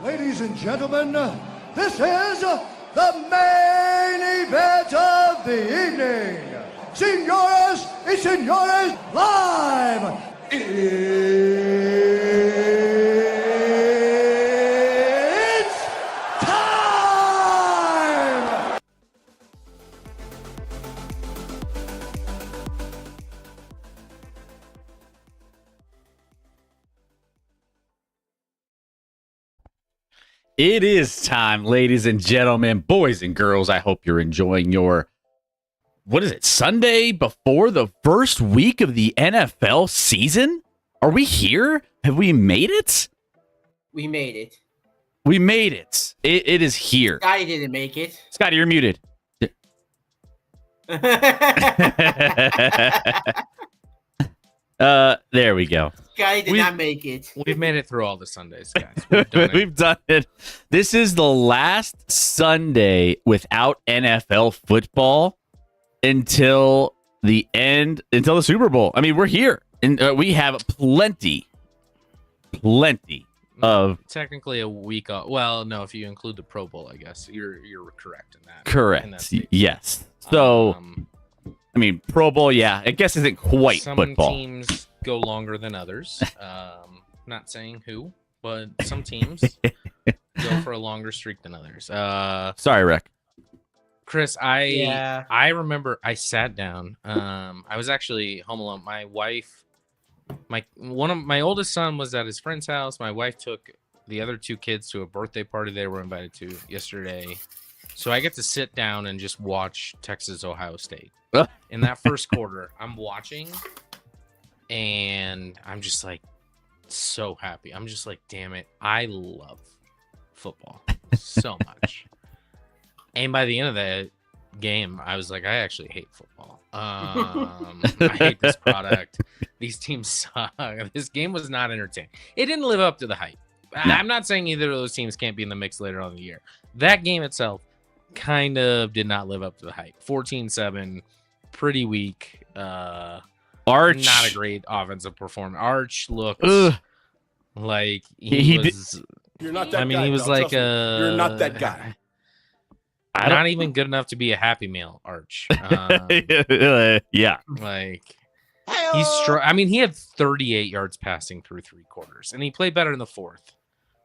Ladies and gentlemen, this is the main event of the evening. Señoras y señores, live! It's time! It is time, ladies and gentlemen, boys and girls. I hope you're enjoying your, what is it, Sunday before the first week of the NFL season? Are we here? Have we made it? We made it. We made it. It is here. Scotty didn't make it. Scotty, you're muted. There we go. Scotty did not make it. We've made it through all the Sundays, guys. We've done it. We've done it. This is the last Sunday without NFL football until the Super Bowl. I mean, we're here, and we have plenty of technically a week off. Well, no, if you include the Pro Bowl, I guess you're correct in that. Correct. Yes. So, I mean, Pro Bowl, yeah, I guess isn't quite some football. Some teams go longer than others. Not saying who, but some teams go for a longer streak than others. Sorry, Rick. Chris, I remember I sat down. I was actually home alone. My wife, my oldest son was at his friend's house. My wife took the other two kids to a birthday party they were invited to yesterday. So I get to sit down and just watch Texas Ohio State. In that first quarter, I'm watching and I'm just like so happy. I'm just like, damn it, I love football so much. And by the end of that game, I was like, I actually hate football. I hate this product. These teams suck. This game was not entertaining. It didn't live up to the hype. No. I'm not saying either of those teams can't be in the mix later on in the year. That game itself kind of did not live up to the hype. 14-7, pretty weak. Arch, not a great offensive performance. Arch looks like he was. You're not that guy. I mean, he was like you're not that guy. Not even good enough to be a Happy Meal, Arch. Yeah. Like I mean, he had 38 yards passing through 3 quarters, and he played better in the fourth.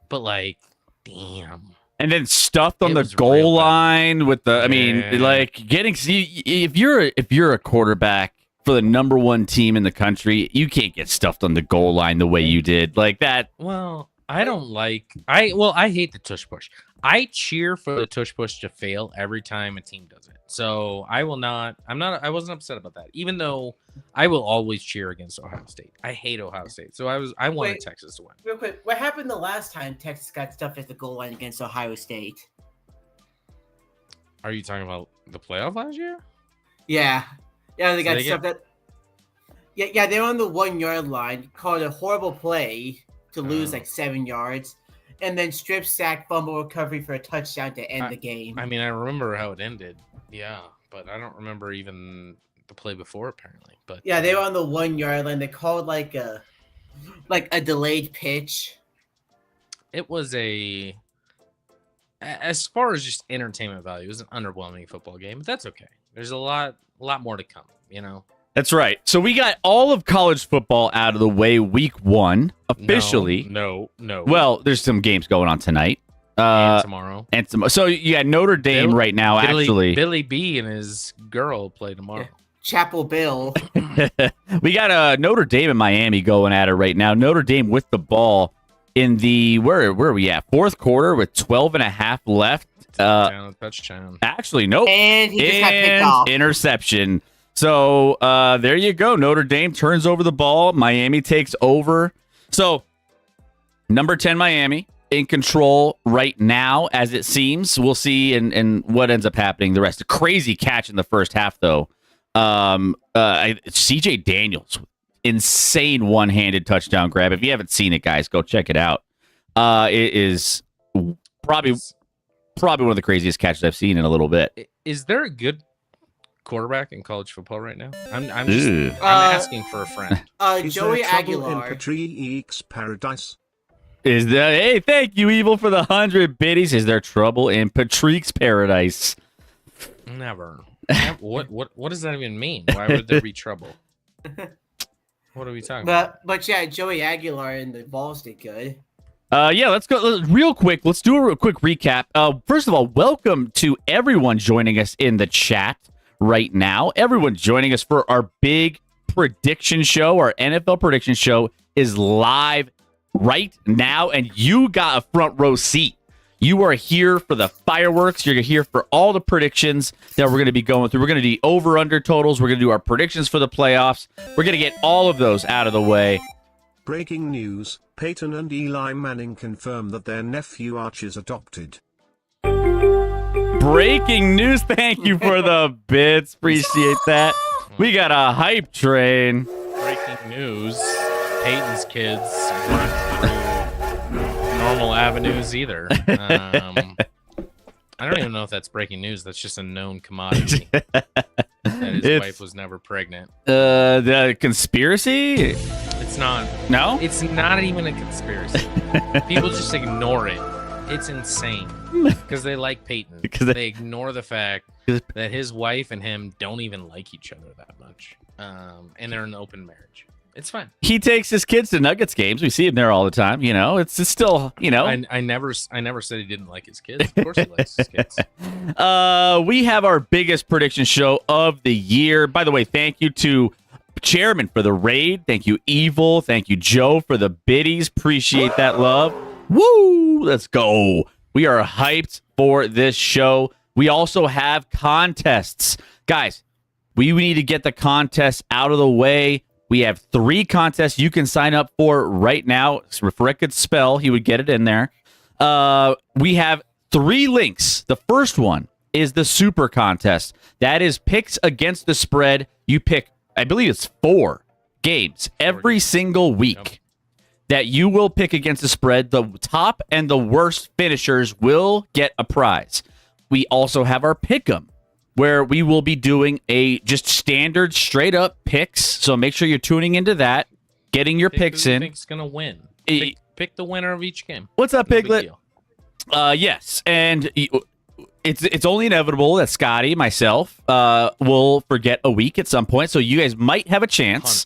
But like, damn. And then stuffed on the goal line with the. I mean, like getting. If you're a quarterback for the number 1 team in the country, you can't get stuffed on the goal line the way you did, like that. Well, I don't like. I hate the tush push. I cheer for the tush push to fail every time a team does it. So I will not. I wasn't upset about that, even though I will always cheer against Ohio State. I hate Ohio State, so I wanted Texas to win. Real quick, what happened the last time Texas got stuffed at the goal line against Ohio State? Are you talking about the playoff last year? Yeah, they got stuffed at. Yeah, they were on the 1 yard line. Called a horrible play to lose like 7 yards. And then strip sack, fumble recovery for a touchdown to end the game. I mean, I remember how it ended. Yeah, but I don't remember even the play before, apparently. But yeah, they were on the 1 yard line. They called like a delayed pitch. It was as far as just entertainment value, it was an underwhelming football game. But that's okay. There's a lot more to come. You know. That's right. So we got all of college football out of the way week 1 officially. No. Well, there's some games going on tonight. And tomorrow. So you got Notre Dame right now, actually. Billy B and his girl play tomorrow. Yeah. Chapel Bill. We got Notre Dame and Miami going at it right now. Notre Dame with the ball in the, where are we at? 4th quarter with 12 and a half left. Touchdown. Actually, nope. And he just got picked off. Interception. So there you go. Notre Dame turns over the ball. Miami takes over. So number 10 Miami in control right now, as it seems. We'll see and what ends up happening the rest. A crazy catch in the first half, though. CJ Daniels, insane one-handed touchdown grab. If you haven't seen it, guys, go check it out. It is probably one of the craziest catches I've seen in a little bit. Is there a good quarterback in college football right now? I'm asking for a friend. Joey Aguilar. In Patrick's Paradise. Hey, thank you, Evil, for the 100 biddies. Is there trouble in Patrick's Paradise? Never. What does that even mean? Why would there be trouble? What are we talking about? But yeah, Joey Aguilar and the Vols did good. Yeah, let's go real quick. Let's do a real quick recap. First of all, welcome to everyone joining us in the chat right now. Everyone joining us for our big prediction show. Our NFL prediction show is live right now, and you got a front row seat. You are here for the fireworks. You're here for all the predictions that we're going to be going through. We're going to do over-under totals. We're going to do our predictions for the playoffs. We're going to get all of those out of the way. Breaking news, Peyton and Eli Manning confirm that their nephew Archie's adopted. Breaking news. Thank you for the bits. Appreciate that. We got a hype train. Breaking news: Peyton's kids weren't through normal avenues either. I don't even know if that's breaking news. That's just a known commodity. That his wife was never pregnant. The conspiracy? It's not. No? It's not even a conspiracy. People just ignore it. It's insane. Because they like Peyton. Because they ignore the fact that his wife and him don't even like each other that much. And they're in an open marriage. It's fine. He takes his kids to Nuggets games. We see him there all the time. You know, it's still, you know. I never said he didn't like his kids. Of course he likes his kids. We have our biggest prediction show of the year. By the way, thank you to Chairman for the raid. Thank you, Evil. Thank you, Joe, for the biddies. Appreciate that love. Woo! Let's go. We are hyped for this show. We also have contests. Guys, we need to get the contests out of the way. We have 3 contests you can sign up for right now. If Rick could spell, he would get it in there. We have 3 links. The first one is the Super Contest. That is picks against the spread. You pick, I believe it's 4 games every single week that you will pick against the spread. The top and the worst finishers will get a prize. We also have our Pick'em, where we will be doing a just standard straight up picks. So make sure you're tuning into that, getting your picks in. Pick's gonna win. Pick the winner of each game. What's up, No big Piglet? deal. Yes, and it's only inevitable that Scotty, myself, will forget a week at some point. So you guys might have a chance.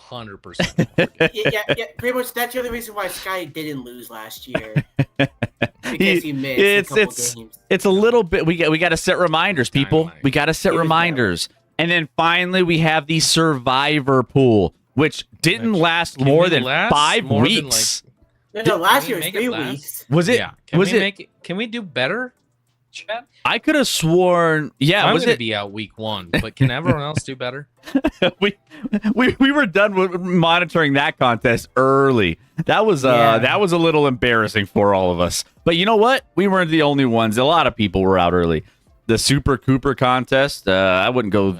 100%. yeah. Pretty much that's the only reason why Sky didn't lose last year. Because he missed a couple games. It's a little bit. We got to set reminders, people. Dynamite. We got to set reminders. And then finally, we have the Survivor pool, which didn't last more than 5 weeks. No, last year was make it 3 last? weeks. Was it? Yeah. Can we do better, chat? I could have sworn. Yeah, I'm was gonna it? be out week 1, but can everyone else do better? we were done with monitoring that contest early. That was that was a little embarrassing for all of us. But you know what? We weren't the only ones. A lot of people were out early. The Super Cooper contest. I wouldn't go.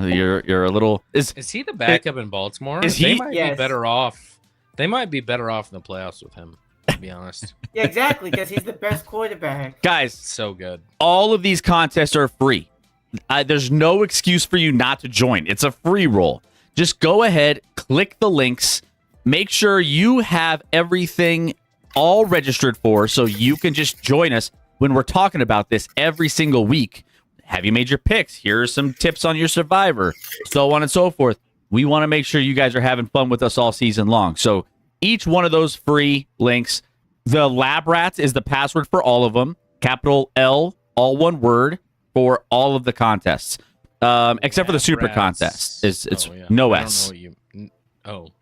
You're a little. Is he the backup in Baltimore? Is They he? might be Yes. better off. They might be better off in the playoffs with him. To be honest, Yeah, exactly, because he's the best quarterback. guys? so good. All of these contests are free. There's no excuse for you not to join. It's a free roll. Just go ahead, click the links, make sure you have everything all registered for so you can just join us when we're talking about this every single week. Have you made your picks? Here are some tips on your Survivor, so on and so forth. We want to make sure you guys are having fun with us all season long. So each one of those free links, the Lab Rats is the password for all of them. Capital L, all one word, for all of the contests, except for the Super Contest. It's no S.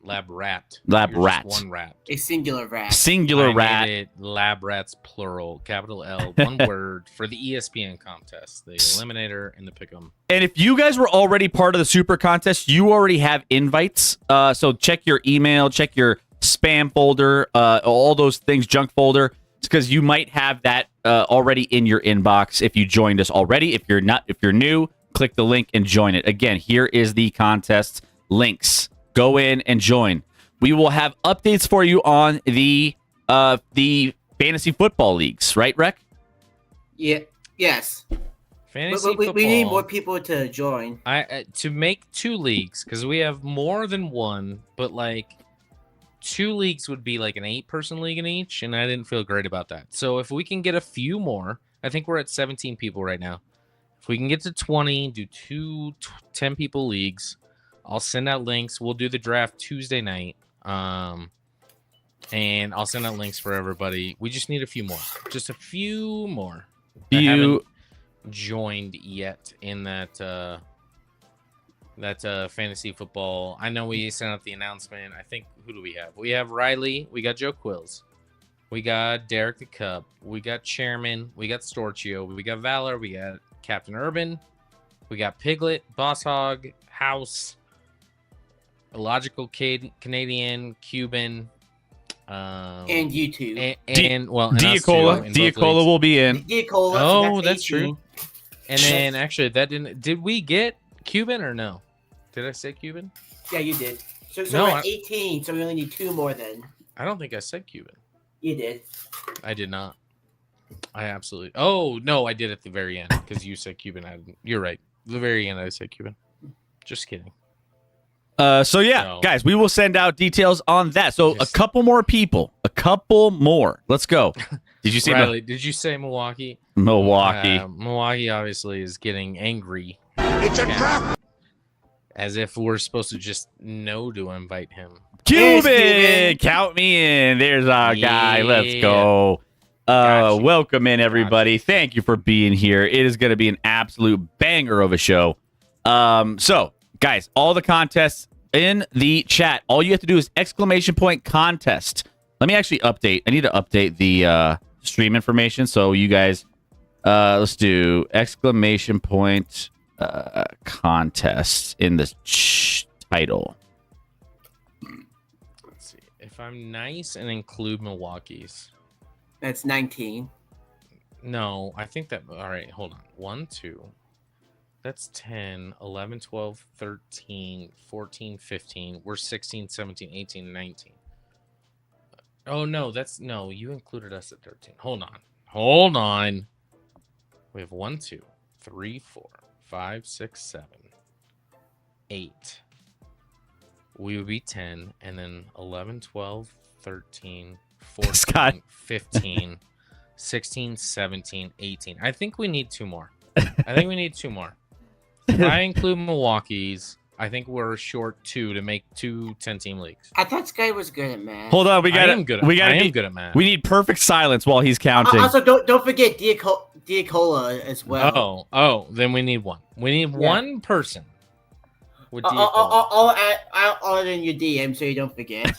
Lab Rat. Lab You're Rat. just one rat. A singular rat. Singular I rat. made it Lab Rats plural, capital L, one word for the ESPN contest, the Eliminator and the Pick'em. And if you guys were already part of the Super Contest, you already have invites. So check your email, check your spam folder, all those things, junk folder. It's because you might have that already in your inbox if you joined us already. If you're not, if you're new, click the link and join it. Again, here is the contest links. Go in and join. We will have updates for you on the fantasy football leagues, right, Rec? Yeah. Yes. Fantasy But we football. need more people to join. To make 2 leagues, because we have more than one, but like 2 leagues would be like an 8-person league in each, and I didn't feel great about that. So if we can get a few more, I think we're at 17 people right now. If we can get to 20, do 2 10-people leagues, I'll send out links. We'll do the draft Tuesday night. And I'll send out links for everybody. We just need a few more. Just a few more. I haven't joined yet in that fantasy football. I know we sent out the announcement. I think, who do we have? We have Riley. We got Joe Quills. We got Derek the Cup. We got Chairman. We got Storchio. We got Valor. We got Captain Urban. We got Piglet, Boss Hog, House, Illogical Canadian, Cuban, and YouTube. And well, Diacola will be in. Diacola. Oh, so that's 18. true. And then actually, that didn't. Did we get Cuban or no? Did I say Cuban? Yeah, you did. So No, we're at 18, so we only need 2 more then. I don't think I said Cuban. You did. I did not. I absolutely. Oh no, I did at the very end because you said Cuban. You're right. The very end, I said Cuban. Just kidding. So yeah, No. guys, we will send out details on that. So Yes. a couple more people. A couple more. Let's go. Did you see Riley, did you say Milwaukee? Milwaukee? Milwaukee obviously is getting angry. It's a trap. As if we're supposed to just know to invite him. Cuban, Cuban. count me in. There's our guy. Let's Yeah. go. Gotcha. Welcome in, everybody. Thank you for being here. It is going to be an absolute banger of a show. So, guys, all the contests in the chat. All you have to do is !contest. Let me actually update. I need to update the stream information. So you guys, let's do ! Contest in the title. Let's see. If I'm nice and include Milwaukee's. That's 19. No, I think that. All right, hold on. 1, 2. That's 10, 11, 12, 13, 14, 15. We're 16, 17, 18, 19. Oh, no, you included us at 13. Hold on. We have 1, 2, 3, 4, 5, 6, 7, 8. We would be 10, and then 11, 12, 13, 14, Scott. 15, 16, 17, 18. I think we need 2 more. If I include Milwaukee's, I think we're short 2 to make 2 10-team leagues. I thought Sky was good at math. Hold on, we got I am good at math. We need perfect silence while he's counting. Also, don't forget Diacola as well. Oh, then we need 1. We need 1 person. With All in your DM so you don't forget.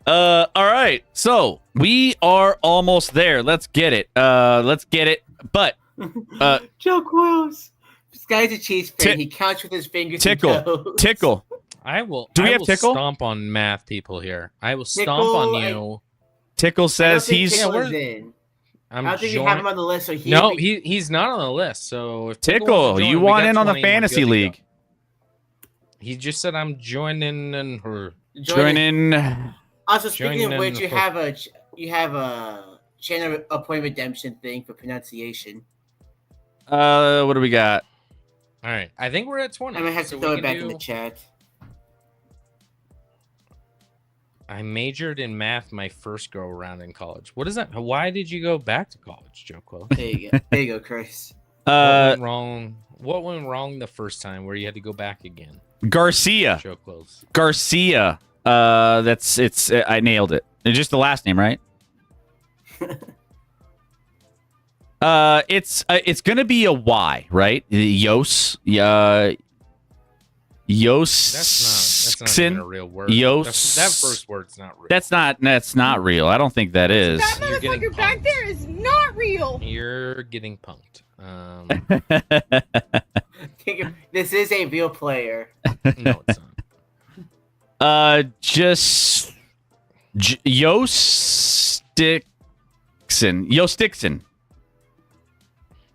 All right. So we are almost there. Let's get it. But Joe Quills. This guy's a Chiefs fan. Ti- He counts with his fingers. tickle, and toes. tickle. I will. Do we I have will Tickle? Stomp on math people here. I will stomp Tickle, on you. Tickle I don't says think he's Tickle Yeah, is in. I'm I don't think you have joining. him on the list. So No, he's not on the list. So if Tickle wants Tickle. to join, You we want got in on the 20 and we're fantasy good to go. league? He just said I'm joining in her. Join in. Also, speaking Join of which, in you for- have a channel of point redemption thing for pronunciation. What do we got? All right, I think we're at 20. I'm gonna have so to we throw can it back in do- the chat. I majored in math my first go around in college. What is that? Why did you go back to college, Joe Quill? There you go. There you go, Chris. What went wrong? What went wrong the first time where you had to go back again? Garcia. Joe Quills. Garcia. It's. I nailed it. It's just the last name, right? It's gonna be a Y, right? Yos. That's not even a real word. Yos. That first word's not real. That's not real. I don't think that is. That You're getting motherfucker back punked. there is not real. You're getting punked. This is a real player. No, it's not. Just Yost Dixon.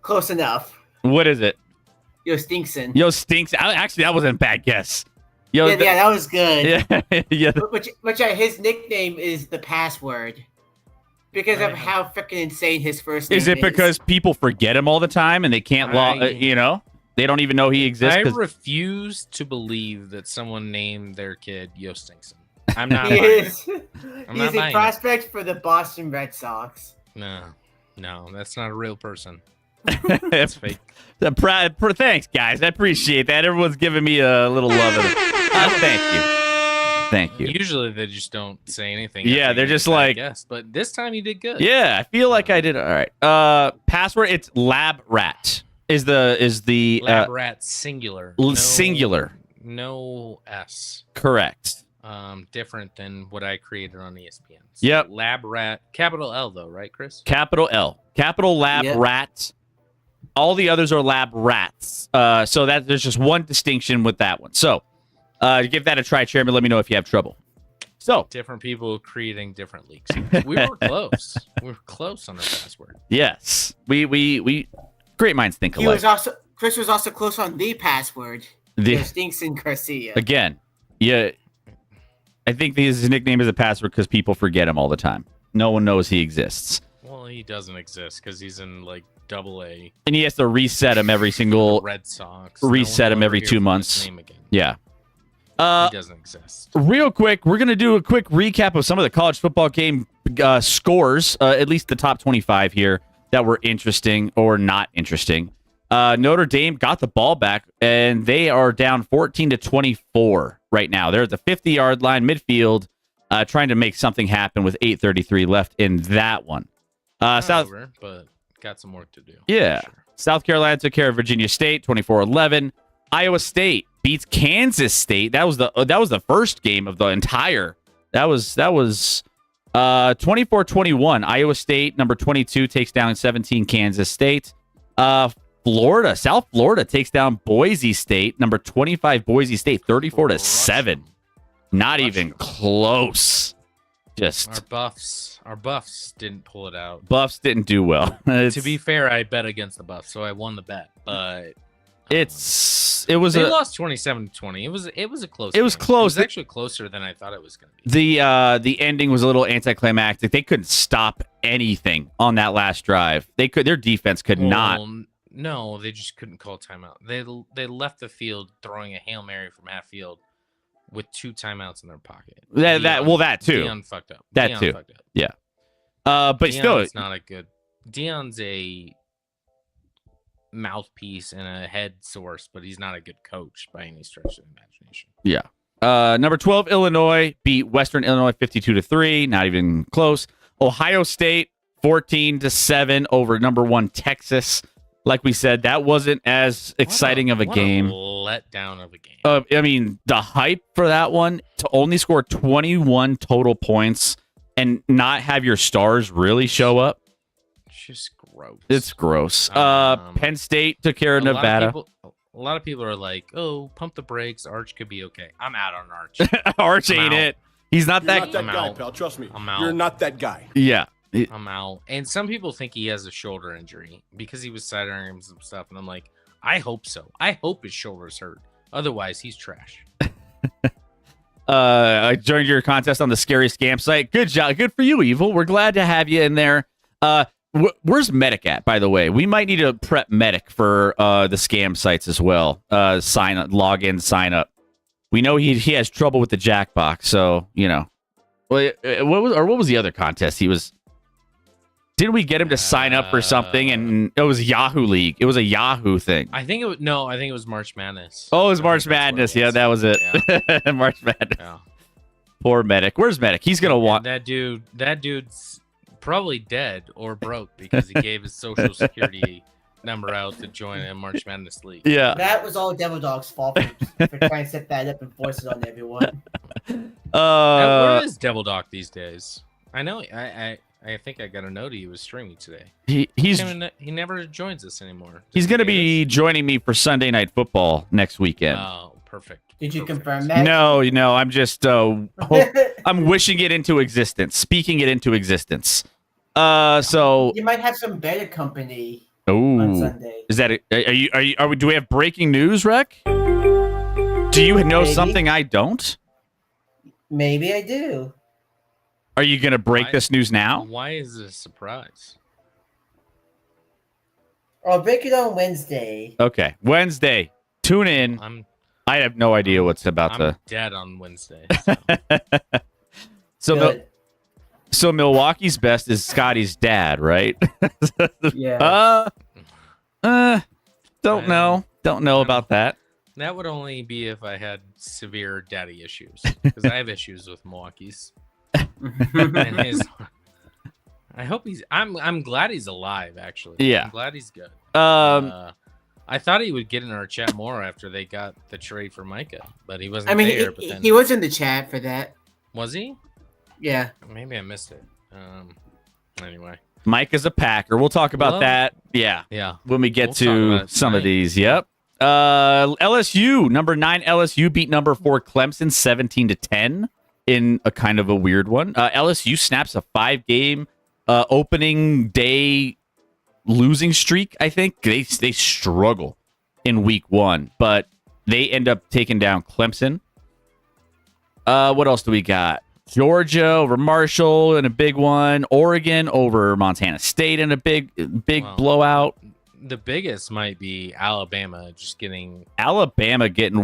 Close enough. What is it? Yo, Stinkson. Yo stinks. Actually, that wasn't a bad guess. Yo, Yeah, that was good. yeah, yeah. Which his nickname is the password. Because of Right. how freaking insane his first name is. Is it because people forget him all the time and they can't log? They don't even know he exists. I 'cause- refuse to believe that someone named their kid Yo Stinkson. I'm not. He buying it. is. I'm He's not a buying it. prospect for the Boston Red Sox. No, that's not a real person. It's It's fake. Thanks, guys. I appreciate that. Everyone's giving me a little love. Thank you. Usually they just don't say anything. Yeah, after they're you just get that like- guess, but this time you did good. Yeah, I feel like I did. All right. Password. It's Lab Rat. Is the Lab rat singular. singular? No S. Correct. different than what I created on ESPN. So yep. Lab Rat, capital L though, right, Chris? Capital L, capital Lab Rat. All the others are Lab Rats. So that there's just one distinction with that one. So give that a try, Chairman. Let me know if you have trouble. So different people creating different leaks. We were close. We were close on the password. Yes, we great minds think alike. Chris was also close on the password. The Stinson Garcia. Again, yeah. I think his nickname is a password because people forget him all the time. No one knows he exists. Well, he doesn't exist because he's in like AA. And he has to reset him every single Red Sox. Reset him every 2 months. Yeah. He doesn't exist. Real quick, we're going to do a quick recap of some of the college football game scores, at least the top 25 here that were interesting or not interesting. Notre Dame got the ball back, and they are down 14-24 right now. They're at the 50-yard line, midfield, trying to make something happen with 8:33 left in that one. But got some work to do. Yeah. Sure. South Carolina took care of Virginia State, 24-11. Iowa State beats Kansas State. That was the first game of the entire. That was 24-21. Iowa State, number 22, takes down 17 Kansas State. South Florida takes down Boise State, number 25 Boise State, 34-7. Not even close. Just our buffs didn't pull it out. Buffs didn't do well. To be fair, I bet against the buffs, so I won the bet. But they lost 27-20. It was a close. It was game. close. It was actually closer than I thought it was going to be. The ending was a little anticlimactic. They couldn't stop anything on that last drive. Their defense could not. No, they just couldn't call timeout. They left the field throwing a Hail Mary from half field with 2 timeouts in their pocket. That too. Deion fucked up. That too. Fucked up. Yeah. But Deion's still, it's not a good. Deion's a mouthpiece and a head source, but he's not a good coach by any stretch of the imagination. Yeah. Number 12 Illinois beat Western Illinois 52-3. Not even close. Ohio State 14-7 over number 1 Texas. Like we said, that wasn't as exciting of a game. Letdown of a game. I mean, the hype for that one to only score 21 total points and not have your stars really show up. It's just gross. It's gross. Penn State took care of Nevada. A lot of people are like, "Oh, pump the brakes. Arch could be okay." I'm out on Arch. Arch ain't it. He's not that guy, pal. Trust me. I'm out. You're not that guy. Yeah. I'm out. And some people think he has a shoulder injury because he was sidearming some stuff. And I'm like, I hope so. I hope his shoulder's hurt. Otherwise, he's trash. I joined your contest on the Scary Scam site. Good job. Good for you, Evil. We're glad to have you in there. Where's Medic at, by the way? We might need to prep Medic for the scam sites as well. Sign up, log in, sign up. We know he has trouble with the Jackbox, so, you know. What was the other contest? Didn't we get him to sign up for something? And it was Yahoo League. It was a Yahoo thing. I think it was March Madness. Oh, it was March Madness. Yeah, that was it. Yeah. March Madness. Yeah. Poor Medic. Where's Medic? He's gonna want that dude. That dude's probably dead or broke because he gave his social security number out to join a March Madness league. Yeah, that was all Devil Dog's fault for trying to set that up and force it on everyone. Where is Devil Dog these days? I know. I think I got a note he was streaming today. He never joins us anymore. He's going to be joining me for Sunday Night Football next weekend. Oh, perfect. Did you confirm that? No, I'm just I'm wishing it into existence, speaking it into existence. So you might have some better company on Sunday. Is that do we have breaking news, Rec? Do you know something I don't? Maybe I do. Are you going to break this news now? Why is it a surprise? I'll break it on Wednesday. Okay. Wednesday. Tune in. I have no idea what's about I'm dead on Wednesday. So Milwaukee's best is Scotty's dad, right? Yeah. Don't know about that. That would only be if I had severe daddy issues, because I have issues with Milwaukee's. And I hope I'm glad he's alive, actually. Yeah. I'm glad he's good. I thought he would get in our chat more after they got the trade for Micah, but he wasn't I mean, there. But then, he was in the chat for that. was he? Yeah. Maybe I missed it. Anyway. Mike is a Packer. We'll talk about that. Yeah. When we get to some of these. Yep. LSU, number 9 LSU beat number 4 Clemson 17-10 in a kind of a weird one. LSU snaps a 5-game opening day losing streak. I think they struggle in week 1, but they end up taking down Clemson. What else do we got? Georgia over Marshall in a big one. Oregon over Montana State in a big blowout. The biggest might be Alabama getting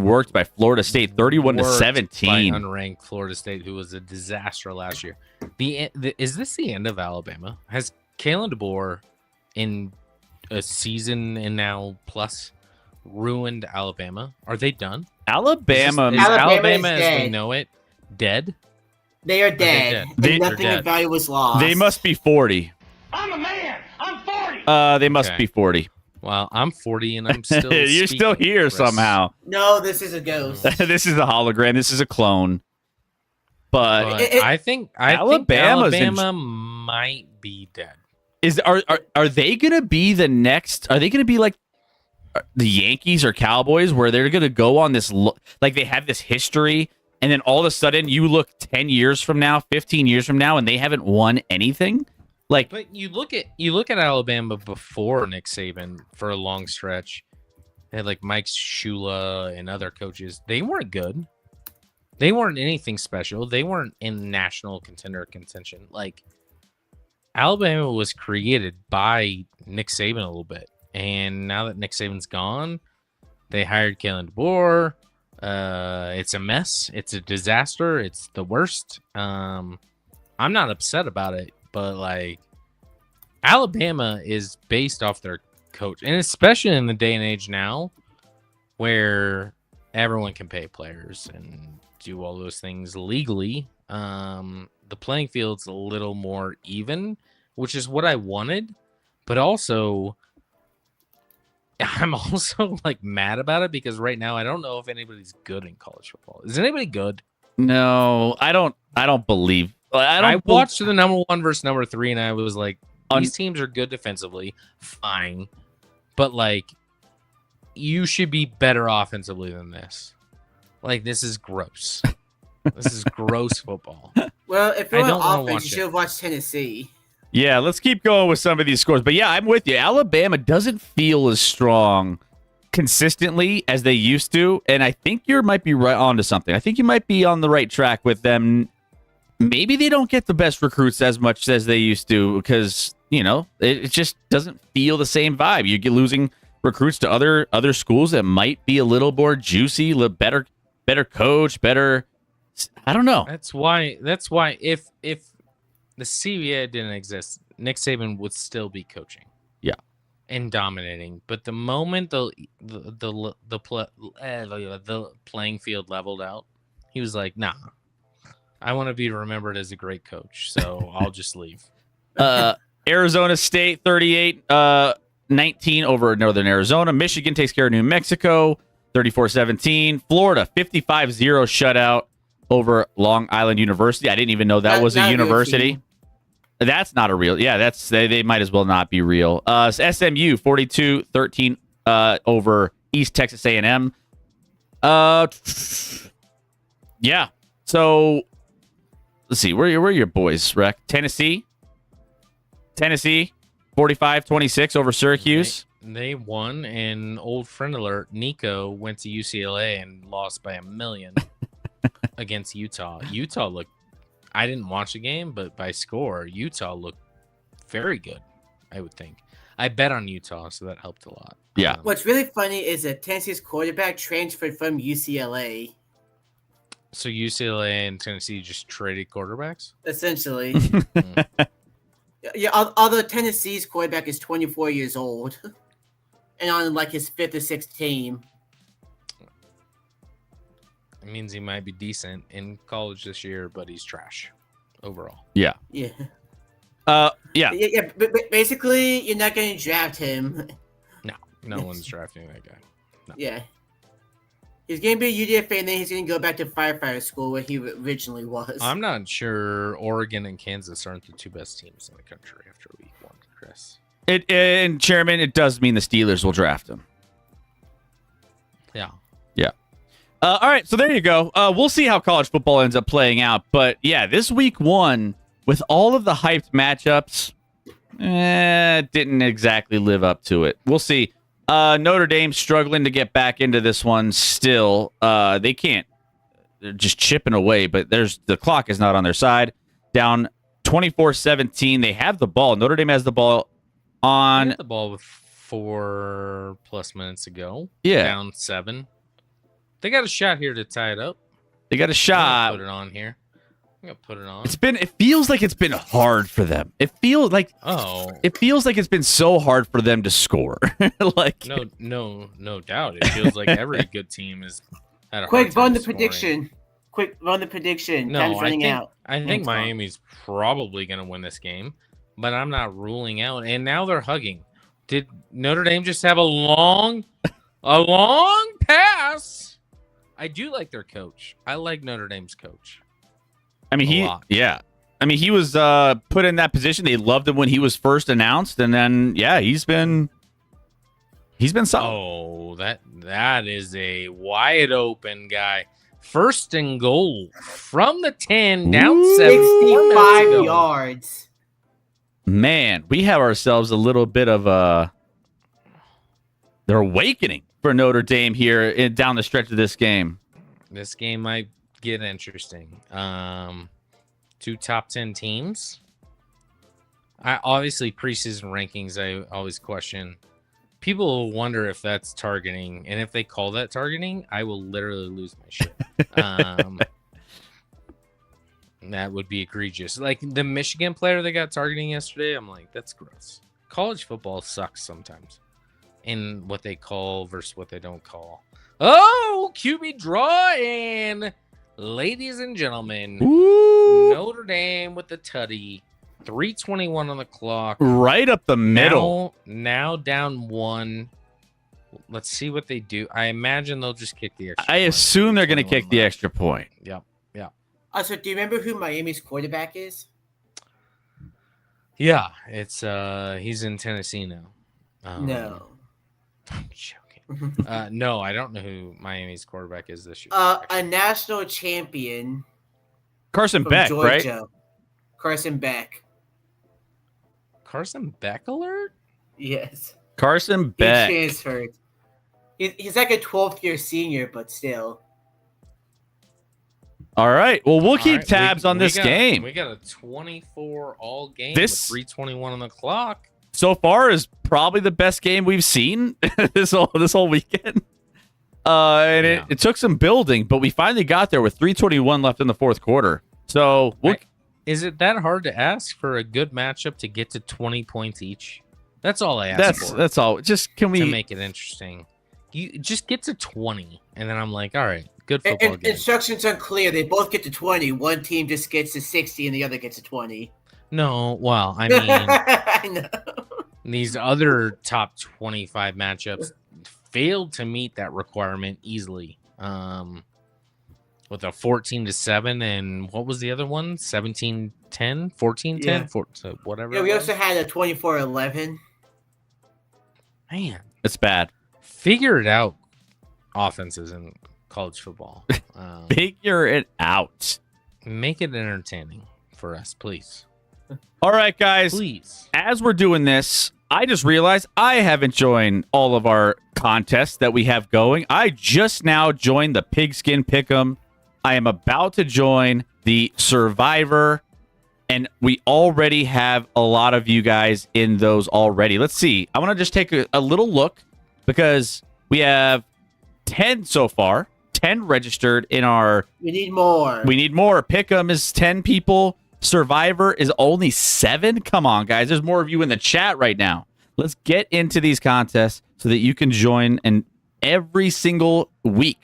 worked by Florida State 31-17 by unranked Florida State, who was a disaster last year. Is this the end of Alabama? Has Kalen DeBoer in a season and now plus ruined Alabama? Are they done? Alabama as we know it dead? They are dead. Nothing of value was lost. They must be 40. I'm a man. I'm 40. They must be 40. Well, I'm 40 and I'm still You're still here somehow. No, this is a ghost. This is a hologram. This is a clone. But I think Alabama might be dead. Are they going to be the next? Are they going to be like the Yankees or Cowboys, where they're going to go on this like they have this history, and then all of a sudden you look 10 years from now, 15 years from now, and they haven't won anything? But you look at Alabama before Nick Saban for a long stretch. They had like Mike Shula and other coaches. They weren't good. They weren't anything special. They weren't in national contender contention. Like, Alabama was created by Nick Saban a little bit. And now that Nick Saban's gone, they hired Kalen DeBoer. It's a mess. It's a disaster. It's the worst. I'm not upset about it, but like, Alabama is based off their coach, and especially in the day and age now where everyone can pay players and do all those things legally. The playing field's a little more even, which is what I wanted, but also I'm also like mad about it because right now I don't know if anybody's good in college football. Is anybody good? No, I don't believe. I watched the number 1 versus number 3, and I was like, these teams are good defensively, fine, but like, you should be better offensively than this. Like, this is gross. This is gross football. Well, if you're on offense, you should have watched Tennessee. Yeah, let's keep going with some of these scores. But yeah, I'm with you. Alabama doesn't feel as strong consistently as they used to, and I think you might be right onto something. I think you might be on the right track with them. Maybe they don't get the best recruits as much as they used to because, you know, it just doesn't feel the same vibe. You get losing recruits to other schools that might be a little more juicy, better coach, better. I don't know. That's why if the CBA didn't exist, Nick Saban would still be coaching. Yeah. And dominating. But the moment the playing field leveled out, he was like, nah. I want to be remembered as a great coach, so I'll just leave. Arizona State 38-19 over Northern Arizona. Michigan takes care of New Mexico 34-17. Florida 55-0 shutout over Long Island University. I didn't even know that was a university. That's not a real. Yeah, that's they might as well not be real. SMU 42-13 over East Texas A&M. Yeah. So let's see. Where are your boys, Rec? Tennessee 45-26 over Syracuse. They won, and old friend alert, Nico went to UCLA and lost by 1 million against Utah. Utah looked, I didn't watch the game, but by score, Utah looked very good, I would think. I bet on Utah, so that helped a lot. Yeah. What's really funny is that Tennessee's quarterback transferred from UCLA. So UCLA and Tennessee just traded quarterbacks? Essentially. Yeah, although Tennessee's quarterback is 24 years old and on like his 5th or 6th team. It means he might be decent in college this year, but he's trash overall. Yeah. Yeah. Yeah. But basically, you're not going to draft him. No. No one's drafting that guy. No. Yeah. He's going to be a UDFA, and then he's going to go back to firefighter school where he originally was. I'm not sure Oregon and Kansas aren't the two best teams in the country after week 1, Chris. And Chairman, it does mean the Steelers will draft him. Yeah. Yeah. All right, so there you go. We'll see how college football ends up playing out. But yeah, this week 1, with all of the hyped matchups, didn't exactly live up to it. We'll see. Notre Dame struggling to get back into this one still. They can't. They're just chipping away, but the clock is not on their side. Down 24-17. They have the ball. Notre Dame has the ball on. They had the ball with 4+ minutes ago. Yeah. Down 7. They got a shot here to tie it up. They got a shot. Put it on here. I'm gonna put it on. It feels like it's been hard for them. It feels like it's been so hard for them to score. Like no doubt. It feels like every good team is had a Quick, hard time run the scoring. prediction. Quick, run the prediction. No, Time's running out. I think Miami's probably gonna win this game, but I'm not ruling out. And now they're hugging. Did Notre Dame just have a long pass? I do like their coach. I like Notre Dame's coach. I mean, he was put in that position. They loved him when he was first announced, and then he's been solid. Oh, that is a wide open guy. First and goal from the 10, down 65 yards. Man, we have ourselves a little bit of they're awakening for Notre Dame here down the stretch of this game. This game might get interesting. 2 top 10 teams. Obviously preseason rankings I always question. People will wonder if that's targeting, and if they call that targeting, I will literally lose my shit. That would be egregious. Like the Michigan player that got targeting yesterday, I'm like, that's gross. College football sucks sometimes in what they call versus what they don't call. Oh, QB draw, and ladies and gentlemen, Notre Dame with the tutty. 3:21 on the clock. Right up the middle. Now down 1. Let's see what they do. I imagine they'll just kick the extra I point. assume they're going to kick the extra point. Yep. Also, do you remember who Miami's quarterback is? Yeah, it's he's in Tennessee now. No. I'm joking. No, I don't know who Miami's quarterback is this year. A national champion. Carson Beck, Georgia. right? Carson Beck. Carson Beck alert? Yes. Carson He Beck. transferred. He's like a 12th year senior, but still. All right. Well, we'll keep right, tabs on this game. We got a 24 all game This- with 3:21 on the clock. So far is probably the best game we've seen this whole weekend. And it took some building, but we finally got there with 3:21 left in the fourth quarter. So Is it that hard to ask for a good matchup to get to 20 points each? That's all I ask for. That's all. Just can we to make it interesting? You just get to 20, and then I'm like, all right, good football game. Instructions unclear. They both get to 20. One team just gets to 60, and the other gets to 20. No, well, I mean, I know. these other top 25 matchups failed to meet that requirement easily. With a 14-7, and what was the other one? 17-10, 14-10, Yeah. so whatever. Yeah, we also had a 24-11. Man, it's bad. figure it out. Offenses in college football. Figure it out. Make it entertaining for us, please. All right, guys. Please. As we're doing this, I just realized I haven't joined all of our contests that we have going. I just now joined the Pigskin Pick'em. I am about to join the Survivor, and we already have a lot of you guys in those already. Let's see. I want to just take a little look because we have 10 so far, 10 registered in our... We need more. We need more. Pick'em is 10 people. Survivor is only 7. Come on, guys. There's more of you in the chat right now. Let's get into these contests so that you can join, and every single week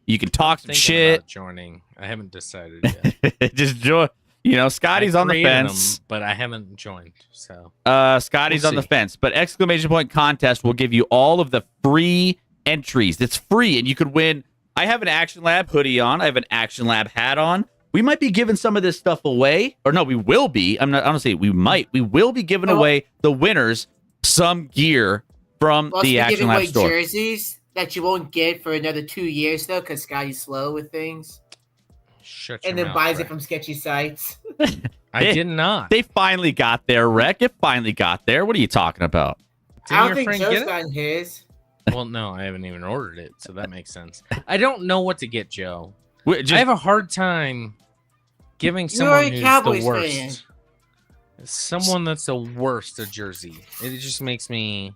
you can talk some shit. About joining. I haven't decided yet. Just join. You know, Scotty's on the fence, them, but I haven't joined. So Scotty's on the fence, but exclamation point contest will give you all of the free entries. It's free, and you could win. I have an Action Lab hoodie on. I have an Action Lab hat on. We might be giving some of this stuff away, or no, we will be. I don't say we might. We will be giving away the winners some gear from the Action Lab store. Jerseys that you won't get for another 2 years though, because Scotty's slow with things. And then buys it from sketchy sites. I did not. They finally got there, Rec. It finally got there. What are you talking about? I don't think Joe's gotten his. Well, no, I haven't even ordered it, so that makes sense. I don't know what to get, Joe. I have a hard time giving someone who's the worst. Fan. Someone that's the worst a jersey. It just makes me.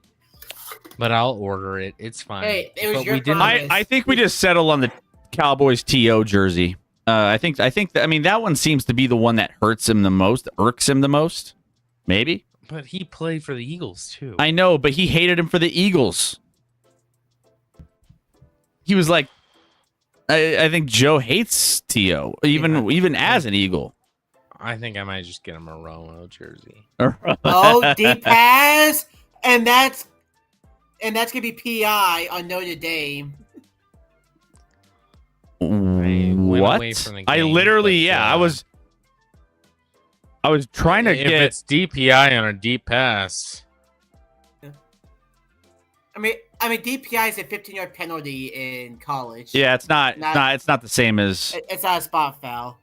But I'll order it. It's fine. Hey, it was your I think we just settle on the Cowboys TO jersey. I think that one seems to be the one that hurts him the most, irks him the most. Maybe. But he played for the Eagles too. I know, but he hated him for the Eagles. He was like, I think Joe hates T.O. even as an Eagle. I think I might just get him a Romo jersey. Oh, deep pass, and that's gonna be PI on Notre Dame. What? I literally, I was trying to get. If it's DPI on a deep pass. I mean, DPI is a 15-yard penalty in college. Yeah, it's not the same as. It's not a spot foul.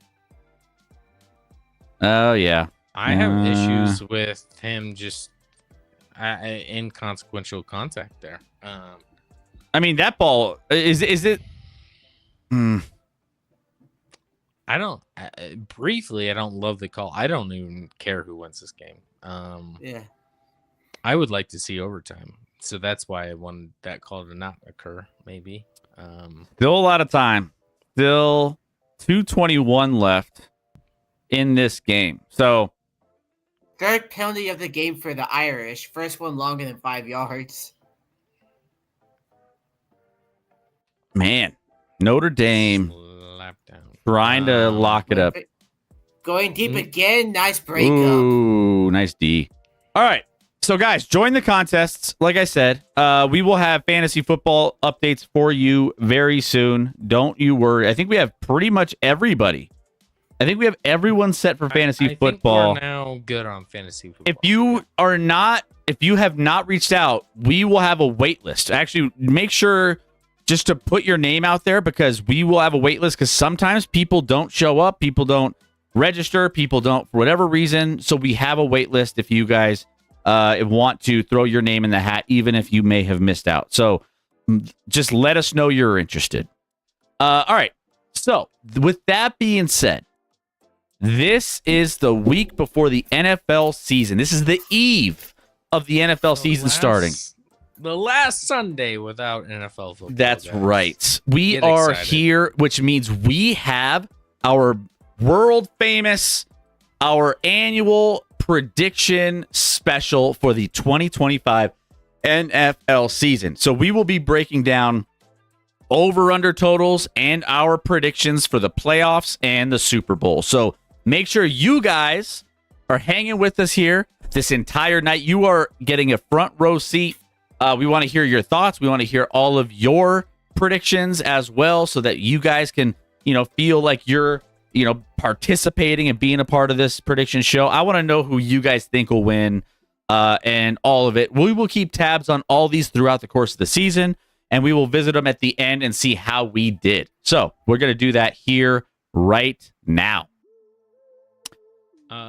Oh yeah. I have issues with him just inconsequential contact there. I mean, that ball is it? I don't. Briefly, I don't love the call. I don't even care who wins this game. Yeah. I would like to see overtime, so that's why I wanted that call to not occur. Maybe. Still a lot of time. Still 2:21 left in this game. So. Third penalty of the game for the Irish. First one longer than 5 yards. Man, Notre Dame trying to lock it up. Going deep again. Nice breakup. Ooh, nice D. All right. So, guys, join the contests. Like I said, we will have fantasy football updates for you very soon. Don't you worry. I think we have pretty much everybody. I think we have everyone set for fantasy football. Think we're now good on fantasy football. If you have not reached out, we will have a wait list. Actually, make sure just to put your name out there, because we will have a wait list, because sometimes people don't show up, people don't register, people don't for whatever reason. So we have a wait list if you guys want to throw your name in the hat, even if you may have missed out. So just let us know you're interested. All right. So with that being said, this is the week before the NFL season. This is the eve of the NFL season starting. The last Sunday without NFL football. That's guys. Right. We are here, which means we have our world famous, our annual prediction special for the 2025 NFL season. So we will be breaking down over-under totals and our predictions for the playoffs and the Super Bowl. So make sure you guys are hanging with us here this entire night. You are getting a front row seat. We want to hear your thoughts. We want to hear all of your predictions as well, so that you guys can, feel like you're, participating and being a part of this prediction show. I want to know who you guys think will win and all of it. We will keep tabs on all these throughout the course of the season, and we will visit them at the end and see how we did. So we're going to do that here right now.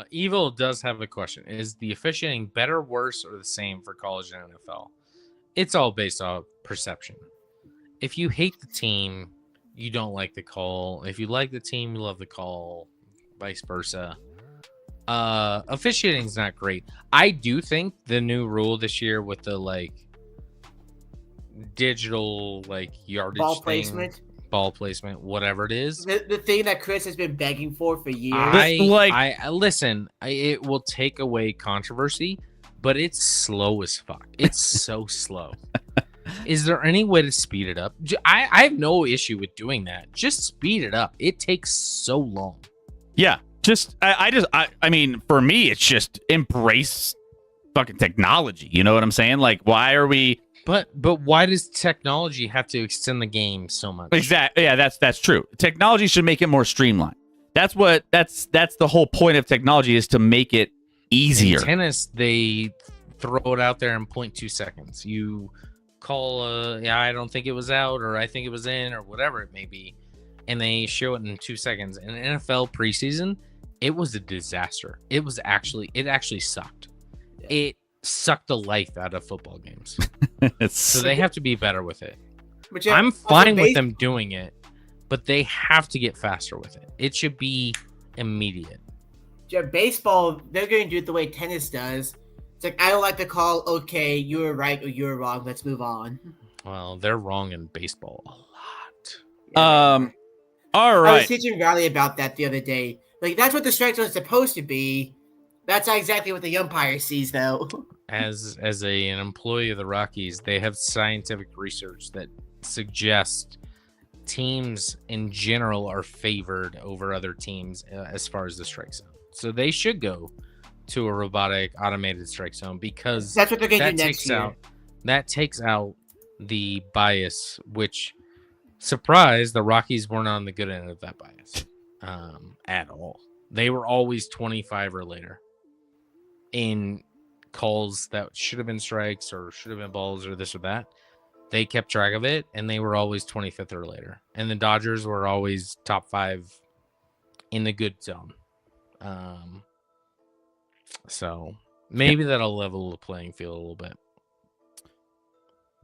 Evil does have a question. Is the officiating better, worse, or the same for college and NFL? It's all based off perception. If you hate the team, you don't like the call. If you like the team, you love the call. Vice versa. Officiating is not great. I do think the new rule this year with the digital yardage ball placement, whatever it is. The thing that Chris has been begging for years. I listen. It will take away controversy, but it's slow as fuck. It's so slow. Is there any way to speed it up? I have no issue with doing that. Just speed it up. It takes so long. Yeah. I mean, for me, it's just embrace fucking technology. You know what I'm saying? Like, why are we? But why does technology have to extend the game so much? Exactly. Yeah, that's true. Technology should make it more streamlined. That's the whole point of technology, is to make it easier. In tennis, they throw it out there in 0.2 seconds. You call, I don't think it was out, or I think it was in, or whatever it may be, and they show it in 2 seconds. In NFL preseason, it was a disaster. It actually sucked. It sucked the life out of football games. So they have to be better with it. I'm fine with them doing it, but they have to get faster with it. It should be immediate. Yeah, baseball, they're going to do it the way tennis does. It's like, I don't like the call, okay, you were right or you were wrong, let's move on. Well, they're wrong in baseball a lot. Yeah, all right. I was teaching Riley about that the other day. Like, that's what the strike zone is supposed to be. That's not exactly what the umpire sees, though. As an employee of the Rockies, they have scientific research that suggests teams in general are favored over other teams as far as the strike zone. So they should go to a robotic automated strike zone, because that's what they're going to do next year. That takes out the bias, which, surprise, the Rockies weren't on the good end of that bias at all. They were always 25 or later in calls that should have been strikes or should have been balls or this or that. They kept track of it, and they were always 25th or later. And the Dodgers were always top 5 in the good zone. So maybe that'll level the playing field a little bit.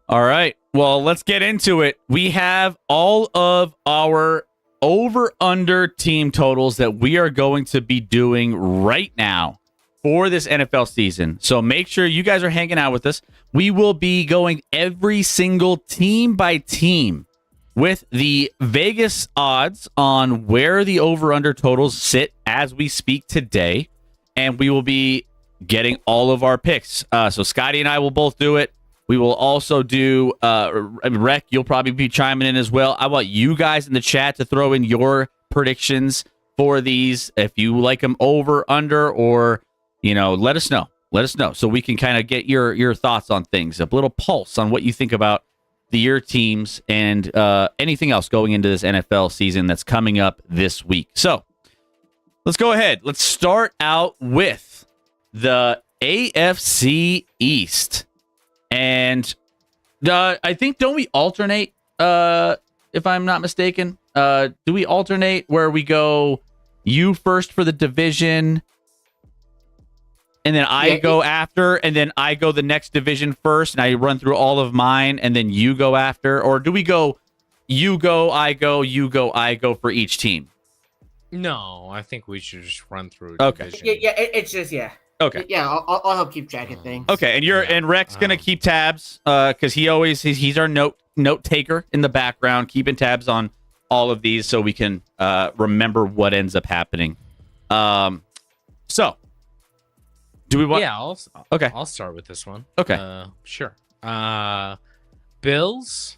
All right. Well, let's get into it. We have all of our over-under team totals that we are going to be doing right now for this NFL season. So make sure you guys are hanging out with us. We will be going every single team by team with the Vegas odds on where the over-under totals sit as we speak today. And we will be getting all of our picks. So Scotty and I will both do it. We will also do, Rec, you'll probably be chiming in as well. I want you guys in the chat to throw in your predictions for these. If you like them over, under, or, let us know. Let us know so we can kind of get your thoughts on things, a little pulse on what you think about your teams and anything else going into this NFL season that's coming up this week. So let's go ahead. Let's start out with the AFC East. And I think, don't we alternate, if I'm not mistaken? Do we alternate where we go you first for the division, and then I go after, and then I go the next division first, and I run through all of mine, and then you go after? Or do we go you go, I go, you go, I go for each team? No, I think we should just run through division. It's just, Okay. Yeah, I'll help keep track of things. Okay, and and Rec's gonna keep tabs, because he's our note taker in the background, keeping tabs on all of these so we can remember what ends up happening. So do we want? Yeah, I'll start with this one. Okay, sure. Bills.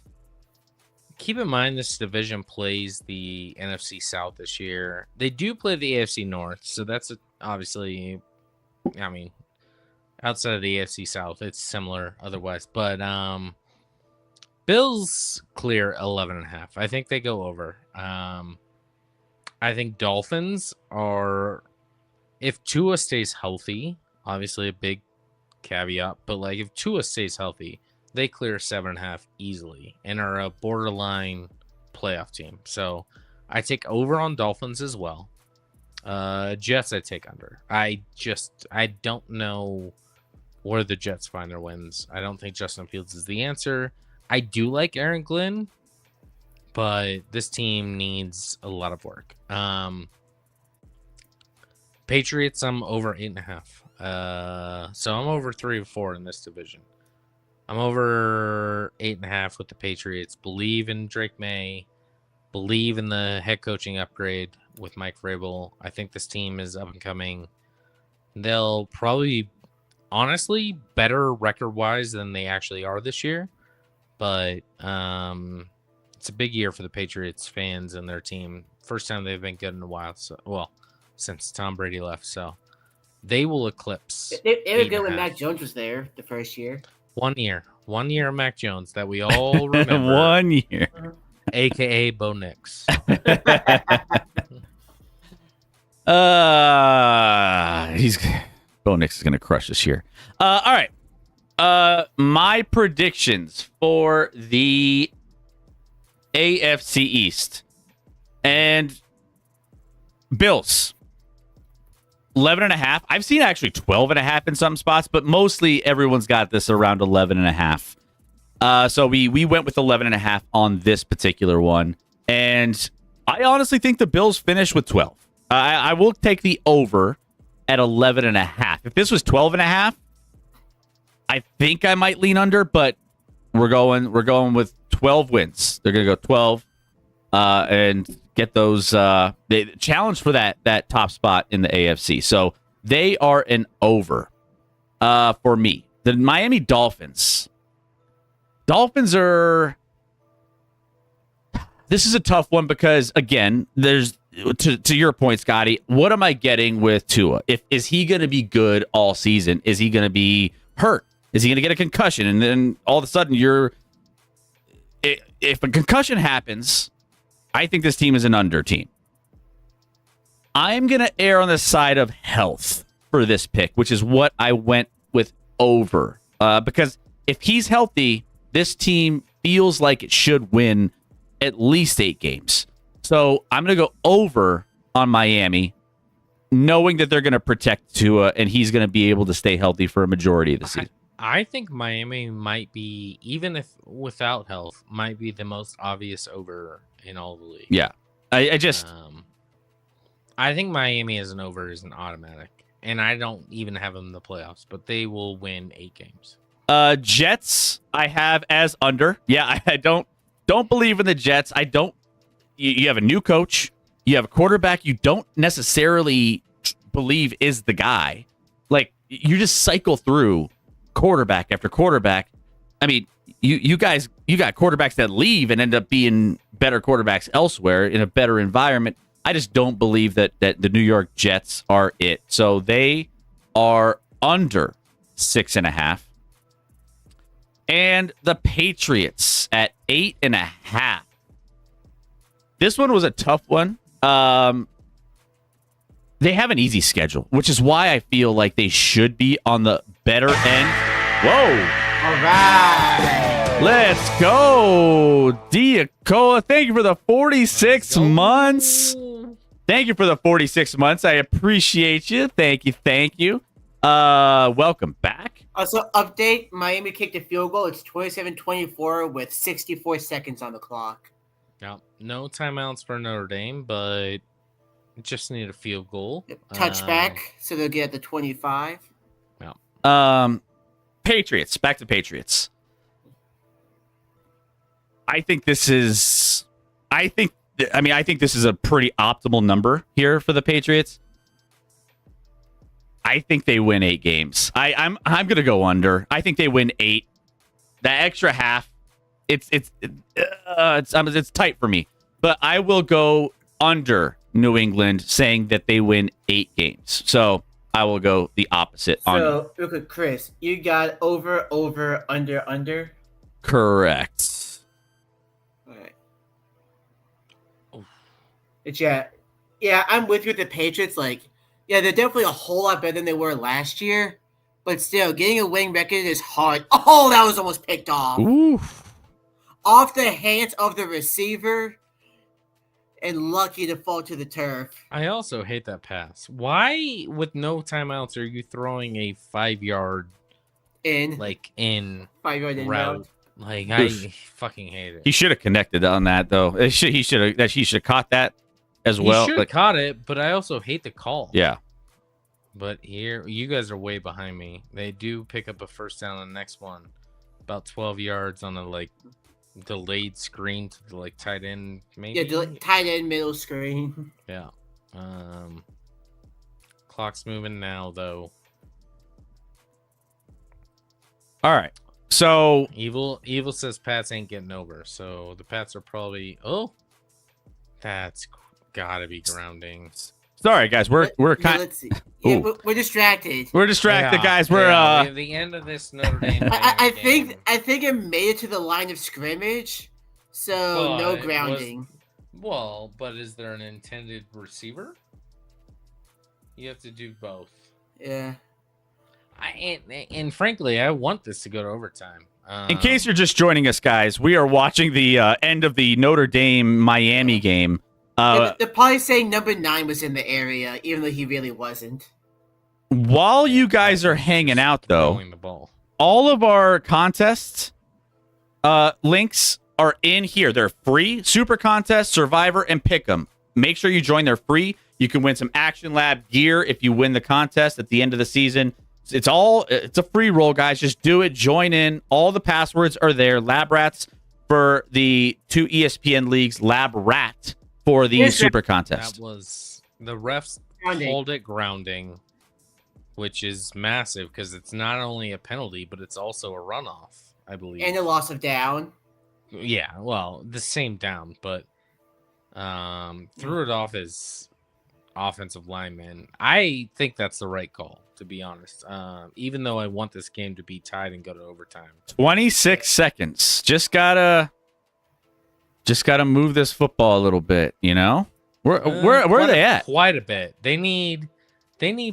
Keep in mind this division plays the NFC South this year. They do play the AFC North, so that's obviously. I mean, outside of the AFC South, it's similar otherwise. But Bills clear 11.5. I think they go over. I think Dolphins are, if Tua stays healthy, obviously a big caveat, but like if Tua stays healthy, they clear 7.5 easily and are a borderline playoff team. So I take over on Dolphins as well. Jets I take under. I don't know where the Jets find their wins. I don't think Justin Fields is the answer. I do like Aaron Glenn, but this team needs a lot of work. Patriots, I'm over 8.5. So I'm over 3 or 4 in this division. I'm over 8.5 with the Patriots. Believe in Drake May. Believe in the head coaching upgrade with Mike Vrabel. I think this team is up and coming. They'll probably, honestly, better record-wise than they actually are this year. But it's a big year for the Patriots fans and their team. First time they've been good in a while. So, since Tom Brady left. So they will eclipse. They were good when 8.5. Mac Jones was there the first year. 1 year. 1 year of Mac Jones that we all remember. 1 year. AKA Bo Nix. Bo Nix is gonna crush this year. All right. My predictions for the AFC East and Bills 11.5. I've seen actually 12.5 in some spots, but mostly everyone's got this around 11.5. So we went with 11.5 on this particular one, and I honestly think the Bills finish with 12. I will take the over at 11.5. If this was 12.5, I think I might lean under, but we're going with 12 wins. They're gonna go 12 and get those they challenge for that top spot in the AFC. So they are an over for me. The Miami Dolphins. Dolphins are. This is a tough one because again, there's to your point, Scotty. What am I getting with Tua? Is he going to be good all season? Is he going to be hurt? Is he going to get a concussion? And then all of a sudden, if a concussion happens, I think this team is an under team. I'm going to err on the side of health for this pick, which is what I went with over. Because if he's healthy, this team feels like it should win at least 8 games. So I'm going to go over on Miami, knowing that they're going to protect Tua and he's going to be able to stay healthy for a majority of the season. I think Miami might be, even if without health, might be the most obvious over in all the league. Yeah. I think Miami as an over is an automatic. And I don't even have them in the playoffs, but they will win 8 games. Jets, I have as under. Yeah, I don't believe in the Jets. I don't. You have a new coach. You have a quarterback you don't necessarily believe is the guy. Like, you just cycle through quarterback after quarterback. I mean, you got quarterbacks that leave and end up being better quarterbacks elsewhere in a better environment. I just don't believe that the New York Jets are it. So they are under 6.5. And the Patriots at 8.5. This one was a tough one. They have an easy schedule, which is why I feel like they should be on the better end. Whoa. All right. Let's go, Diacola. Thank you for the 46 months. Thank you for the 46 months. I appreciate you. Thank you. Welcome back. Also, update, Miami kicked a field goal. It's 27-24 with 64 seconds on the clock. Now, no timeouts for Notre Dame, but just need a field goal. Touchback, so they'll get the 25. Yeah. Patriots. Back to Patriots. I think this is a pretty optimal number here for the Patriots. I think they win 8 games. I'm gonna go under. I think they win 8. That extra half, it's tight for me. But I will go under New England, saying that they win 8 games. So I will go the opposite. So look at Chris. You got over, under. Correct. All right. It's yeah, I'm with you with the Patriots. Like, yeah, they're definitely a whole lot better than they were last year. But still, getting a winning record is hard. Oh, that was almost picked off. Oof. Off the hands of the receiver. And lucky to fall to the turf. I also hate that pass. Why, with no timeouts, are you throwing a 5-yard in 5-yard route? Like, I fucking hate it. He should have connected on that though. He should have caught that as well. He should have caught it, but I also hate the call. Yeah. But here, you guys are way behind me. They do pick up a first down on the next one, about 12 yards on a delayed screen to the tight end, maybe. Yeah, tight end middle screen. Yeah. Clock's moving now, though. All right. So Evil says Pats ain't getting over. So the Pats are probably. Oh, that's gotta be grounding. Sorry, guys. We're kind. Let's see. Yeah, we're distracted. We're distracted, guys. We We're have the end of this Notre Dame. I think it made it to the line of scrimmage, so no grounding. But is there an intended receiver? You have to do both. Yeah. And frankly, I want this to go to overtime. In case you're just joining us, guys, we are watching the end of the Notre Dame Miami game. They're probably saying number 9 was in the area, even though he really wasn't. While you guys are hanging out, though, the ball. all of our contests links are in here. They're free. Super Contest, Survivor, and Pick'em. Make sure you join. They're free. You can win some Action Lab gear if you win the contest at the end of the season. It's a free roll, guys. Just do it. Join in. All the passwords are there. Lab Rats for the 2 ESPN leagues. Lab Rat for the Super Contest. That was the refs called it grounding, which is massive because it's not only a penalty, but it's also a runoff, I believe. And a loss of down. Yeah, well, the same down, but threw it off as offensive lineman. I think that's the right call, to be honest. Even though I want this game to be tied and go to overtime. 26 seconds. Just gotta move this football a little bit, you know? Where are they at? Quite a bit. They need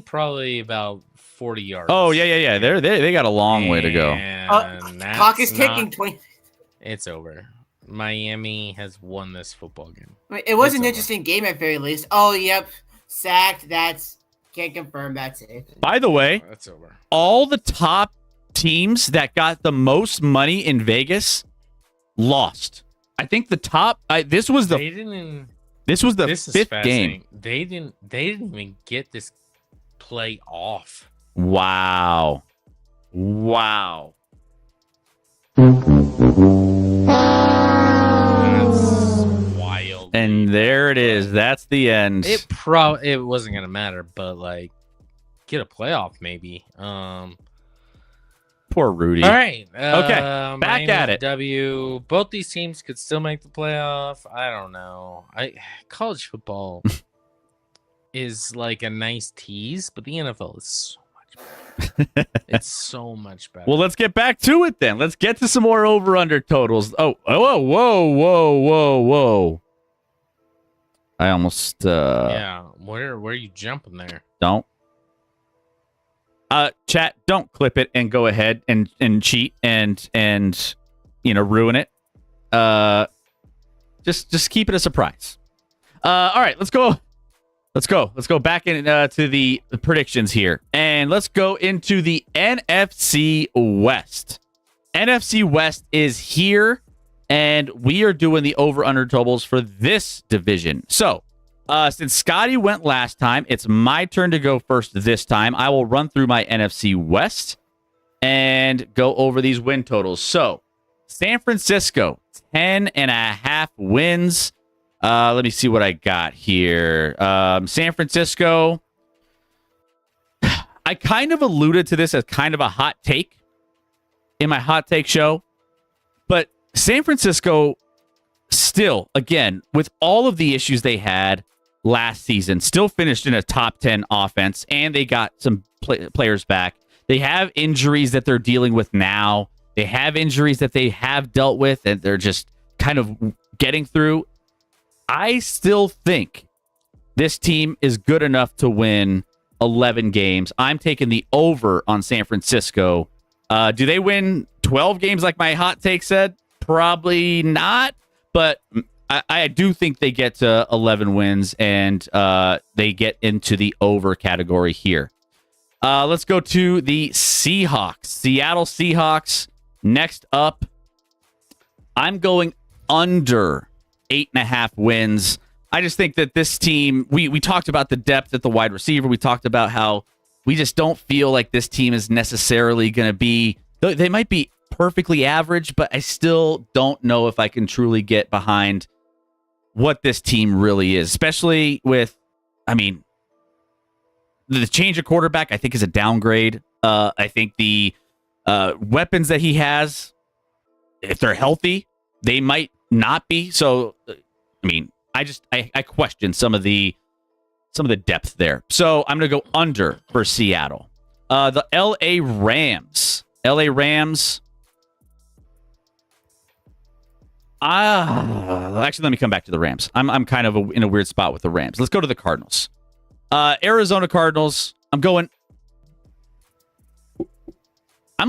probably about 40 yards. Oh yeah. They got a long way to go. Clock is ticking. 20. It's over. Miami has won this football game. It was an interesting game at very least. Oh, yep. Sacked. Can't confirm. That's it. By the way, that's over. All the top teams that got the most money in Vegas lost. I think the top. This was the fifth game. They didn't even get this play off. Wow. That's wild. And there it is. That's the end. It wasn't gonna matter, but like get a playoff maybe. Poor Rudy. All right. Okay. Back Miami at it. W. Both these teams could still make the playoff. I don't know. College football is like a nice tease, but the NFL is so much better. It's so much better. Well, let's get back to it then. Let's get to some more over/under totals. Whoa. I almost yeah. Where are you jumping there? Don't. Chat, don't clip it and go ahead and cheat and ruin it. Just keep it a surprise. All right, let's go back into the predictions here, and let's go into the NFC West. NFC West is here, and we are doing the over/under totals for this division. So, since Scotty went last time, it's my turn to go first this time. I will run through my NFC West and go over these win totals. So, San Francisco, 10.5 wins. Let me see what I got here. San Francisco, I kind of alluded to this as kind of a hot take in my hot take show, but San Francisco still, again, with all of the issues they had last season, still finished in a top 10 offense, and they got some players back. They have injuries that they're dealing with now. They have injuries that they have dealt with, and they're just kind of getting through. I still think this team is good enough to win 11 games. I'm taking the over on San Francisco. Do they win 12 games like my hot take said? Probably not, but I do think they get to 11 wins, and they get into the over category here. Let's go to the Seahawks. Seattle Seahawks. Next up, I'm going under 8.5 wins. I just think that this team, we talked about the depth at the wide receiver. We talked about how we just don't feel like this team is necessarily going to be, they might be perfectly average, but I still don't know if I can truly get behind what this team really is, especially with, the change of quarterback, I think, is a downgrade. I think the weapons that he has, if they're healthy, they might not be. So, I question some of the some of the depth there. So I'm going to go under for Seattle. The LA Rams. Actually, let me come back to the Rams. I'm kind of in a weird spot with the Rams. Let's go to the Cardinals. Arizona Cardinals. I'm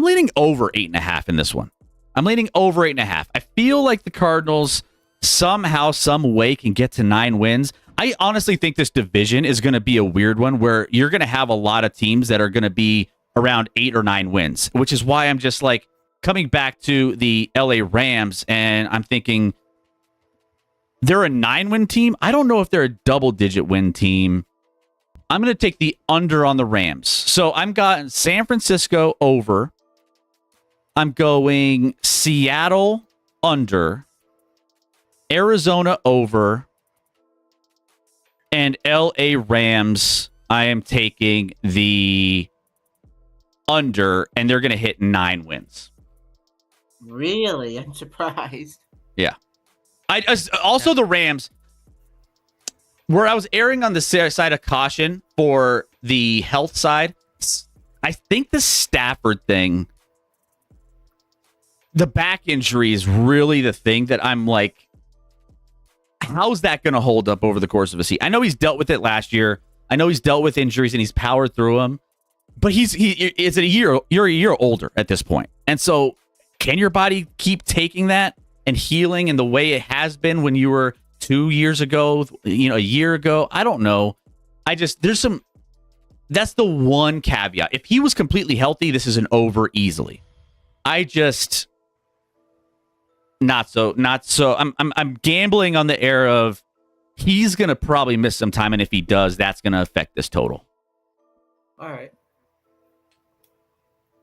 leaning over 8.5 in this one. I'm leaning over 8.5. I feel like the Cardinals somehow, some way can get to 9 wins. I honestly think this division is going to be a weird one where you're going to have a lot of teams that are going to be around 8 or 9 wins, which is why I'm just like coming back to the LA Rams and I'm thinking they're a 9-win team. I don't know if they're a double-digit win team. I'm going to take the under on the Rams. So I'm got San Francisco over. I'm going Seattle under, Arizona over, and LA Rams. I am taking the under, and they're going to hit 9 wins. Really? I'm surprised. Yeah. Also, the Rams, where I was erring on the side of caution for the health side, I think the Stafford thing, the back injury is really the thing that I'm like, how's that going to hold up over the course of a season? I know he's dealt with it last year. I know he's dealt with injuries and he's powered through them, but you're a year older at this point. And so can your body keep taking that and healing in the way it has been when you were 2 years ago, a year ago? I don't know. That's the one caveat. If he was completely healthy, this is an over easily. Not so. I'm gambling on the air of he's going to probably miss some time. And if he does, that's going to affect this total. All right.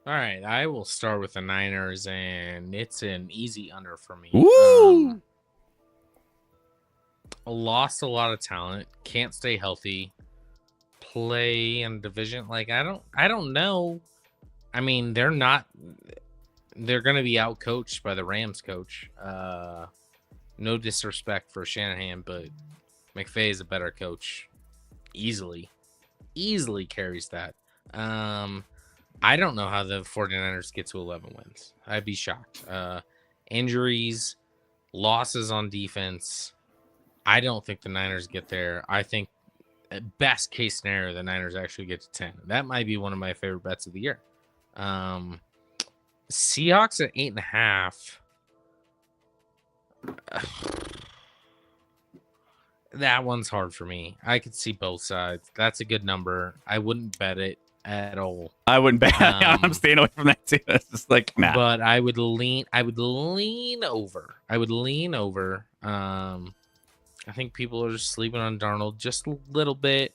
I will start with the Niners, and it's an easy under for me. Woo! Lost a lot of talent, can't stay healthy, play in division. Like, I don't know. I mean, they're going to be outcoached by the Rams coach. No disrespect for Shanahan, but McVay is a better coach. Easily carries that. I don't know how the 49ers get to 11 wins. I'd be shocked. Injuries, losses on defense. I don't think the Niners get there. I think best case scenario, the Niners actually get to 10. That might be one of my favorite bets of the year. Seahawks at 8.5. That one's hard for me. I could see both sides. That's a good number. I wouldn't bet it at all. I wouldn't bet. I'm staying away from that too. It's just like, nah. But I would lean over. I think people are just sleeping on Darnold just a little bit.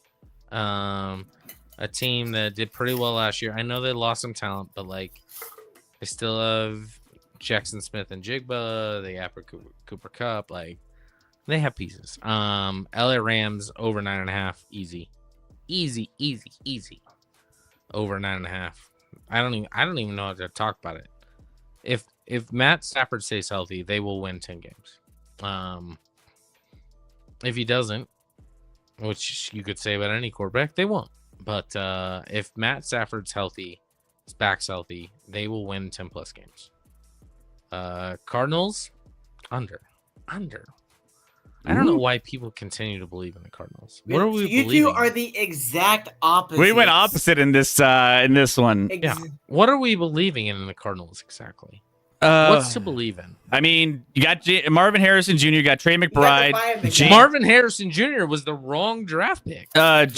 A team that did pretty well last year. I know they lost some talent, but like they still have Jackson Smith and Jigba. They have Cooper Kupp. Like they have pieces. LA Rams over 9.5. Easy. Over 9.5. I don't even know how to talk about it. If Matt Stafford stays healthy, they will win 10 games. If he doesn't, which you could say about any quarterback, they won't. But if Matt Stafford's healthy, his back's healthy, they will win 10 plus games. Cardinals, under. I don't know why people continue to believe in the Cardinals. What are we believing? You two are the exact opposite. We went opposite in this one. Yeah. What are we believing in the Cardinals exactly? What's to believe in? I mean, you got Marvin Harrison Jr., you got Trey McBride. Marvin Harrison Jr. was the wrong draft pick. But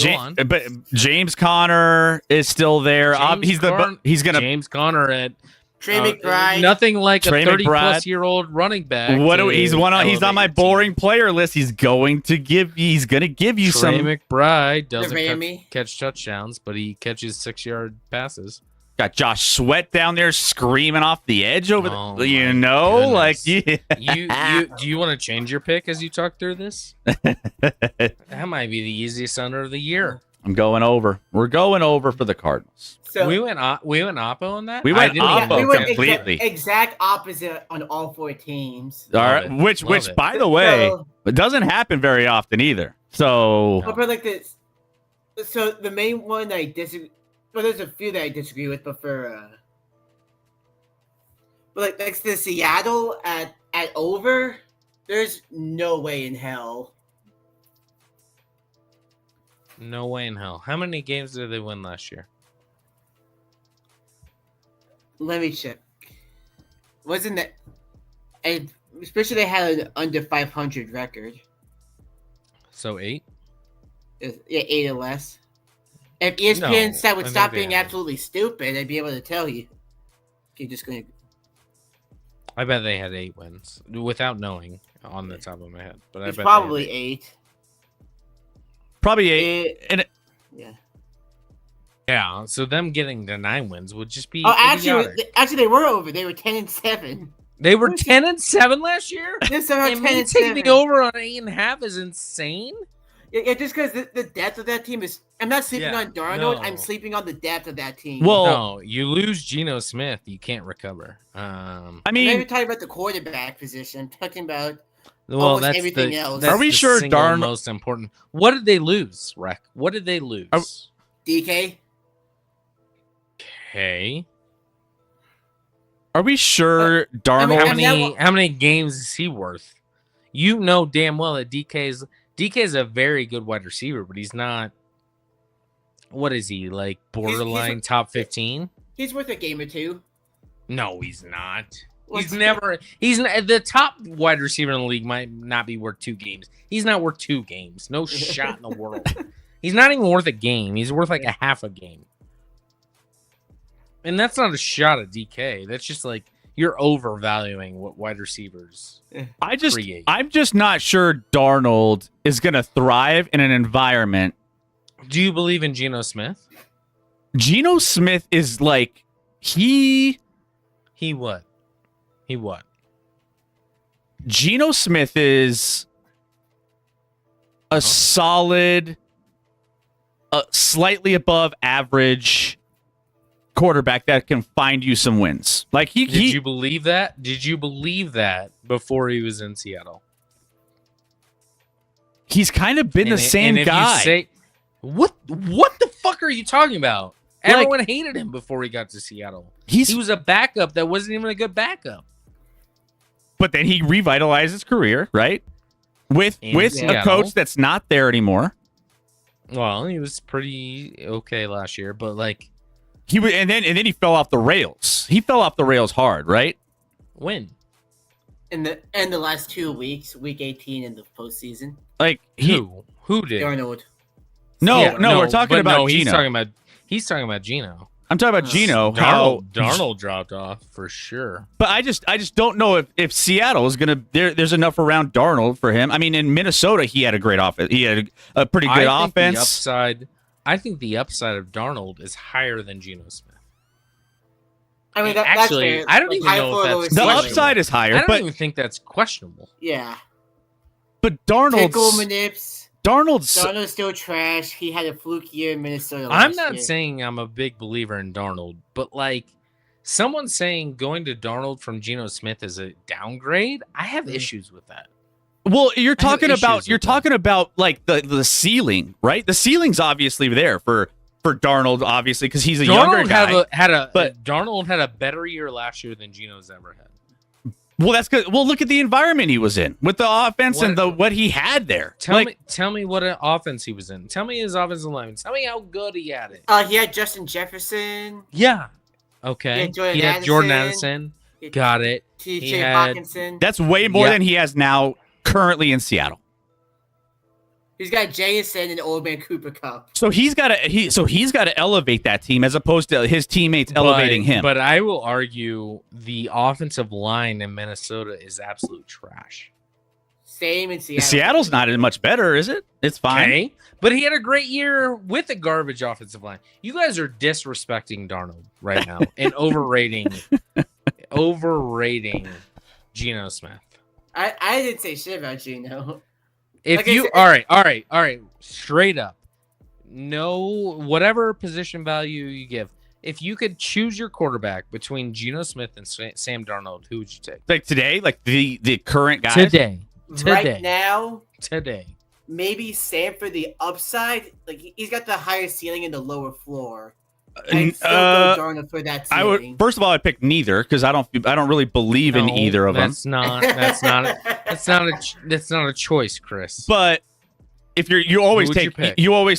James Conner is still there. James Conner at Trey McBride. Nothing like Trey a 30-plus-year-old running back. He's on my boring player list. He's going to give you some. Trey McBride doesn't catch touchdowns, but he catches 6-yard passes. Got Josh Sweat down there screaming off the edge over goodness. Yeah. Do you want to change your pick as you talk through this? That might be the easiest under of the year. I'm going over. We're going over for the Cardinals. So we went Oppo on that. We went Oppo completely. Exact opposite on all 4 teams. All right, which by the way, it doesn't happen very often either. So I'll put it like this. So the main one I disagree. Well, there's a few that I disagree with, but like next to Seattle at over, there's no way in hell. No way in hell. How many games did they win last year? Let me check. Wasn't that? And especially they had an under 500 record. So 8? Yeah, 8 or less. If ESPN No, said would I stop think they being have. absolutely stupid, I'd be able to tell you. You're just gonna. I bet they had 8 wins without knowing on the top of my head. But It's I bet probably they had 8. Probably 8. And Yeah. Yeah, so them getting the 9 wins would just be Oh, actually, idiotic. they were over. They were 10-7. They were 10-7 last year. They're somehow And me 10-7. taking the over on 8.5 is insane. Yeah, just because the depth of that team is. I'm not sleeping Yeah, on Darnold. no. I'm sleeping on the depth of that team. Well- No, you lose Geno Smith, you can't recover. I I'm not mean, even talking about the quarterback position. I'm talking about. Well, Almost that's everything the, else. That's Are we the sure single Darn- most important? What did they lose, Rec? What did they lose? DK. Okay. are we sure Darnold? How many games is he worth? You know damn well that DK's a very good wide receiver, but he's not. What is he like? Borderline top 15? He's worth a game or two. No, he's not. What's- He's the top wide receiver in the league. Might not be worth 2 games. He's not worth 2 games. No shot in the world. He's not even worth a game. He's worth like a half a game. And that's not a shot at DK. That's just like you're overvaluing what wide receivers create. I'm just not sure Darnold is going to thrive in an environment. Do you believe in Geno Smith? Geno Smith is like He what? He what? Geno Smith is a solid, slightly above average quarterback that can find you some wins. Like Did you believe that? Did you believe that before he was in Seattle? he's kind of been the same if guy. You say, what the fuck are you talking about? Like- Everyone hated him before he got to Seattle. He He was a backup that wasn't even a good backup. but then he revitalized his career, right? With In a Seattle. coach that's not there anymore. Well, he was pretty okay last year, but like And then he fell off the rails. He fell off the rails hard, right? when? In the last 2 weeks, week 18 in the postseason. Like Who did? Darnold. No, Yeah, no, we're talking but about no, Geno. He's talking about Geno. I'm talking about Geno. How Darnold dropped off for sure. But I just don't know if Seattle is gonna there's enough around Darnold for him. I mean, in Minnesota he had a great offense. He had a pretty good offense. I think the upside of Darnold is higher than Geno Smith. I mean, Actually, that's fair. I don't even high know if for that's low The receiver. questionable. upside is I higher, don't but even think that's questionable. Yeah. but Pickle Darnold's manips. Darnold's Darnold's still trash. He had a fluke year in Minnesota. I'm last not year. saying I'm a big believer in Darnold, but like someone saying going to Darnold from Geno Smith is a downgrade, I have issues with that. well, you're talking issues about with you're that. talking about like the ceiling, right? The ceiling's obviously there for Darnold, obviously, because he's a younger guy. Darnold had a better year last year than Geno's ever had. Well, that's good. Well, look at the environment he was in with the offense and What- what he had there. Tell me what offense he was in. Tell me his offensive line. Tell me how good he had it. He had Justin Jefferson. Yeah. Okay. Jordan He had Jordan Addison. Addison. Got it. T.J. had- Hawkinson. That's way more Yeah. than he has now currently in Seattle. He's got Jason and Old Man Cooper Cup. So he's got to elevate that team as opposed to his teammates elevating him. But I will argue the offensive line in Minnesota is absolute trash. Same in Seattle. Seattle's not much better, is it? It's fine. Okay. But he had a great year with a garbage offensive line. You guys are disrespecting Darnold right now and overrating Geno Smith. I didn't say shit about Geno. If Like I you said- all right, straight up. No, whatever position value you give. If you could choose your quarterback between Geno Smith and Sam Darnold, who would you take? Like today, like the current guy. Today. Right now, Today. maybe Sam for the upside. Like he's got the higher ceiling and the lower floor. I'd still go Darnold for that ceiling. I would first of all, I'd pick neither because I don't really believe in either of them. That's not a choice, Chris. But if you always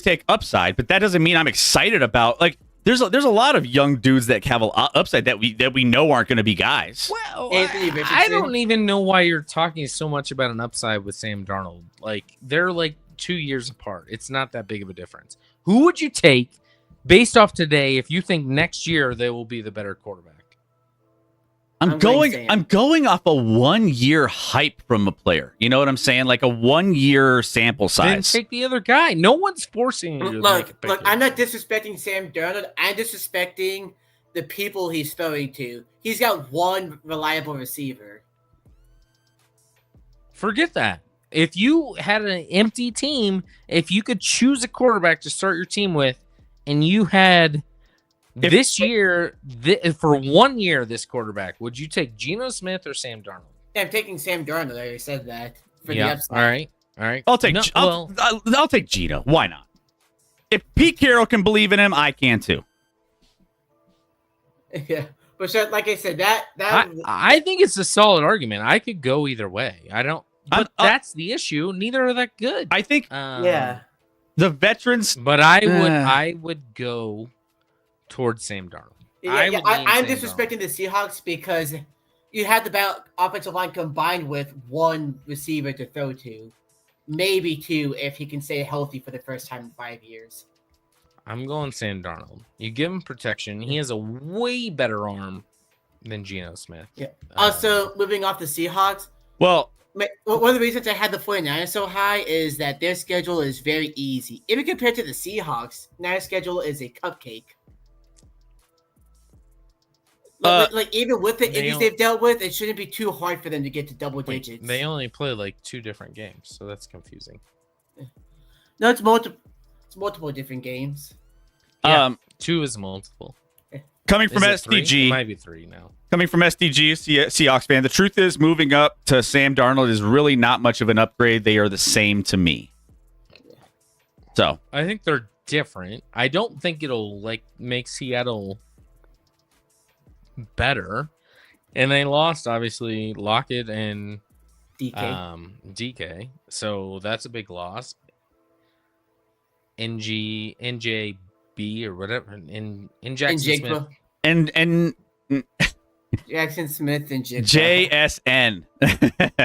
take upside, but that doesn't mean I'm excited about like. There's a lot of young dudes that have an upside that we know aren't going to be guys. Well, I don't even know why you're talking so much about an upside with Sam Darnold. Like they're like 2 years apart. It's not that big of a difference. Who would you take based off today if you think next year they will be the better quarterback? I'm going off a 1 year hype from a player. You know what I'm saying? Like a 1 year sample size. Then take the other guy. No one's forcing you. Look, I'm not disrespecting Sam Darnold. I'm disrespecting the people he's throwing to. He's got one reliable receiver. Forget that. If you had an empty team, if you could choose a quarterback to start your team with, and you had this year, for 1 year, this quarterback, would you take Geno Smith or Sam Darnold? Yeah, I'm taking Sam Darnold. I already said that. For the upside. All right. I'll take Geno. Why not? If Pete Carroll can believe in him, I can too. Yeah, but so, like I said, that I think it's a solid argument. I could go either way. I don't. But that's the issue. Neither are that good. I think. Yeah. The veterans. But I would go towards Sam Darnold. Yeah, I'm disrespecting the Seahawks because you had the offensive line combined with one receiver to throw to, maybe two if he can stay healthy for the first time in 5 years. I'm going Sam Darnold. You give him protection. He has a way better arm than Geno Smith. Yeah. Also, moving off the Seahawks. Well, one of the reasons I had the 49ers so high is that their schedule is very easy. Even compared to the Seahawks, their schedule is a cupcake. Like even with the injuries they've dealt with, it shouldn't be too hard for them to get to double digits. They only play like 2 different games, so that's confusing. No, it's multiple different games. Yeah, 2 is multiple. Coming from SDG, it might be 3 now. Coming from SDG, Seahawks fan, the truth is moving up to Sam Darnold is really not much of an upgrade. They are the same to me. So I think they're different. I don't think it'll make Seattle better. And they lost obviously Lockett and DK. So that's a big loss. NJB or whatever in Jackson Smith. And Jackson Smith and JSN.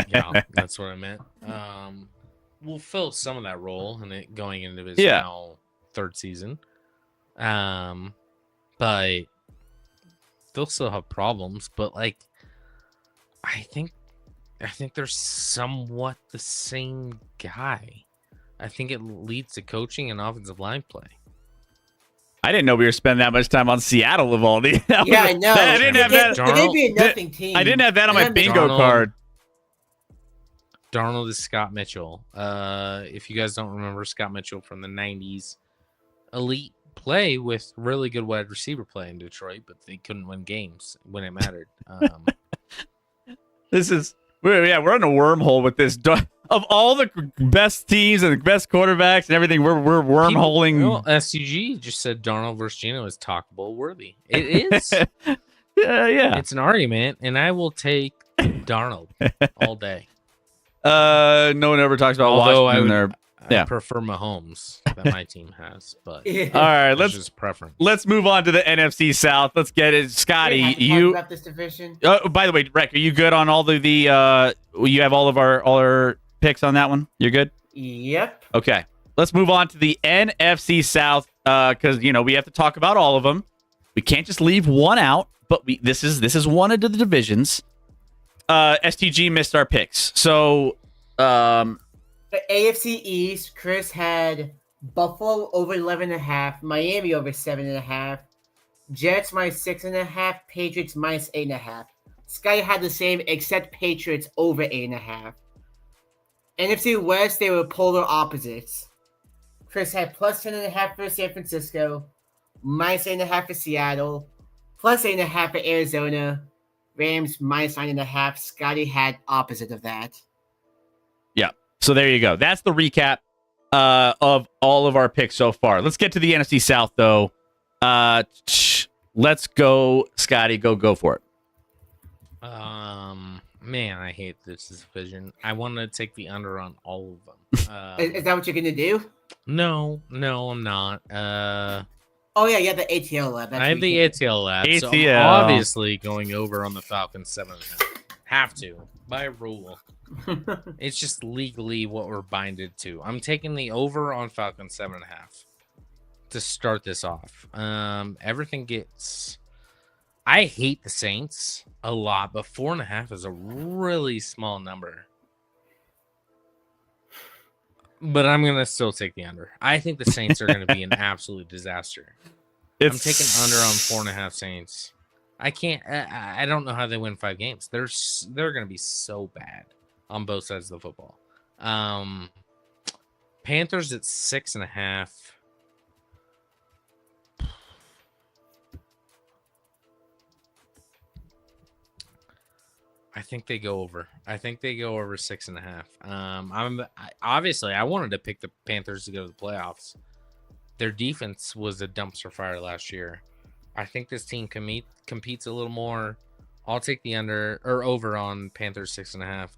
Yeah, that's what I meant. We'll fill some of that role in it going into his now 3rd season. But they'll still have problems. But I think they're somewhat the same guy. I think it leads to coaching and offensive line play. I didn't know we were spending that much time on Seattle of all these. Yeah, I know. I didn't have that. They'd be a nothing team. I didn't have that on my bingo card. Darnold is Scott Mitchell. If you guys don't remember Scott Mitchell from the 90s, elite play with really good wide receiver play in Detroit, but they couldn't win games when it mattered. We're in a wormhole with this. Of all the best teams and the best quarterbacks and everything, we're wormholing. SCG just said Darnold versus Geno is talkable worthy. It is. Yeah. It's an argument, and I will take Darnold all day. No one ever talks about Washington. I prefer Mahomes that my team has, but all right, just preference. Let's move on to the NFC South. Let's get it, Scotty. You about this division. By the way, Rek, are you good on all the you have all our picks on that one? You're good. Yep. Okay, let's move on to the NFC South because we have to talk about all of them. We can't just leave one out. But this is one of the divisions. STG missed our picks, so The AFC East, Chris had Buffalo over 11.5, Miami over 7.5, Jets minus 6.5, Patriots minus 8.5. Sky had the same except Patriots over 8.5. NFC West, they were polar opposites. Chris had plus 10.5 for San Francisco, minus 8.5 for Seattle, plus 8.5 for Arizona, Rams minus 9.5. Scotty had opposite of that. Yeah. So there you go. That's the recap. of all of our picks so far. Let's get to the NFC South, though. Let's go, Scotty. Go for it. Man, I hate this division. I want to take the under on all of them. Is that what you're gonna do? No, I'm not. Oh yeah, you have the ATL lab. I have the ATL lab. So I'm ATL. obviously going over on the Falcons 7.5. Have to by rule. It's just legally what we're binded to. I'm taking the over on Falcons 7.5 to start this off. Everything gets. I hate the Saints a lot, but 4.5 is a really small number. But I'm gonna still take the under. I think the Saints are gonna be an absolute disaster. I'm taking under on 4.5 Saints. I can't. I don't know how they win 5 games. They're gonna be so bad on both sides of the football. Panthers at 6.5. I think they go over. I think they go over 6.5. Obviously I wanted to pick the Panthers to go to the playoffs. Their defense was a dumpster fire last year. I think this team competes a little more. I'll take the under or over on Panthers 6.5.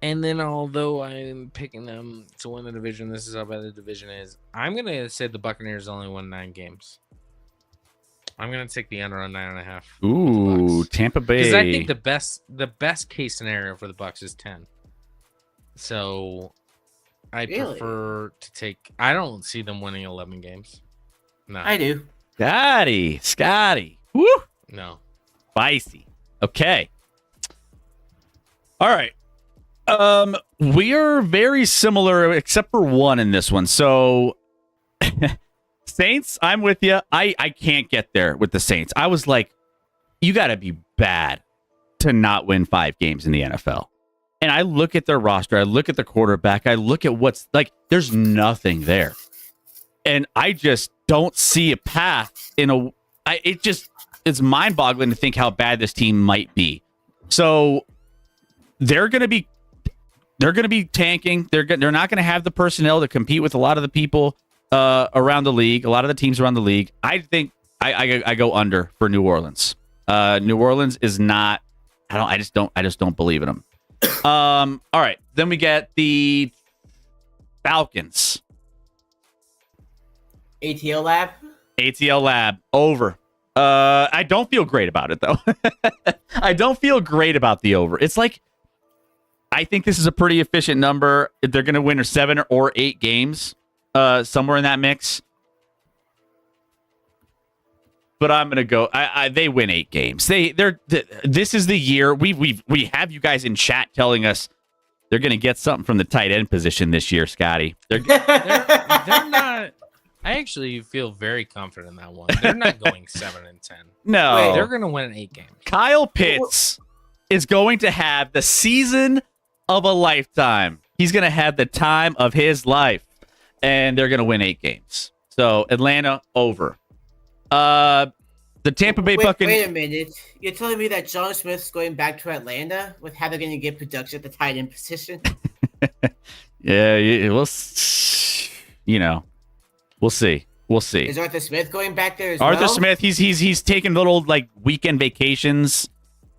And then, although I'm picking them to win the division, this is how bad the division is. I'm gonna say the Buccaneers only won 9 games. I'm gonna take the under on 9.5. Ooh, Tampa Bay. Because I think the best case scenario for the Bucs is 10. So I prefer to take. I don't see them winning 11 games. No, I do. Scotty. Woo. No, Spicy. Okay. All right. We are very similar except for one in this one. So Saints, I'm with you. I can't get there with the Saints. I was like, you got to be bad to not win 5 games in the NFL. And I look at their roster, I look at the quarterback, I look at what's like, there's nothing there. And I just don't see a path it's mind-boggling to think how bad this team might be. So they're going to be tanking. They're not going to have the personnel to compete with a lot of the people around the league, a lot of the teams around the league. I think I go under for New Orleans. New Orleans is not. I just don't believe in them. All right, then we get the Falcons. ATL lab. ATL lab over. I don't feel great about it though. I don't feel great about the over. It's like I think this is a pretty efficient number. They're going to win 7 or 8 games, somewhere in that mix. But I'm going to go. They win 8 games. This is the year we have you guys in chat telling us they're going to get something from the tight end position this year, Scotty. They're not. I actually feel very confident in that one. They're not going 7 and 10. No, they're going to win 8 games. Kyle Pitts is going to have the season of a lifetime. He's going to have the time of his life, and they're going to win 8 games. So Atlanta over. The Tampa Bay Buccaneers. Wait a minute. You're telling me that John Smith's going back to Atlanta with how they're going to get production at the tight end position? Yeah, we'll see. We'll see. Is Arthur Smith going back there as Arthur well? Smith, he's taking little like weekend vacations,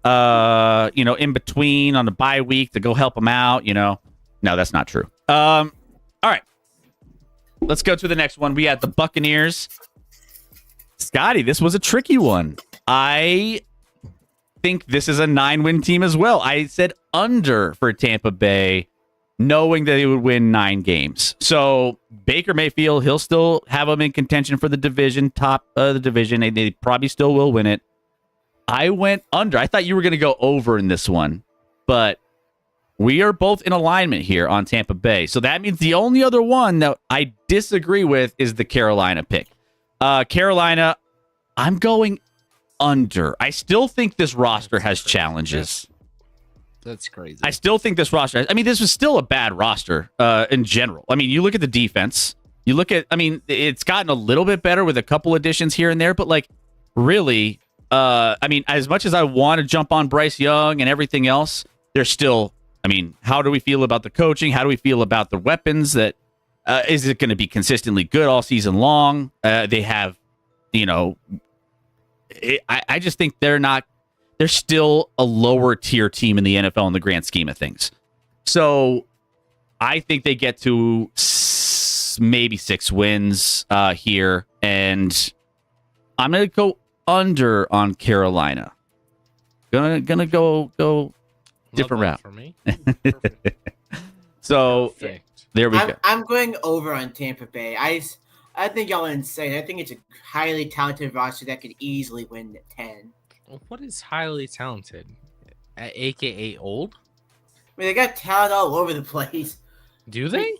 in between on the bye week to go help him out. No, that's not true. All right, let's go to the next one. We had the Buccaneers. Scotty, this was a tricky one. I think this is a 9-win team as well. I said under for Tampa Bay, knowing that they would win 9 games. So Baker Mayfield, he'll still have them in contention for the division, top of the division. They probably still will win it. I went under. I thought you were going to go over in this one, but we are both in alignment here on Tampa Bay. So that means the only other one that I disagree with is the Carolina pick. Carolina, I'm going under. I still think this roster has challenges. That's crazy. I still think this roster. This was still a bad roster in general. You look at the defense. You look at. It's gotten a little bit better with a couple additions here and there, but really, as much as I want to jump on Bryce Young and everything else, there's still I mean, how do we feel about the coaching? How do we feel about the weapons? That is it going to be consistently good all season long? They have, I just think they're still a lower tier team in the NFL in the grand scheme of things. So I think they get to maybe 6 wins here, and I'm going to go under on Carolina. Gonna go different route for me. So Perfect. there we go. I'm going over on Tampa Bay. I think y'all are insane. I think it's a highly talented roster that could easily win 10. What is highly talented? AKA old? I mean, they got talent all over the place. Do they?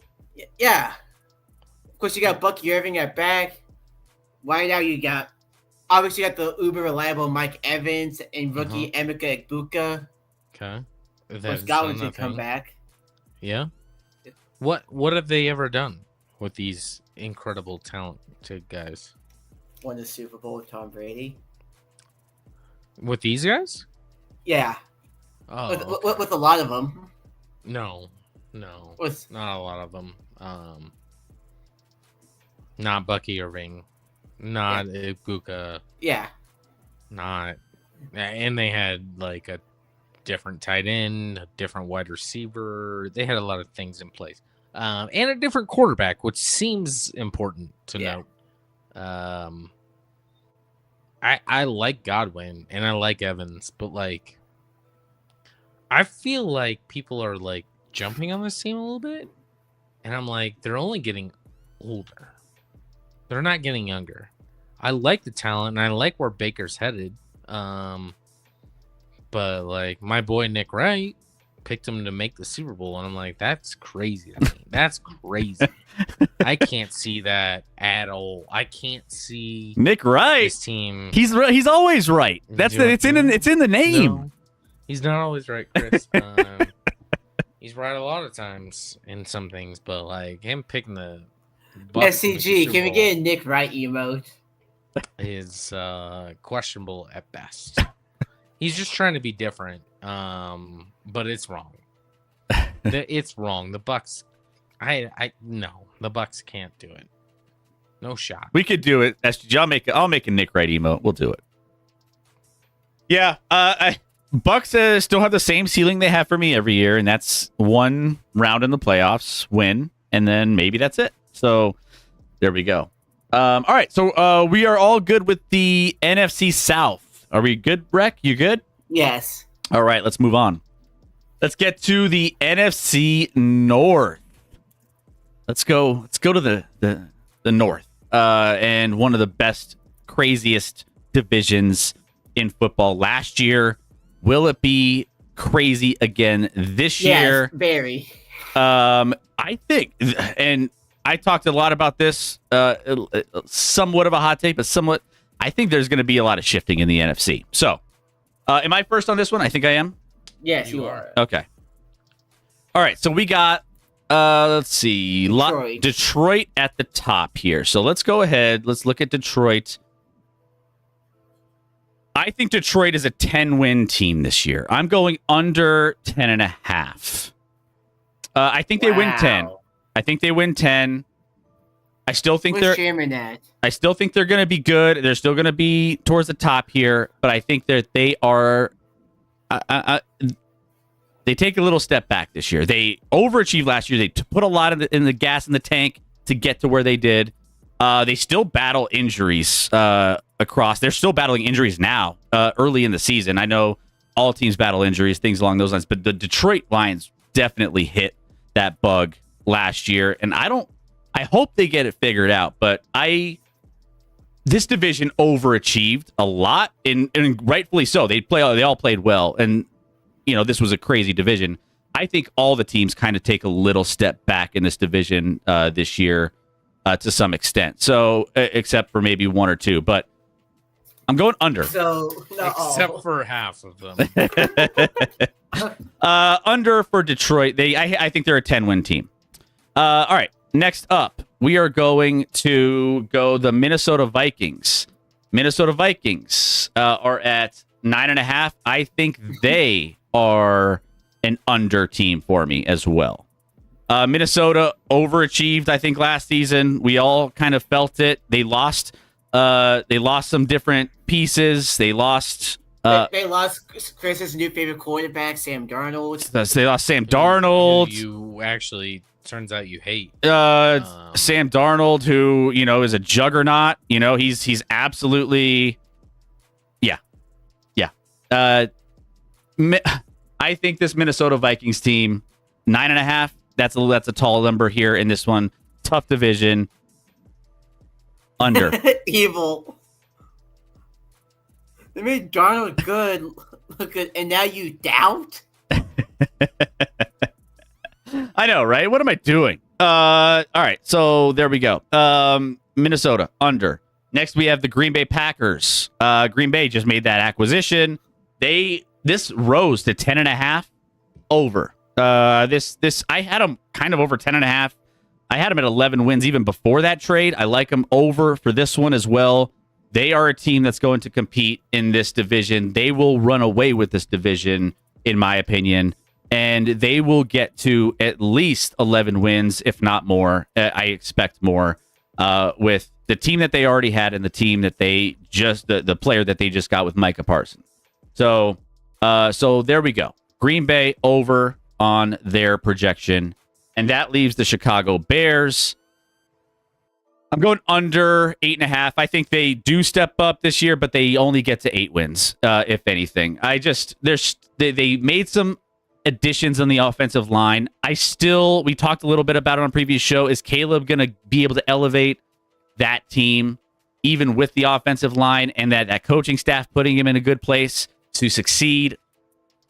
Yeah. Of course, you got Bucky Irving at back. Right now, you got the uber reliable Mike Evans and rookie Emeka Egbuka. Okay. Of course, Godwin can come back. Yeah. What have they ever done with these incredible talented guys? Won the Super Bowl with Tom Brady. With these guys? Yeah. Oh, With a lot of them. No, With not a lot of them. Not Bucky Irving, not Ibuka, yeah. not, and they had like a different tight end, a different wide receiver. They had a lot of things in place, and a different quarterback, which seems important to note. I like Godwin and I like Evans, but like, I feel like people are like jumping on this team a little bit, and I'm like, they're only getting older. They're not getting younger. I like the talent and I like where Baker's headed. But like my boy Nick Wright picked him to make the Super Bowl, and I'm like, that's crazy to me. That's crazy. I can't see that at all. I can't see Nick Wright. this team. He's always right. It's in the name. No, he's not always right, Chris. He's right a lot of times in some things, but like him picking the Bucs to make the SCG, Super can we Bowl get a Nick Wright emote? is questionable at best. He's just trying to be different, but it's wrong. It's wrong. The Bucs, no, the Bucs can't do it. No shot. We could do it. SG, I'll make a Nick Wright emote. We'll do it. Yeah, Bucs still have the same ceiling they have for me every year, and that's one round in the playoffs, win, and then maybe that's it. So there we go. All right, so we are all good with the NFC South. Are we good, Breck? You good? Yes. All right, let's move on. Let's get to the NFC North. Let's go to the North, and one of the best, craziest divisions in football last year. Will it be crazy again this year? Yes, very. I think, and I talked a lot about this, somewhat of a hot take, but somewhat. I think there's going to be a lot of shifting in the NFC. So, am I first on this one? I think I am. Yes, you are. Okay. All right. So we got, let's see, Detroit at the top here. So let's go ahead. Let's look at Detroit. I think Detroit is a 10-win team this year. I'm going under 10.5. I think they win 10. I think they win 10. I still think I still think they're going to be good. They're still going to be towards the top here, but I think that they are. They take a little step back this year. They overachieved last year. They put a lot in the gas in the tank to get to where they did. They still battle injuries across. They're still battling injuries now, early in the season. I know all teams battle injuries, things along those lines, but the Detroit Lions definitely hit that bug last year, and I hope they get it figured out, but this division overachieved a lot, and rightfully so. They all played well, and this was a crazy division. I think all the teams kind of take a little step back in this division this year to some extent. So, except for maybe one or two, but I'm going under. So, no. Except for half of them. Under for Detroit. I think they're a 10-win team. All right. Next up, we are going to go the Minnesota Vikings. Minnesota Vikings are at 9.5. I think they are an under team for me as well. Minnesota overachieved, I think, last season. We all kind of felt it. They lost some different pieces. They lost Chris's new favorite quarterback, Sam Darnold. They lost Sam Darnold. You actually turns out you hate Sam Darnold, who is a juggernaut. He's absolutely yeah. I think this Minnesota Vikings team 9.5. That's a tall number here in this one. Tough division. Under. Evil. They made Darnold look good, and now you doubt? I know, right? What am I doing? All right, so there we go. Minnesota, under. Next, we have the Green Bay Packers. Green Bay just made that acquisition. This rose to 10.5 over. I had them kind of over 10.5. I had them at 11 wins even before that trade. I like them over for this one as well. They are a team that's going to compete in this division. They will run away with this division, in my opinion, and they will get to at least 11 wins, if not more. I expect more with the team that they already had and the team that they just the player that they just got with Micah Parsons. So there we go. Green Bay over on their projection, and that leaves the Chicago Bears. I'm going under 8.5. I think they do step up this year, but they only get to 8 wins, if anything. They made some additions on the offensive line. We talked a little bit about it on a previous show. Is Caleb going to be able to elevate that team, even with the offensive line and that coaching staff putting him in a good place to succeed?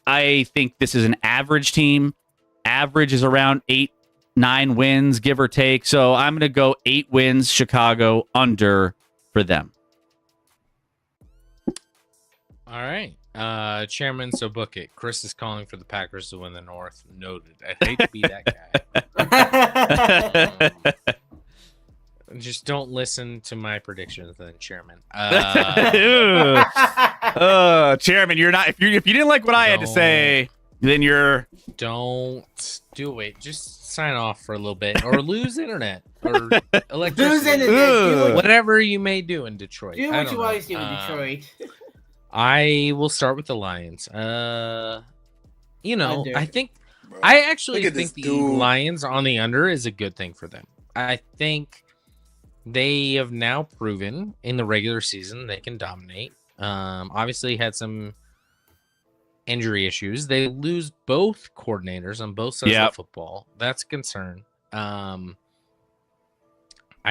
I think this is an average team. Average is around 8-9 wins, give or take. So I'm going to go 8 wins, Chicago, under for them. All right. Chairman, so book it. Chris is calling for the Packers to win the North. Noted. I'd hate to be that guy. Just don't listen to my predictions, then, Chairman. Chairman, you're not. If you didn't like what I had to say, then you're. Don't do it. Just sign off for a little bit, or lose internet, or electricity. Lose internet. Whatever you may do in Detroit. Do what you always do in Detroit. I will start with the Lions. Under. I actually think the Lions on the under is a good thing for them. I think they have now proven in the regular season they can dominate. Obviously had some injury issues. They lose both coordinators on both sides of the football. That's a concern. I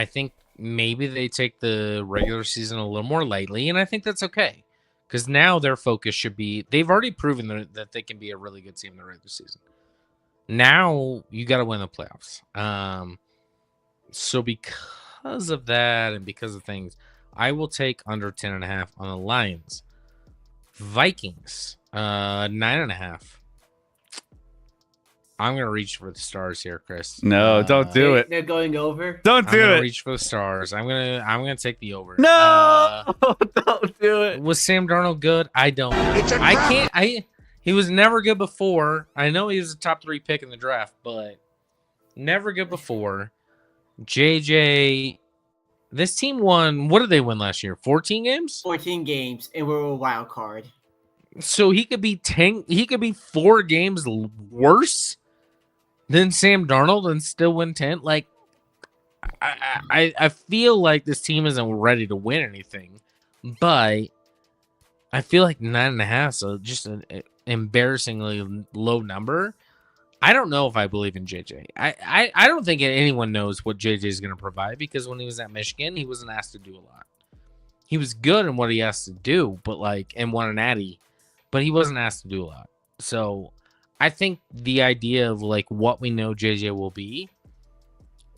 think maybe they take the regular season a little more lightly, and I think that's okay. Because now their focus should be, they've already proven that they can be a really good team in the regular season. Now you got to win the playoffs. So because of that and because of things, I will take under 10.5 on the Lions. Vikings, 9.5. I'm going to reach for the stars here, Chris. No, don't do it. They're going over. Don't do it. Reach for the stars. I'm gonna take the over. No, don't do it. Was Sam Darnold good? I don't know. He was never good before. I know he was a top 3 pick in the draft, but never good before. JJ, this team won. What did they win last year? 14 games? 14 games, and we're a wild card. So he could be 10. He could be 4 games worse than Sam Darnold and still win 10. Like, I feel like this team isn't ready to win anything, but I feel like 9.5, so just an embarrassingly low number. I don't know if I believe in JJ. I don't think anyone knows what JJ is going to provide, because when he was at Michigan, he wasn't asked to do a lot. He was good in what he asked to do, and won an Natty, but he wasn't asked to do a lot. So I think the idea of what we know JJ will be,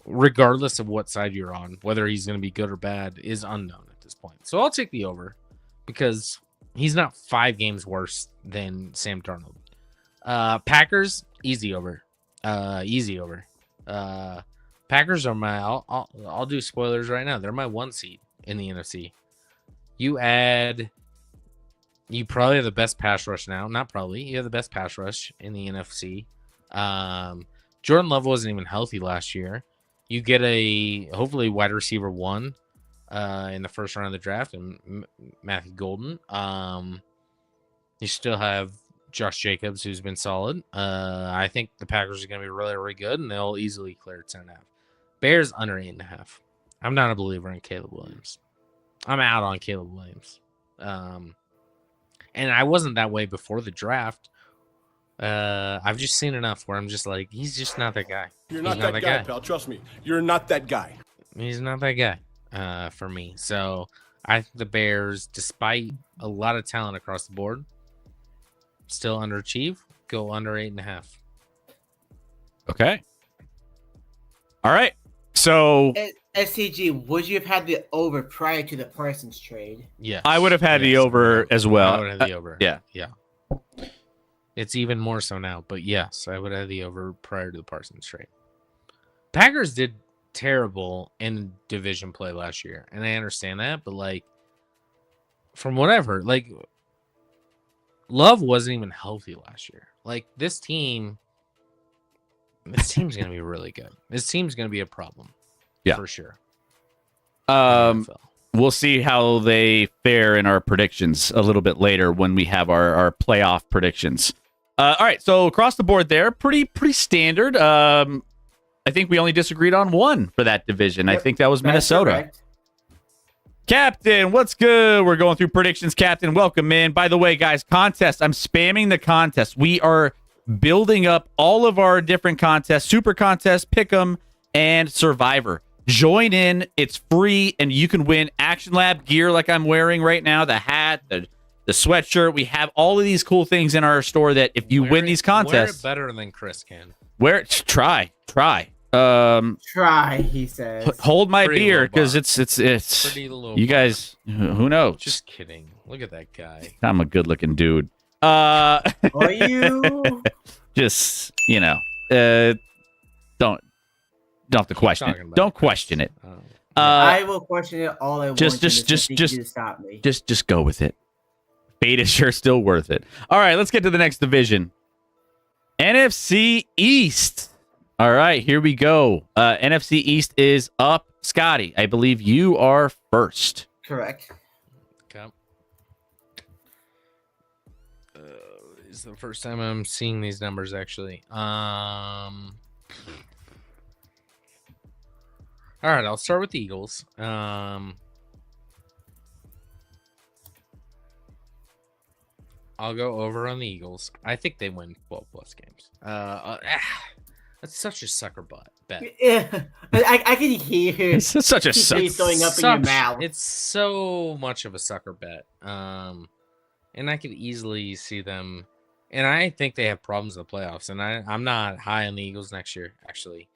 regardless of what side you're on, whether he's going to be good or bad, is unknown at this point. So I'll take the over, because he's not 5 games worse than Sam Darnold. Packers, easy over. Easy over. Packers are my. I'll do spoilers right now. They're my 1 seed in the NFC. You add You probably have the best pass rush now. Not probably. You have the best pass rush in the NFC. Jordan Love wasn't even healthy last year. You get a hopefully wide receiver 1 in the first round of the draft, and Matthew Golden. You still have Josh Jacobs, who's been solid. I think the Packers are going to be really, really good, and they'll easily clear 10.5. Bears under 8.5. I'm not a believer in Caleb Williams. I'm out on Caleb Williams. And I wasn't that way before the draft. I've just seen enough where I'm just like, he's just not that guy. You're not that guy, pal. Trust me. You're not that guy. He's not that guy for me. So I think the Bears, despite a lot of talent across the board, still underachieve. Go under 8.5. Okay. All right. So SCG, would you have had the over prior to the Parsons trade? Yeah, I would have had the over as well. I would have the over. Yeah. It's even more so now, but yes, I would have the over prior to the Parsons trade. Packers did terrible in division play last year, and I understand that, but like, from what I've heard, like, Love wasn't even healthy last year. Like, this team's gonna be really good. This team's gonna be a problem. Yeah, for sure. We'll see how they fare in our predictions a little bit later when we have our playoff predictions. All right, so across the board there, pretty standard. I think we only disagreed on one for that division. Yep, I think that was Minnesota. Correct. Captain, what's good? We're going through predictions. Captain, welcome in. By the way, guys, contest. I'm spamming the contest. We are building up all of our different contests, Super Contest, Pick'em, and Survivor. Join in. It's free, and you can win Action Lab gear like I'm wearing right now, the hat, the sweatshirt. We have all of these cool things in our store that if you win these contests... Wear it better than Chris can. Wear it. Try. Try, he says. Hold my beer, because it's you guys, who knows? Just kidding. Look at that guy. I'm a good-looking dude. Are you? Just, don't have to question it. Don't question it. I will question it all I want. Just stop me. Just go with it. Fate is sure still worth it. All right, let's get to the next division. NFC East. All right, here we go. NFC East is up. Scotty, I believe you are first. Correct. Okay. This is the first time I'm seeing these numbers, actually. All right, I'll start with the Eagles. I'll go over on the Eagles. I think they win 12 plus games. That's such a sucker bet. Yeah, I can hear. It's such a sucker. Throwing up in your mouth. It's so much of a sucker bet. And I could easily see them. And I think they have problems in the playoffs. And I'm not high on the Eagles next year, actually.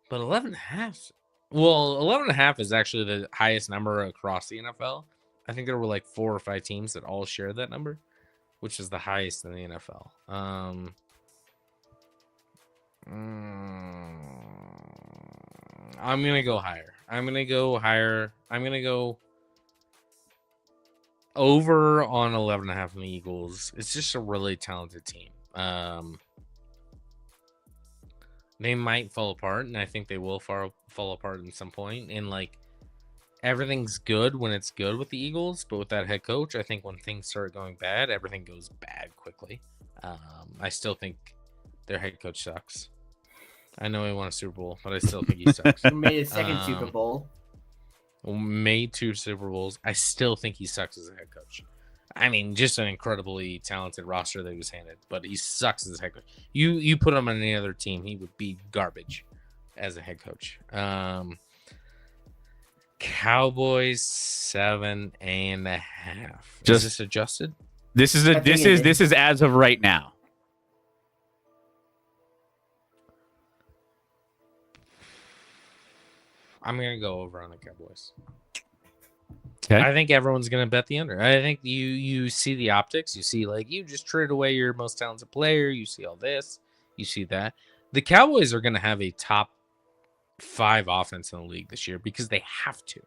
But 11.5. Well, 11.5 is actually the highest number across the NFL. I think there were like 4 or 5 teams that all share that number, which is the highest in the NFL. I'm going to go higher. I'm going to go over on 11.5 in the Eagles. It's just a really talented team. They might fall apart, and I think they will fall apart at some point. And like, everything's good when it's good with the Eagles, but with that head coach, I think when things start going bad, everything goes bad quickly. I still think their head coach sucks. I know he won a Super Bowl, but I still think he sucks. He made his second Super Bowl. Made 2 Super Bowls. I still think he sucks as a head coach. I mean, just an incredibly talented roster that he was handed, but he sucks as a head coach. You put him on any other team, he would be garbage as a head coach. Cowboys 7.5. Is this adjusted? This is as of right now. I'm gonna go over on the Cowboys. Okay. I think everyone's gonna bet the under. I think you see the optics. You see, like, you just traded away your most talented player. You see all this. You see that. The Cowboys are gonna have a top 5 offense in the league this year because they have to.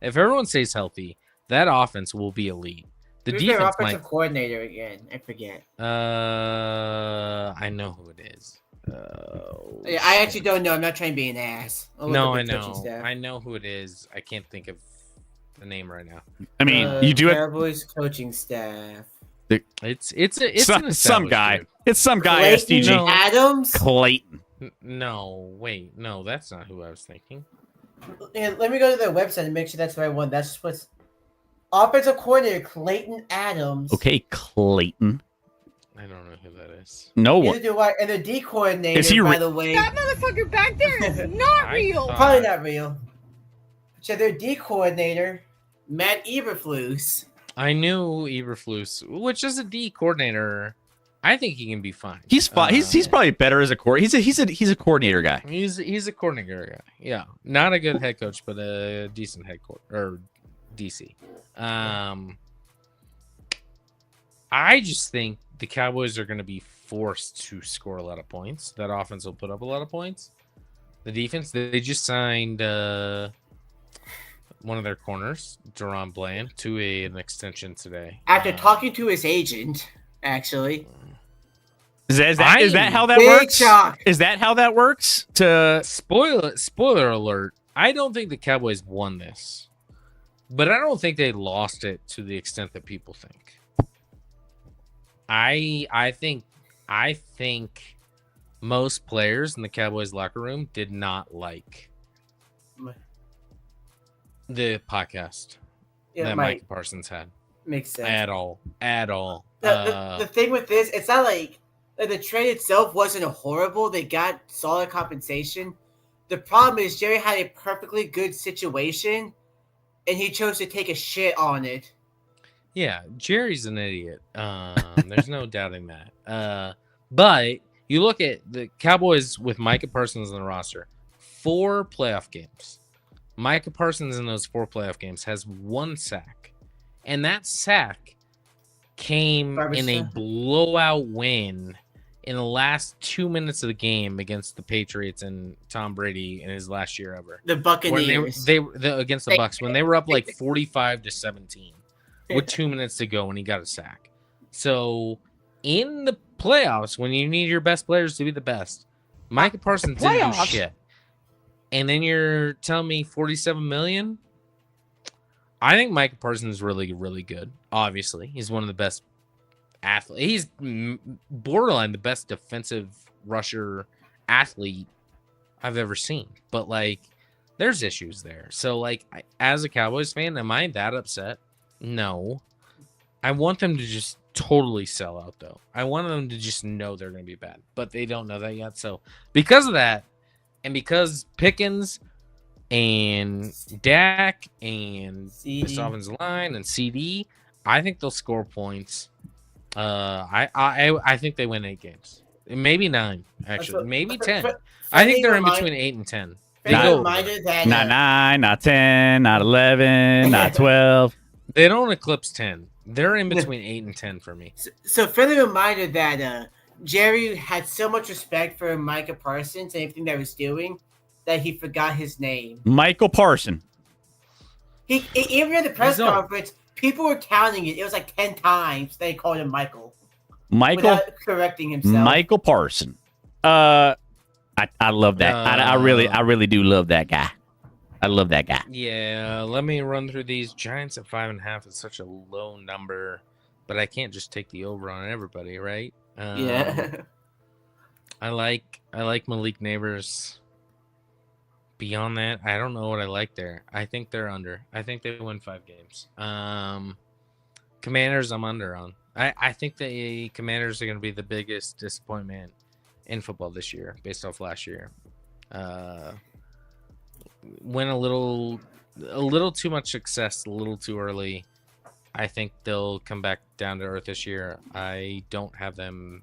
If everyone stays healthy, that offense will be elite. The Who's their defense offensive might. coordinator again? I forget. I know who it is. Yeah, I actually don't know. I'm not trying to be an ass. No, I know. I know who it is. I can't think of the name right now. I mean, you do it. Cowboys coaching staff. It's Some guy. Dude. It's some guy. Clayton SDG. Adams. Clayton. No, wait, no, that's not who I was thinking. Yeah, let me go to their website and make sure that's the right one. That's what's offensive coordinator Clayton Adams. Okay, Clayton. I don't know who that is. No Neither one. do I. And the D coordinator, Is he by the way, That motherfucker back there is not real. probably not real. So their D coordinator, Matt Eberflus. I knew Eberflus, which is a D coordinator. I think he can be fine. He's fine. He's probably better as a he's a coordinator guy. He's a coordinator guy. Yeah, not a good head coach, but a decent head coach or DC. I just think the Cowboys are going to be forced to score a lot of points. That offense will put up a lot of points. The defense, they just signed one of their corners, Deron Bland, to an extension today. After talking to his agent, actually. Is that how that Big works? shock. Is that how that works? To Spoiler alert, I don't think the Cowboys won this. But I don't think they lost it to the extent that people think. I think most players in the Cowboys locker room did not like the podcast that Micah Parsons had. Makes sense. At all. The thing with this, it's not like the trade itself wasn't horrible. They got solid compensation. The problem is Jerry had a perfectly good situation, and he chose to take a shit on it. Yeah, Jerry's an idiot. There's no doubting that. But you look at the Cowboys with Micah Parsons on the roster, 4 playoff games. Micah Parsons in those 4 playoff games has 1 sack. And that sack came in a blowout win in the last 2 minutes of the game against the Patriots and Tom Brady in his last year ever. The Buccaneers. Against the Bucs when they were up like 45-17 with 2 minutes to go and he got a sack. So in the playoffs, when you need your best players to be the best, Micah Parsons didn't do shit. And then you're telling me $47 million? I think Micah Parsons is really, really good. Obviously, he's one of the best athletes. He's borderline the best defensive rusher athlete I've ever seen. But like, there's issues there. So like, as a Cowboys fan, am I that upset? No. I want them to just totally sell out, though. I want them to just know they're going to be bad, but they don't know that yet. So because of that, and because Pickens and Dak and this offensive line and CD, I think they'll score points. I think they win 8 games, maybe 9, actually, maybe 10. I think they're in between 8 and 10. Not 9, not 10, not 11, not 12. They don't eclipse 10. They're in between 8 and 10 for me. So friendly reminder that Jerry had so much respect for Micah Parsons and everything that he was doing that he forgot his name. Michael Parson. Even at the press conference, people were counting it. It was like 10 times they called him Michael. Without correcting himself. Michael Parson. I love that. I really do love that guy. I love that guy. Yeah, let me run through these. Giants at 5.5 is such a low number, but I can't just take the over on everybody, right? Yeah. I like Malik Neighbors. Beyond that, I don't know what I like there. I think they're under. I think they win 5 games. Commanders, I'm under on. I think the Commanders are going to be the biggest disappointment in football this year, based off last year. Win a little too much success, a little too early. I think they'll come back down to earth this year. I don't have them,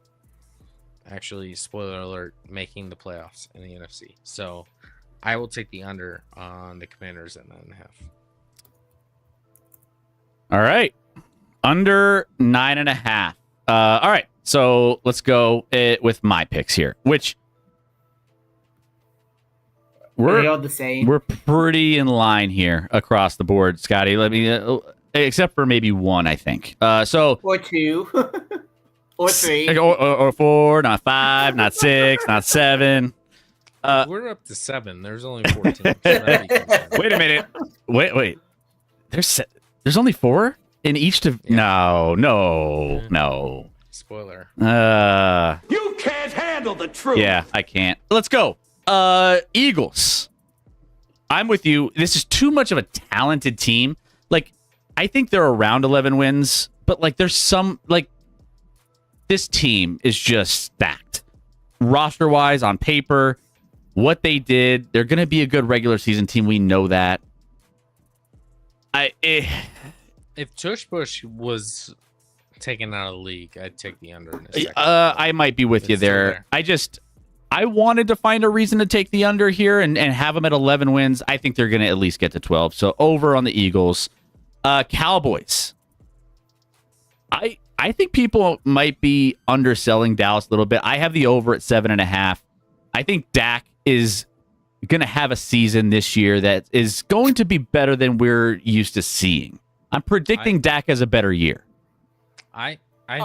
actually, spoiler alert, making the playoffs in the NFC. So I will take the under on the Commanders at 9.5. All right. Under 9.5. All right. So let's go with my picks here, which we're all the same. We're pretty in line here across the board, Scotty. Let me except for maybe one, I think. So or 2, or 3, or 4, not 5, not 6, not 7. We're up to 7. There's only 14. Wait a minute. Wait. There's only 4 in each No. Spoiler. You can't handle the truth. Yeah, I can't. Let's go. Eagles. I'm with you. This is too much of a talented team. Like, I think they're around 11 wins, but like there's some like this team is just stacked. Roster-wise, on paper, what they did, they're going to be a good regular season team. We know that. If Tush Push was taken out of the league, I'd take the under in a second. I might be with you there. I wanted to find a reason to take the under here and have them at 11 wins. I think they're going to at least get to 12. So over on the Eagles. Cowboys. I think people might be underselling Dallas a little bit. I have the over at 7.5. I think Dak is going to have a season this year that is going to be better than we're used to seeing. I'm predicting Dak has a better year. I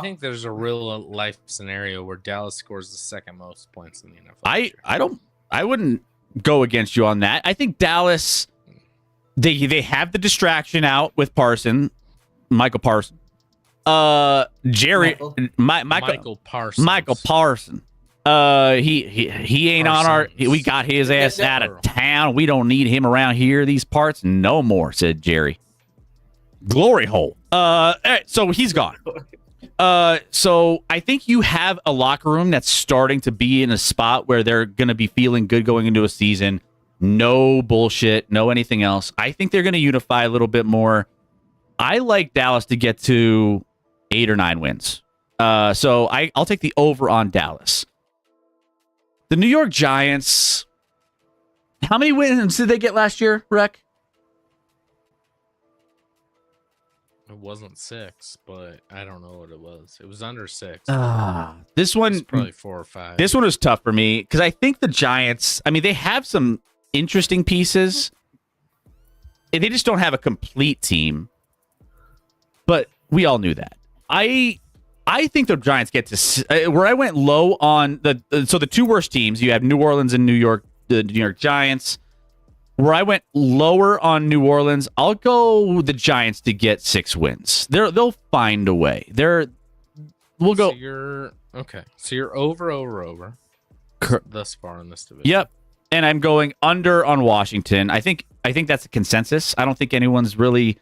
think there's a real life scenario where Dallas scores the second most points in the NFL. I wouldn't go against you on that. I think Dallas, they have the distraction out with Michael Parsons. Michael Parsons. He ain't on our. We got his ass out of town. We don't need him around here. These parts no more," said Jerry. Glory hole. So he's gone. So I think you have a locker room that's starting to be in a spot where they're going to be feeling good going into a season. No bullshit, no anything else. I think they're going to unify a little bit more. I like Dallas to get to 8 or 9 wins. So I'll take the over on Dallas. The New York Giants, how many wins did they get last year, Rec? It wasn't 6, but I don't know what it was. It was under 6. This one, probably 4 or 5. This one was tough for me because I think the Giants, I mean, they have some interesting pieces. They just don't have a complete team. But we all knew that. I think the Giants get to where I went low on the 2 worst teams. You have New Orleans and New York, the New York Giants. Where I went lower on New Orleans, I'll go the Giants to get 6 wins. They'll find a way. We'll go. So you're over thus far in this division. Yep. And I'm going under on Washington. I think that's a consensus. I don't think anyone's really.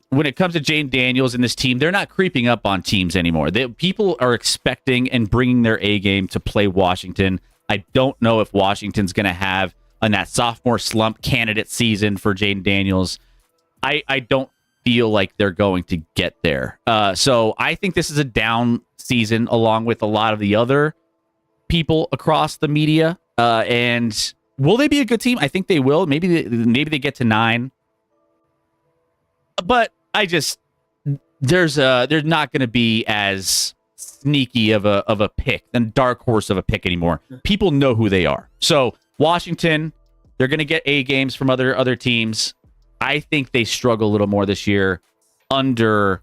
When it comes to Jane Daniels and this team, they're not creeping up on teams anymore. People are expecting and bringing their A game to play Washington. I don't know if Washington's going to have on that sophomore slump candidate season for Jane Daniels. I don't feel like they're going to get there. So I think this is a down season along with a lot of the other people across the media. And will they be a good team? I think they will. Maybe they get to 9. But they're not going to be as sneaky of a pick and dark horse of a pick anymore. People know who they are. So Washington, they're going to get A games from other teams. I think they struggle a little more this year, under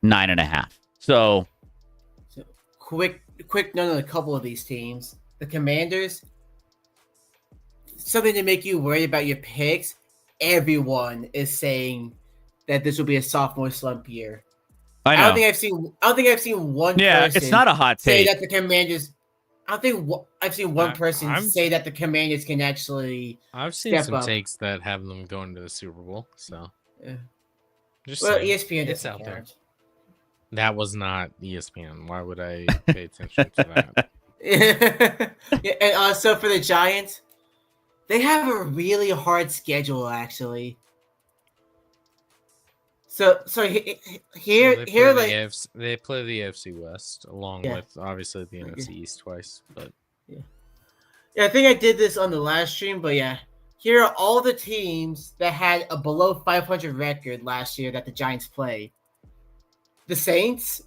9.5. So quick note on a couple of these teams. The Commanders, something to make you worry about your picks. Everyone is saying that this will be a sophomore slump year. I know. I don't think I've seen one. Yeah, person it's not a hot take. Say that the Commanders. I don't think I've seen one person say that the Commanders can actually. I've seen some takes that have them going to the Super Bowl. So, yeah. Just well, saying, ESPN it's out there. That was not ESPN. Why would I pay attention to that? Yeah, and so for the Giants, they have a really hard schedule actually. So here they play the AFC West along with obviously the NFC East twice, but yeah, I think I did this on the last stream, but yeah, here are all the teams that had a below 500 record last year that the Giants played: the Saints,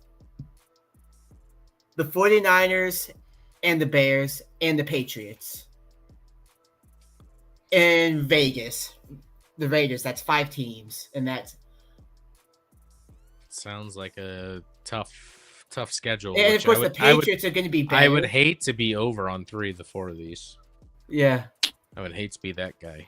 the 49ers, and the Bears, and the Patriots, and Vegas, the Raiders. That's 5 teams, and that's. sounds like a tough schedule. And of which course, the Patriots are going to be better. I would hate to be over on 3 of the 4 of these. Yeah. I would hate to be that guy.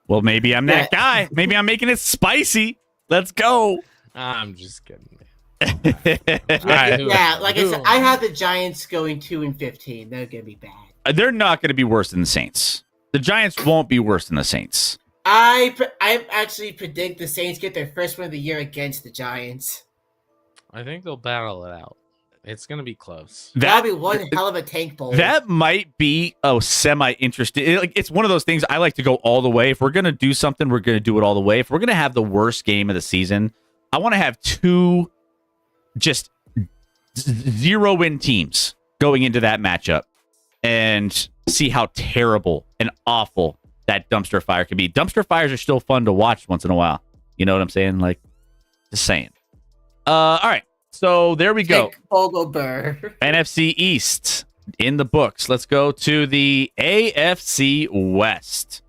Well, maybe I'm that guy. Maybe I'm making it spicy. Let's go. I'm just kidding. Yeah, like I said, I have the Giants going 2-15. They're going to be bad. They're not going to be worse than the Saints. The Giants won't be worse than the Saints. I actually predict the Saints get their first win of the year against the Giants. I think they'll battle it out. It's going to be close. That'll be one hell of a tank bowl. That might be semi-interesting. It's one of those things I like to go all the way. If we're going to do something, we're going to do it all the way. If we're going to have the worst game of the season, I want to have 2 just 0-win teams going into that matchup and see how terrible and awful that dumpster fire can be. Dumpster fires are still fun to watch once in a while. You know what I'm saying? Like, just saying. All right. So there we go. NFC East in the books. Let's go to the AFC West.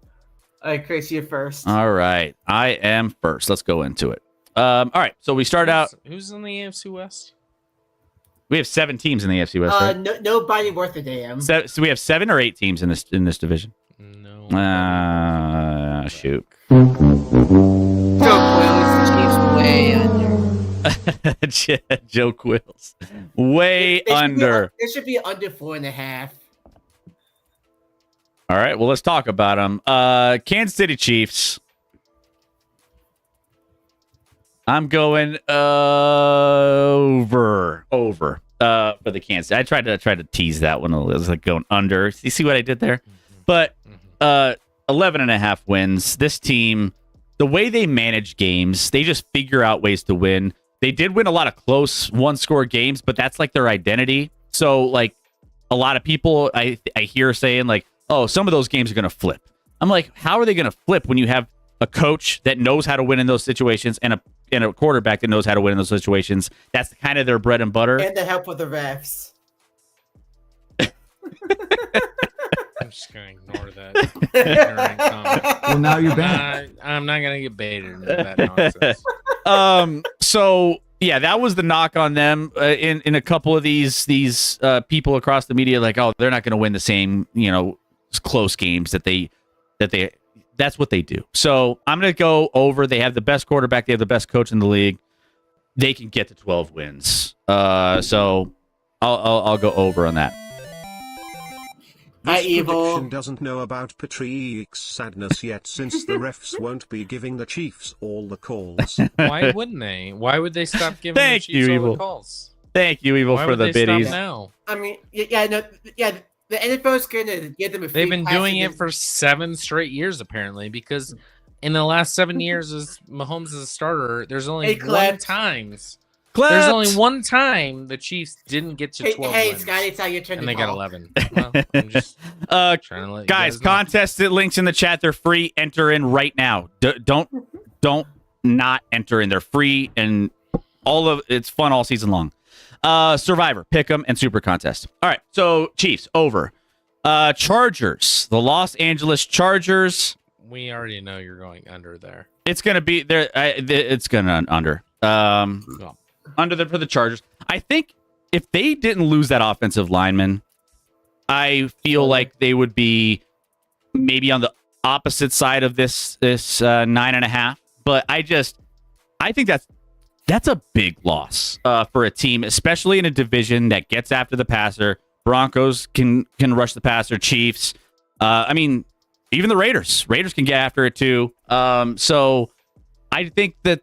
All right, Chris, you're first. All right. I am first. Let's go into it. All right. So we start out. Who's in the AFC West? We have 7 teams in the AFC West. Right? Nobody worth a damn. So we have 7 or 8 teams in this division. No. Shoot. Joe Quills, Chiefs way under. Joe Quills, way under. It should be under 4.5. All right. Well, let's talk about them. Kansas City Chiefs. I'm going over for the Kansas. I tried to tease that one. It was like going under. You see what I did there? But 11.5 wins. This team, the way they manage games, they just figure out ways to win. They did win a lot of close 1-score games, but that's like their identity. So like a lot of people I hear saying like, oh, some of those games are going to flip. I'm like, how are they going to flip when you have a coach that knows how to win in those situations and a quarterback that knows how to win in those situations? That's kind of their bread and butter. And the help of the refs. I'm just going to ignore that. Well, now you're back. I'm not going to get baited into that nonsense. So yeah, that was the knock on them in a couple of these people across the media, like, oh, they're not going to win the same, close games that's what they do. So I'm going to go over. They have the best quarterback. They have the best coach in the league. They can get to 12 wins. So I'll go over on that. This prediction doesn't know about Patrick's sadness yet, since the refs won't be giving the Chiefs all the calls. Why wouldn't they? Why would they stop giving the Chiefs all the calls? Thank you, Evil, for the biddies. Now? I mean, the NFL is going to give them a free They've been doing it for 7 straight years, apparently, because in the last 7 years as Mahomes is a starter, there's only There's only one time the Chiefs didn't get to 12 wins. Scott, it's how your turn. And they got 11. Well, I'm just trying to let you guys, contest links in the chat. They're free. Enter in right now. Don't not enter in. They're free, and it's fun all season long. Survivor, Pick'em, and Super Contest. All right, so Chiefs over. Chargers, the Los Angeles Chargers. We already know you're going under there. It's gonna be there. It's gonna under. Under for the Chargers. I think if they didn't lose that offensive lineman, I feel like they would be maybe on the opposite side of this 9.5. But I think that's a big loss for a team, especially in a division that gets after the passer. Broncos can rush the passer. Chiefs. I mean, even the Raiders. Raiders can get after it too. So I think that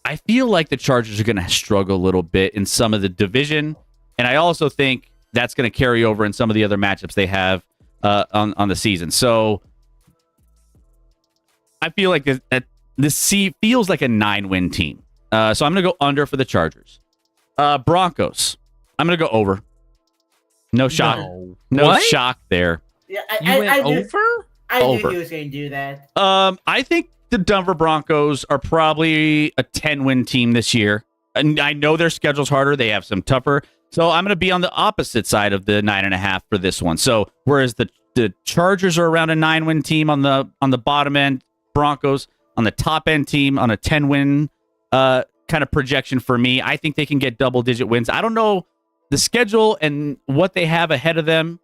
I feel like the Chargers are going to struggle a little bit in some of the division, and I also think that's going to carry over in some of the other matchups they have on the season. So I feel like this feels like a 9-win team. So I'm going to go under for the Chargers. Broncos. I'm going to go over. No shock. No shock there. Yeah, I over? I knew he was going to do that. I think the Denver Broncos are probably a 10-win team this year. And I know their schedule's harder. They have some tougher. So I'm going to be on the opposite side of the 9.5 for this one. So whereas the Chargers are around a 9-win team on the bottom end, Broncos on the top end team on a 10-win kind of projection for me. I think they can get double-digit wins. I don't know. The schedule and what they have ahead of them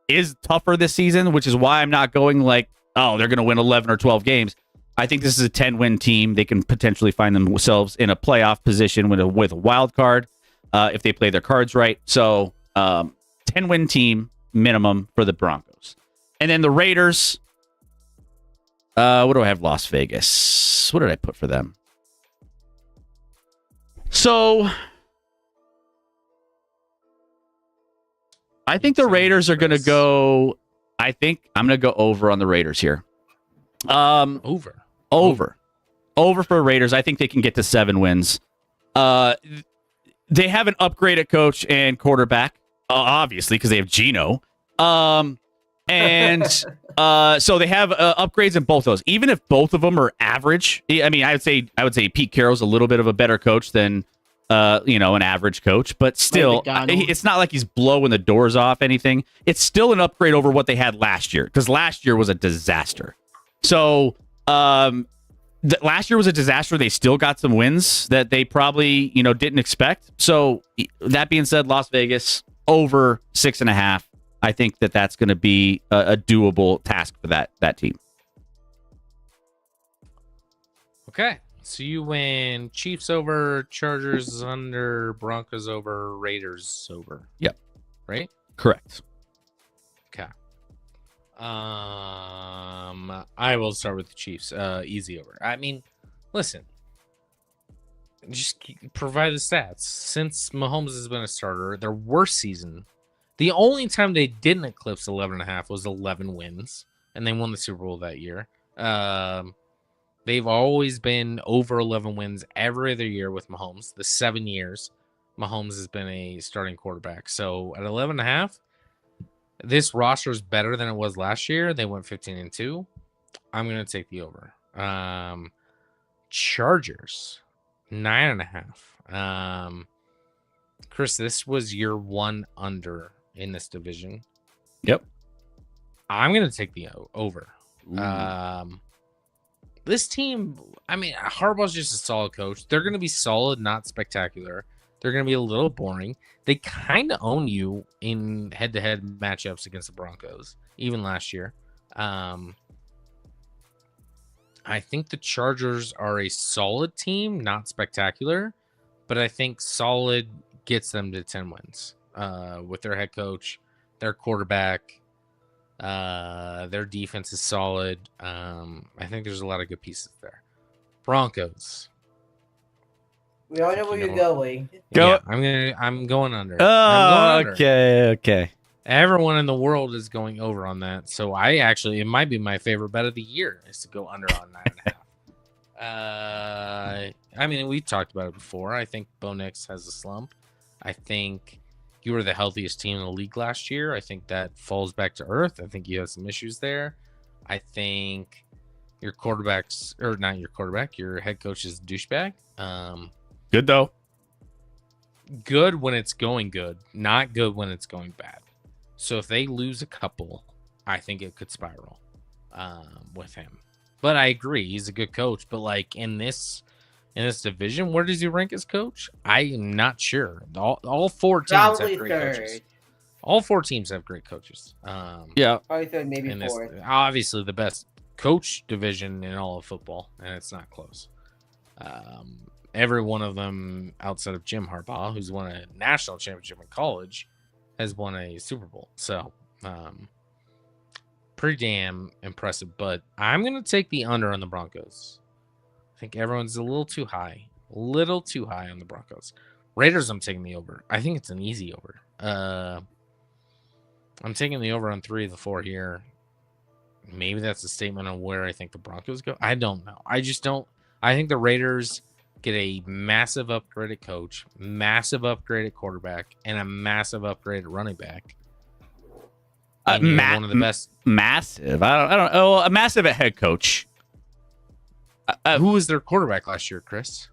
is tougher this season, which is why I'm not going like, oh, they're going to win 11 or 12 games. I think this is a 10-win team. They can potentially find themselves in a playoff position with a wild card if they play their cards right. So 10-win team minimum for the Broncos. And then the Raiders, what do I have? Las Vegas. What did I put for them? So I think the Raiders are going to go. I think I'm going to go over on the Raiders here. Over for Raiders. I think they can get to 7 wins. They have an upgraded coach and quarterback, obviously, because they have Geno. And so they have upgrades in both those. Even if both of them are average, I mean, I would say Pete Carroll's a little bit of a better coach than an average coach, but still, it's not like he's blowing the doors off anything. It's still an upgrade over what they had last year, because last year was a disaster. So last year was a disaster. They still got some wins that they probably didn't expect. So that being said, Las Vegas over 6.5. I think that's going to be a doable task for that team. Okay. So you win Chiefs over, Chargers under, Broncos over, Raiders over. Yep. Right? Correct. Okay. I will start with the Chiefs. Easy over. I mean, listen. Just provide the stats. Since Mahomes has been a starter, their worst season, the only time they didn't eclipse 11.5 was 11 wins, and they won the Super Bowl that year. They've always been over 11 wins every other year with Mahomes. The 7 years Mahomes has been a starting quarterback. So at 11.5, this roster is better than it was last year. They went 15-2. I'm going to take the over. Chargers, 9.5. Chris, this was your one under in this division. Yep. I'm going to take the over. This team, I mean, Harbaugh's just a solid coach. They're going to be solid, not spectacular. They're going to be a little boring. They kind of own you in head-to-head matchups against the Broncos, even last year. I think the Chargers are a solid team, not spectacular, but I think solid gets them to 10 wins with their head coach, their quarterback. Their defense is solid. I think there's a lot of good pieces there. Broncos. We all know where you're going. Go. Yeah, I'm going under. Oh, okay. Everyone in the world is going over on that. So it might be my favorite bet of the year is to go under on 9.5. I mean, we talked about it before. I think Bo Nix has a slump. I think you were the healthiest team in the league last year. I think that falls back to earth. I think you have some issues there. I think your head coach is a douchebag. Good though. Good when it's going good, not good when it's going bad. So if they lose a couple, I think it could spiral with him. But I agree, he's a good coach. But like in this division, where does he rank as coach? I am not sure. All 4 teams Probably have great third. coaches. All 4 teams have great coaches. Yeah. Probably third, maybe fourth. Obviously, the best coach division in all of football, and it's not close. Every one of them, outside of Jim Harbaugh, who's won a national championship in college, has won a Super Bowl. So, pretty damn impressive. But I'm going to take the under on the Broncos. I think everyone's a little too high on the Broncos. Raiders, I'm taking the over. I think it's an easy over. I'm taking the over on 3 of the 4 here. Maybe that's a statement on where I think the Broncos go. I don't know. I just don't. I think the Raiders get a massive upgraded coach, massive upgraded quarterback, and a massive upgraded running back. One of the best. Massive. I don't. Oh, a massive at head coach. Who was their quarterback last year, Chris?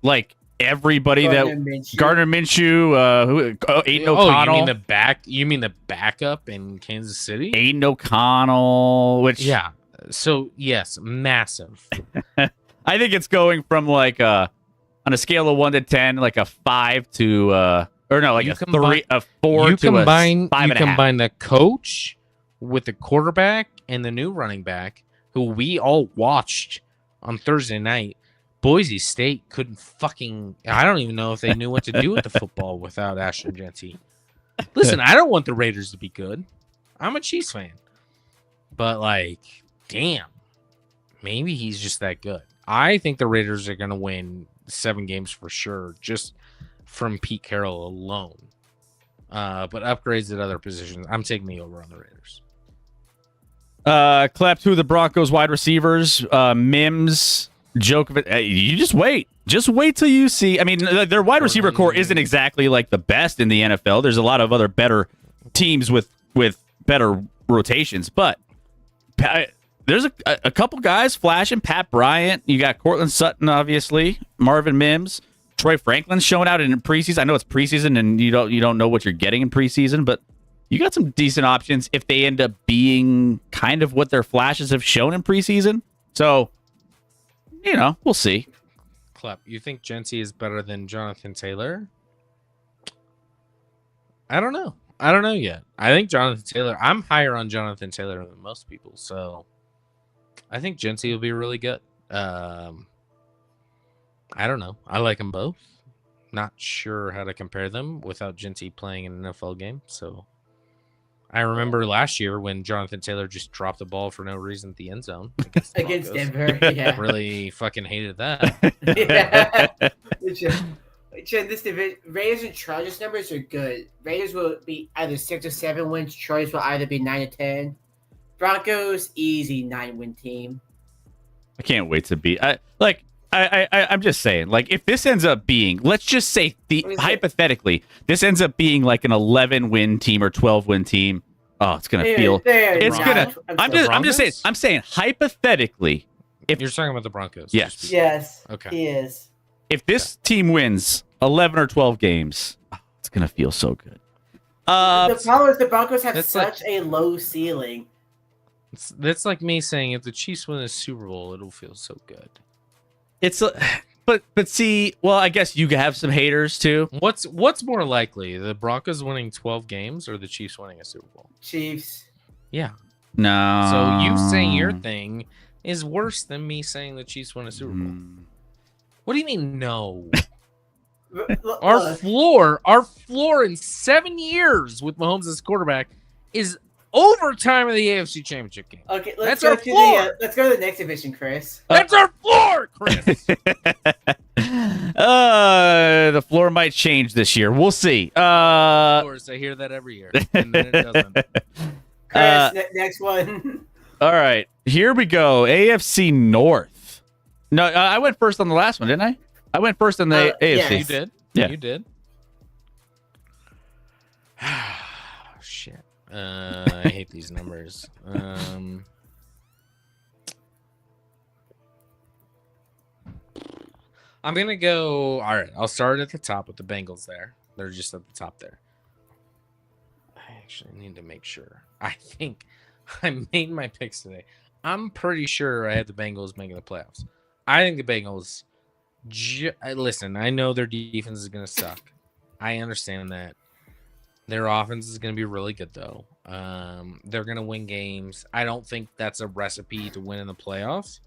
Like everybody Gardner Minshew, Aiden O'Connell. You mean the backup in Kansas City? Aiden O'Connell, So yes, massive. I think it's going from like on a scale of 1 to 10, like a 5 to or no, like You a combine- 3, a 4 You to a 5 you and a half. combine the coach with the quarterback and the new running back, who we all watched on Thursday night. Boise State couldn't fucking. I don't even know if they knew what to do with the football without Ashton Jeanty. Listen, I don't want the Raiders to be good. I'm a Chiefs fan. But, like, damn. Maybe he's just that good. I think the Raiders are going to win 7 games for sure, just from Pete Carroll alone. But upgrades at other positions. I'm taking the over on the Raiders. Clap to the Broncos wide receivers. Mims, Djokovic. You just wait. Just wait till you see. I mean, their wide receiver core isn't exactly like the best in the NFL. There's a lot of other better teams with better rotations, but there's a couple guys flashing. Pat Bryant. You got Cortland Sutton, obviously. Marvin Mims. Troy Franklin's showing out in preseason. I know it's preseason, and you don't know what you're getting in preseason, but you got some decent options if they end up being kind of what their flashes have shown in preseason. So, we'll see. Clap. You think Jeanty is better than Jonathan Taylor? I don't know. I don't know yet. I think Jonathan Taylor. I'm higher on Jonathan Taylor than most people, so I think Jeanty will be really good. I don't know. I like them both. Not sure how to compare them without Jeanty playing in an NFL game. So I remember last year when Jonathan Taylor just dropped the ball for no reason at the end zone against Denver. Yeah. Really fucking hated that. Yeah. This division, Raiders and Chargers numbers are good. Raiders will be either 6 or 7 wins. Chargers will either be 9 or 10. Broncos, easy 9-win team. I can't wait to be. I'm just saying, like, if this ends up being, let's just say hypothetically, this ends up being like an 11-win team or 12-win team. Oh, it's gonna feel. It's gonna. I'm just saying. I'm saying hypothetically, if you're talking about the Broncos, yes, okay, he is. If this team wins 11 or 12 games, it's gonna feel so good. The problem is the Broncos have such a low ceiling. That's like me saying if the Chiefs win a Super Bowl, it'll feel so good. But see, well, I guess you have some haters too. What's more likely, the Broncos winning 12 games or the Chiefs winning a Super Bowl? Chiefs. Yeah. No. So you saying your thing is worse than me saying the Chiefs win a Super Bowl. What do you mean no? Our floor in 7 years with Mahomes as quarterback is overtime of the AFC Championship game. Okay, let's go to the next division, Chris. That's our floor, Chris. The floor might change this year. We'll see. Floors, I hear that every year, and then it doesn't. Chris, next one. All right, here we go. AFC North. No, I went first on the last one, didn't I? I went first on the AFC. Yes. You did. Yeah, you did. Shit. I hate these numbers. I'm gonna go. All right, I'll start at the top with the Bengals. They're just at the top there. I actually need to make sure. I think I made my picks today. I'm pretty sure I had the Bengals making the playoffs. I think the Bengals. Listen, I know their defense is gonna suck. I understand that. Their offense is going to be really good, though. They're going to win games. I don't think that's a recipe to win in the playoffs,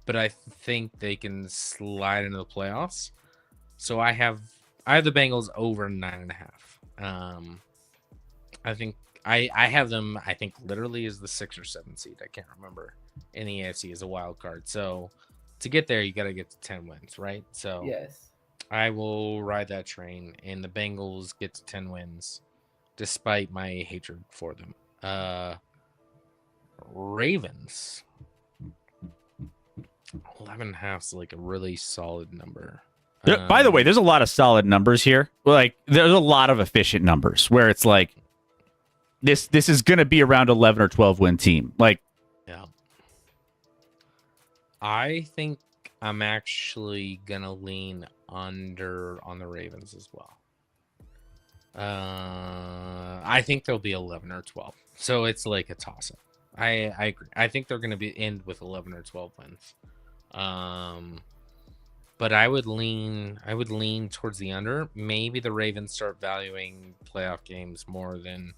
but I think they can slide into the playoffs. So I have the Bengals over 9.5. I think I have them. I think literally as the 6 or 7 seed. I can't remember in the AFC as a wild card. So to get there, you got to get to 10 wins, right? So yes, I will ride that train, and the Bengals get to 10 wins. Despite my hatred for them. Ravens. 11.5 is like a really solid number. By the way, there's a lot of solid numbers here. Like, there's a lot of efficient numbers where it's like, this is going to be around 11 or 12 win team. Like, yeah. I think I'm actually going to lean under on the Ravens as well. I think they'll be 11 or 12. So it's like a toss-up. I agree. I think they're going to end with 11 or 12 wins. but I would lean towards the under. Maybe the Ravens start valuing playoff games more than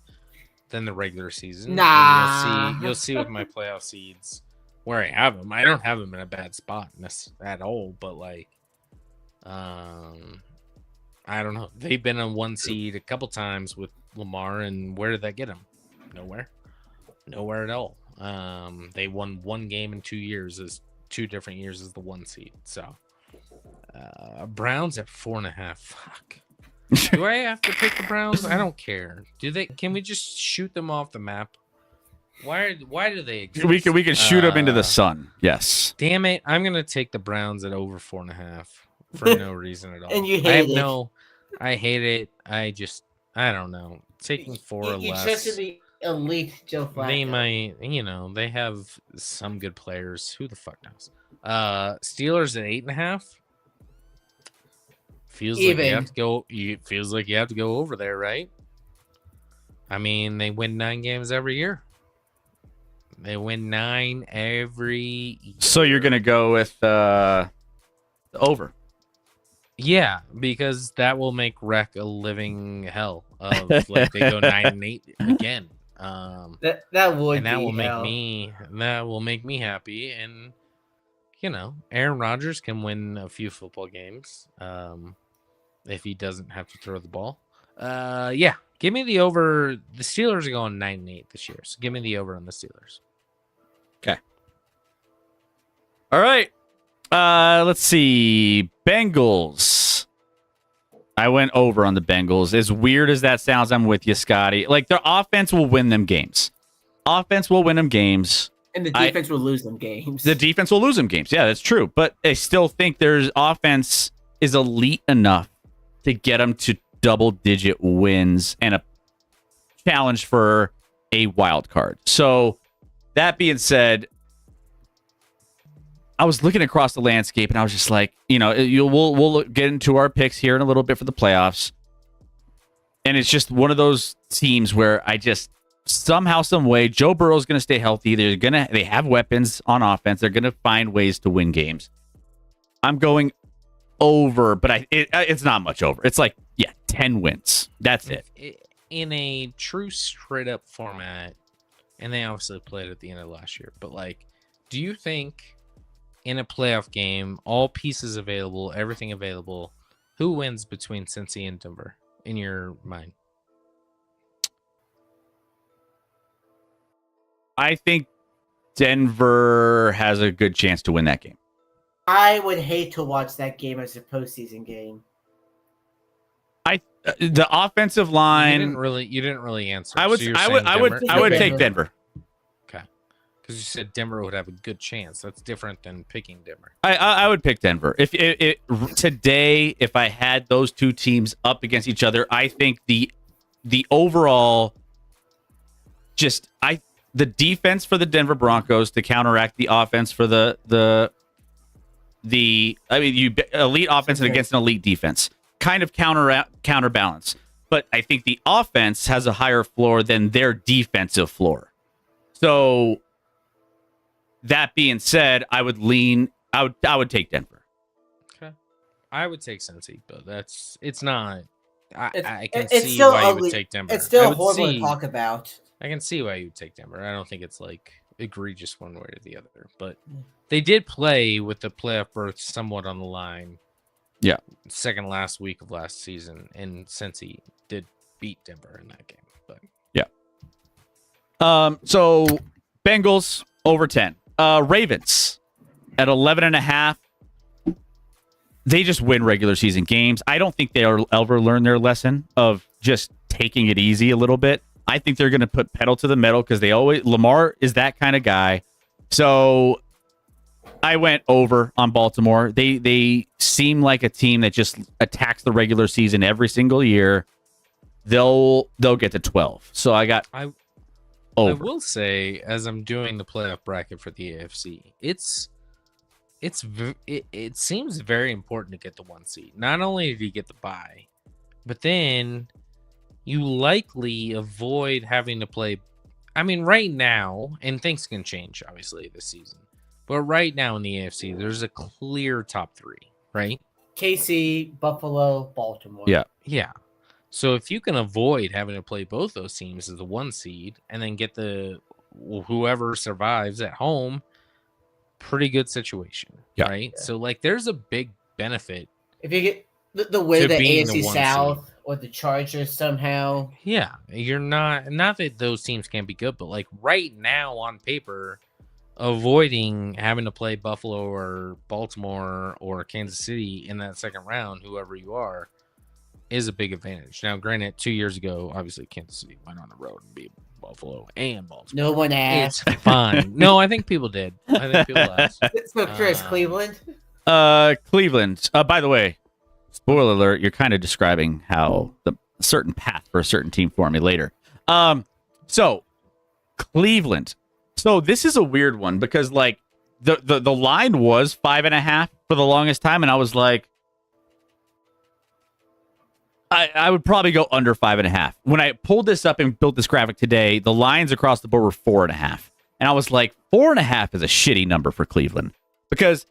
the regular season. Nah. And you'll see with my playoff seeds where I have them. I don't have them in a bad spot at all, but like, I don't know. They've been on 1 seed a couple times with Lamar, and where did that get them? Nowhere at all. They won 1 game in 2 years, as 2 different years as the 1 seed. So, Browns at 4.5. Fuck. Do I have to pick the Browns? I don't care. Can we just shoot them off the map? Why do they exist? We can shoot them into the sun. Yes. Damn it! I'm gonna take the Browns at over 4.5 for no reason at all. And you hate it. I hate it. I don't know. Taking 4 or less. Just the elite Joe Flacco. They might, they have some good players. Who the fuck knows? Steelers at 8.5. Feels like you have to go. Feels like you have to go over there, right? I mean, they win 9 games every year. They win 9 every year. So you're gonna go with the over? Yeah, because that will make Rec a living hell of like they go 9-8 again. That will make me happy, and Aaron Rodgers can win a few football games if he doesn't have to throw the ball. Yeah, give me the over. The Steelers are going 9-8 this year, so give me the over on the Steelers. Okay. All right. Let's see. Bengals. I went over on the Bengals. As weird as that sounds, I'm with you, Scotty. Like, their offense will win them games. And the defense will lose them games. The defense will lose them games. Yeah, that's true. But I still think their offense is elite enough to get them to double-digit wins and a challenge for a wild card. So, that being said, I was looking across the landscape and I was just like, we'll get into our picks here in a little bit for the playoffs. And it's just one of those teams where I just somehow, some way, Joe Burrow's going to stay healthy. They have weapons on offense. They're going to find ways to win games. I'm going over, but it's not much over. It's like, 10 wins. That's it. In a true straight up format, and they obviously played at the end of last year, but like, do you think in a playoff game, all pieces available, everything available, who wins between Cincy and Denver in your mind? I think Denver has a good chance to win that game. I would hate to watch that game as a postseason game. The offensive line. You didn't really answer. I would take Denver. Okay, because you said Denver would have a good chance. That's different than picking Denver. I would pick Denver. If today, if I had those two teams up against each other, I think the overall the defense for the Denver Broncos to counteract the offense for the elite offense against an elite defense. Kind of counterbalance, but I think the offense has a higher floor than their defensive floor. So that being said, I would take Denver. Okay, I would take Cincy, but it's not. I can see still why ugly. You would take Denver. It's still horrible to talk about. I can see why you would take Denver. I don't think it's like egregious one way or the other, but they did play with the playoff berth somewhat on the line. Yeah, second last week of last season, and Cincy did beat Denver in that game. But yeah. So Bengals over 10. Ravens at 11.5. They just win regular season games. I don't think they'll ever learn their lesson of just taking it easy a little bit. I think they're going to put pedal to the metal because Lamar is that kind of guy. So I went over on Baltimore. They seem like a team that just attacks the regular season every single year. They'll get to 12. So I got over. I will say, as I'm doing the playoff bracket for the AFC, it seems very important to get the 1 seed. Not only do you get the bye, but then you likely avoid having to play. I mean, right now, and things can change obviously this season. But right now in the AFC, there's a clear top 3. right? KC, Buffalo, Baltimore. Yeah. Yeah. So if you can avoid having to play both those teams as the 1 seed and then get the whoever survives at home, pretty good situation, right? Yeah. So like, there's a big benefit if you get the way to the being AFC the 1 South seed. or the Chargers somehow. Yeah, you're not that those teams can't be good, but like right now on paper, avoiding having to play Buffalo or Baltimore or Kansas City in that second round, whoever you are, is a big advantage. Now, granted, 2 years ago, obviously Kansas City went on the road and beat Buffalo and Baltimore. No one asked. It's fine. No, I think people did. I think people asked. So, Chris, Cleveland. Cleveland. By the way, spoiler alert, you're kind of describing how the certain path for a certain team for me later. So Cleveland. So this is a weird one because like the line was 5.5 for the longest time, and I was like, I would probably go under 5.5. When I pulled this up and built this graphic today, the lines across the board were 4.5, and I was like, 4.5 is a shitty number for Cleveland because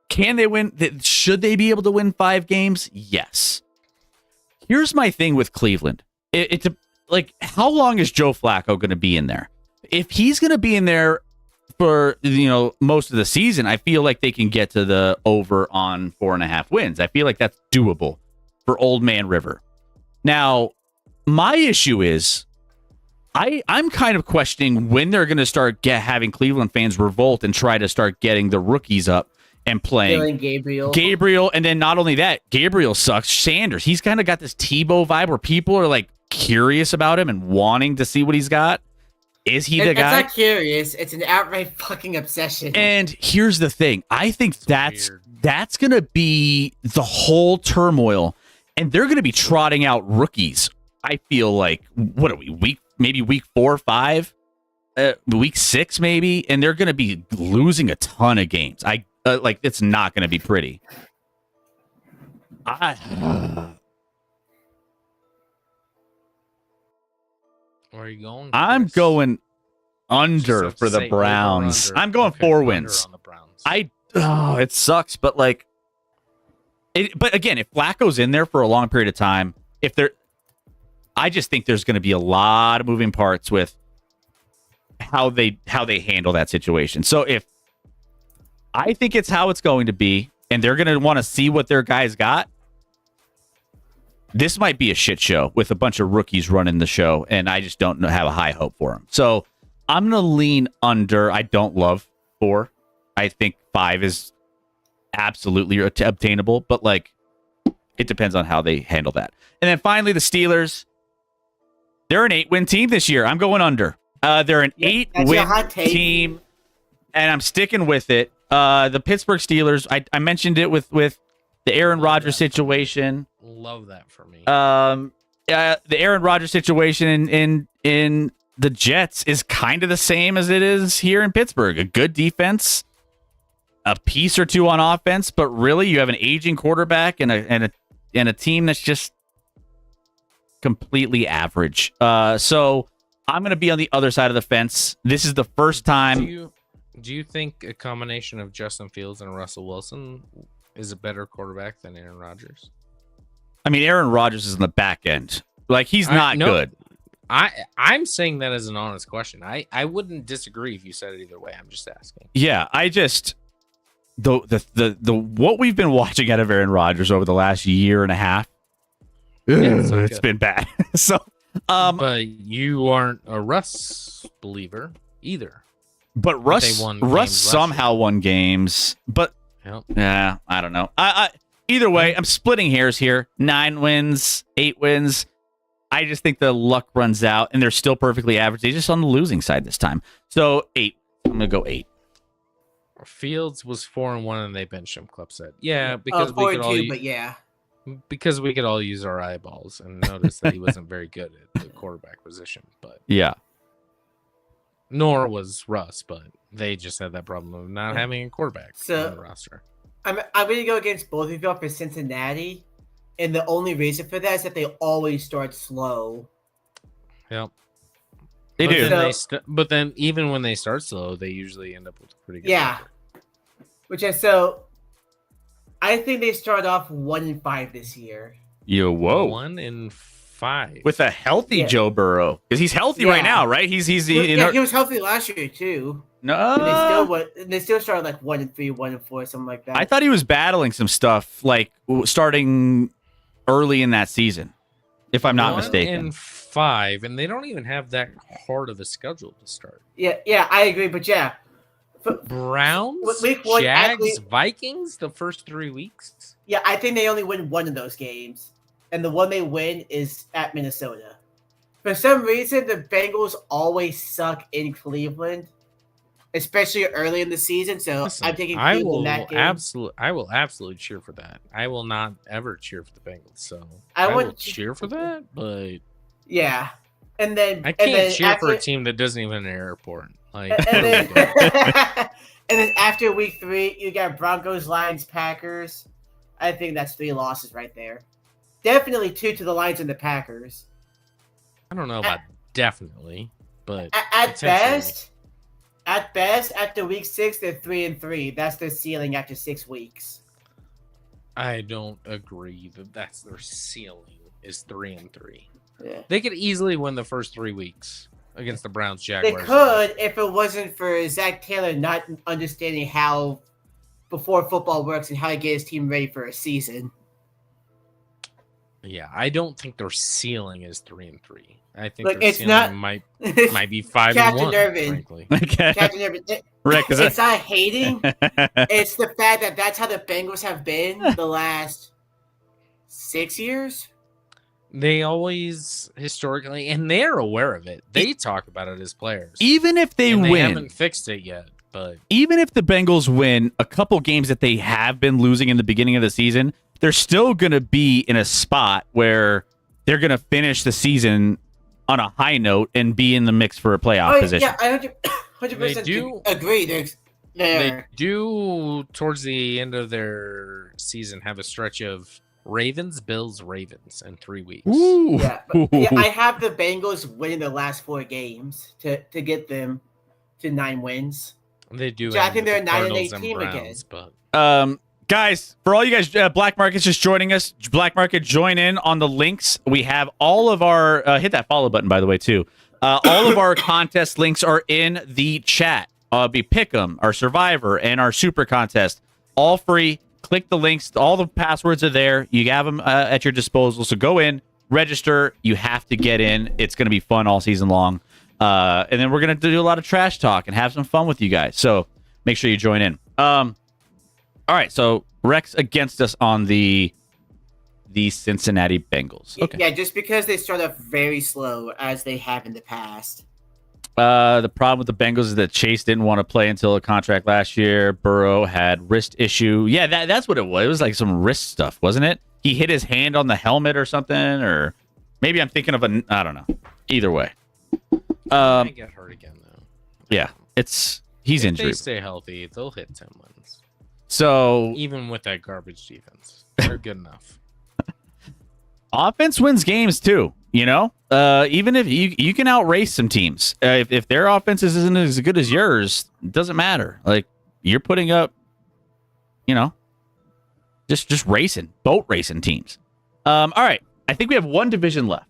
can they win? Should they be able to win 5 games? Yes. Here's my thing with Cleveland. It's like, how long is Joe Flacco going to be in there? If he's going to be in there for, most of the season, I feel like they can get to the over on 4.5 wins. I feel like that's doable for Old Man River. Now, my issue is I'm kind of questioning when they're going to start having Cleveland fans revolt and try to start getting the rookies up and playing Gabriel. And then not only that, Gabriel sucks. Sanders, he's kind of got this Tebow vibe where people are like curious about him and wanting to see what he's got. Is he the guy? It's not curious. It's an outright fucking obsession. And here's the thing. I think that's going to be the whole turmoil. And they're going to be trotting out rookies. I feel like, what are we, week 4 or 5? Week 6 maybe? And they're going to be losing a ton of games. It's not going to be pretty. Where are you going? I'm going under for the Browns. I'm going 4 wins. It sucks, but like, but again, if Flacco's in there for a long period of time, I just think there's going to be a lot of moving parts with how they handle that situation. So I think it's how it's going to be, and they're going to want to see what their guys got. This might be a shit show with a bunch of rookies running the show, and I just don't have a high hope for them. So I'm going to lean under. I don't love 4. I think 5 is absolutely obtainable, but like, it depends on how they handle that. And then finally, the Steelers. They're an 8-win team this year. I'm going under. They're an 8-win team, and I'm sticking with it. The Pittsburgh Steelers, I mentioned it with the Aaron Rodgers situation. Love that for me. The Aaron Rodgers situation in the Jets is kind of the same as it is here in Pittsburgh. A good defense, a piece or two on offense, but really you have an aging quarterback and a team that's just completely average. So I'm going to be on the other side of the fence. This is the first time. Do you think a combination of Justin Fields and Russell Wilson is a better quarterback than Aaron Rodgers? I mean, Aaron Rodgers is in the back end. Like, he's not good. I'm saying that as an honest question. I wouldn't disagree if you said it either way. I'm just asking. Yeah, I just the what we've been watching out of Aaron Rodgers over the last year and a half, it's been bad. So, but you aren't a Russ believer either. But Russ somehow won games. But yeah, I don't know. Either way, I'm splitting hairs here. 9 wins, 8 wins. I just think the luck runs out, and they're still perfectly average. They're just on the losing side this time. So 8. I'm gonna go 8. Fields was 4-1, and they benched him. Club said, "Yeah, because we 4 could and all 2, but yeah, because we could all use our eyeballs and notice that he wasn't very good at the quarterback position." But yeah, nor was Russ, but they just had that problem of not having a quarterback on the roster. I'm going to go against both of y'all for Cincinnati, and the only reason for that is that they always start slow. Yep. They do. But then even when they start slow, they usually end up with pretty good record. Which is so. I think they start off 1-5 this year. Whoa. 1-5 with a healthy Joe Burrow, because he's healthy right now, right? He was healthy last year too. No, and they still started like 1-3, 1-4, something like that. I thought he was battling some stuff like starting early in that season, if I'm not mistaken. 1-5, and they don't even have that hard of a schedule to start. Yeah, I agree, but yeah. Browns, Jags, Vikings, the first 3 weeks. Yeah, I think they only win one of those games, and the one they win is at Minnesota. For some reason, the Bengals always suck in Cleveland, especially early in the season. So Listen, I'm taking Cleveland that game. I will absolutely cheer for that. I will not ever cheer for the Bengals. So I will cheer for that, but yeah. And then I can't cheer for a team that doesn't even have an airport. Like, and then, and then after week 3, you got Broncos, Lions, Packers. I think that's 3 losses right there. Definitely 2 to the Lions and the Packers. I don't know about definitely, but at best, after week 6, they're 3-3. That's their ceiling after 6 weeks. I don't agree that that's their ceiling is 3-3. Yeah. They could easily win the first 3 weeks against the Browns, Jaguars. They could if it wasn't for Zach Taylor not understanding how before football works and how to get his team ready for a season. Yeah, I don't think their ceiling is 3-3. I think Look, their it's ceiling not, might be 5-1. Frankly, Captain Irvin. Rick, it's not hating. It's the fact that that's how the Bengals have been the last 6 years. They always historically, and they're aware of it. They talk about it as players. Even if they win, they haven't fixed it yet. But even if the Bengals win a couple games that they have been losing in the beginning of the season, they're still going to be in a spot where they're going to finish the season on a high note and be in the mix for a playoff position. Yeah, I 100% agree. They do, towards the end of their season, have a stretch of Ravens, Bills, Ravens in 3 weeks. Ooh. Yeah, I have the Bengals winning the last 4 games to get them to 9 wins. They do. So I think they're a 9-8 team again. But guys, for all you guys, Black Market's just joining us. Black Market, join in on the links. We have all of our hit that follow button, by the way, too. All of our contest links are in the chat. Be Pick'em, our Survivor, and our Super Contest, all free. Click the links. All the passwords are there. You have them at your disposal. So go in, register. You have to get in. It's going to be fun all season long. And then we're going to do a lot of trash talk and have some fun with you guys. So make sure you join in. All right. So Rex against us on the Cincinnati Bengals. Okay. Yeah, just because they start off very slow as they have in the past. The problem with the Bengals is that Chase didn't want to play until a contract last year. Burrow had wrist issue. Yeah, that's what it was. It was like some wrist stuff, wasn't it? He hit his hand on the helmet or something, or maybe I'm thinking of I don't know. Either way. Might get hurt again though. Yeah, he's injured. If they stay healthy, they'll hit 10 wins. So even with that garbage defense, they're good enough. Offense wins games too. You know, even if you can outrace some teams, if their offense isn't as good as yours, it doesn't matter. Like you're putting up, you know, just boat racing teams. All right, I think we have one division left.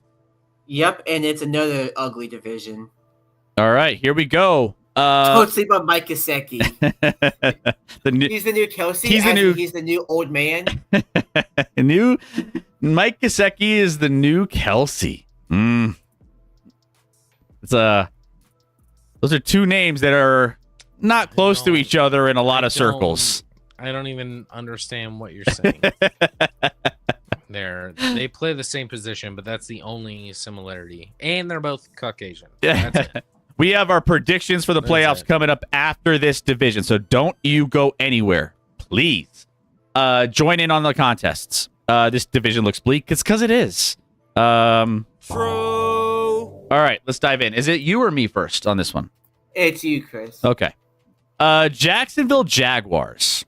Yep, and it's another ugly division. All right, here we go. Don't sleep on Mike Gesicki. He's the new Kelsey. He's the new old man. Mike Gesicki is the new Kelsey. It's those are two names that are not close to each other in a lot of circles. I don't even understand what you're saying. They play the same position, but that's the only similarity. And they're both Caucasian. That's it. We have our predictions for the playoffs coming up after this division, so don't you go anywhere, please. Join in on the contests. This division looks bleak. It's because it is. True. All right, let's dive in. Is it you or me first on this one? It's you, Chris. Okay. Jacksonville Jaguars.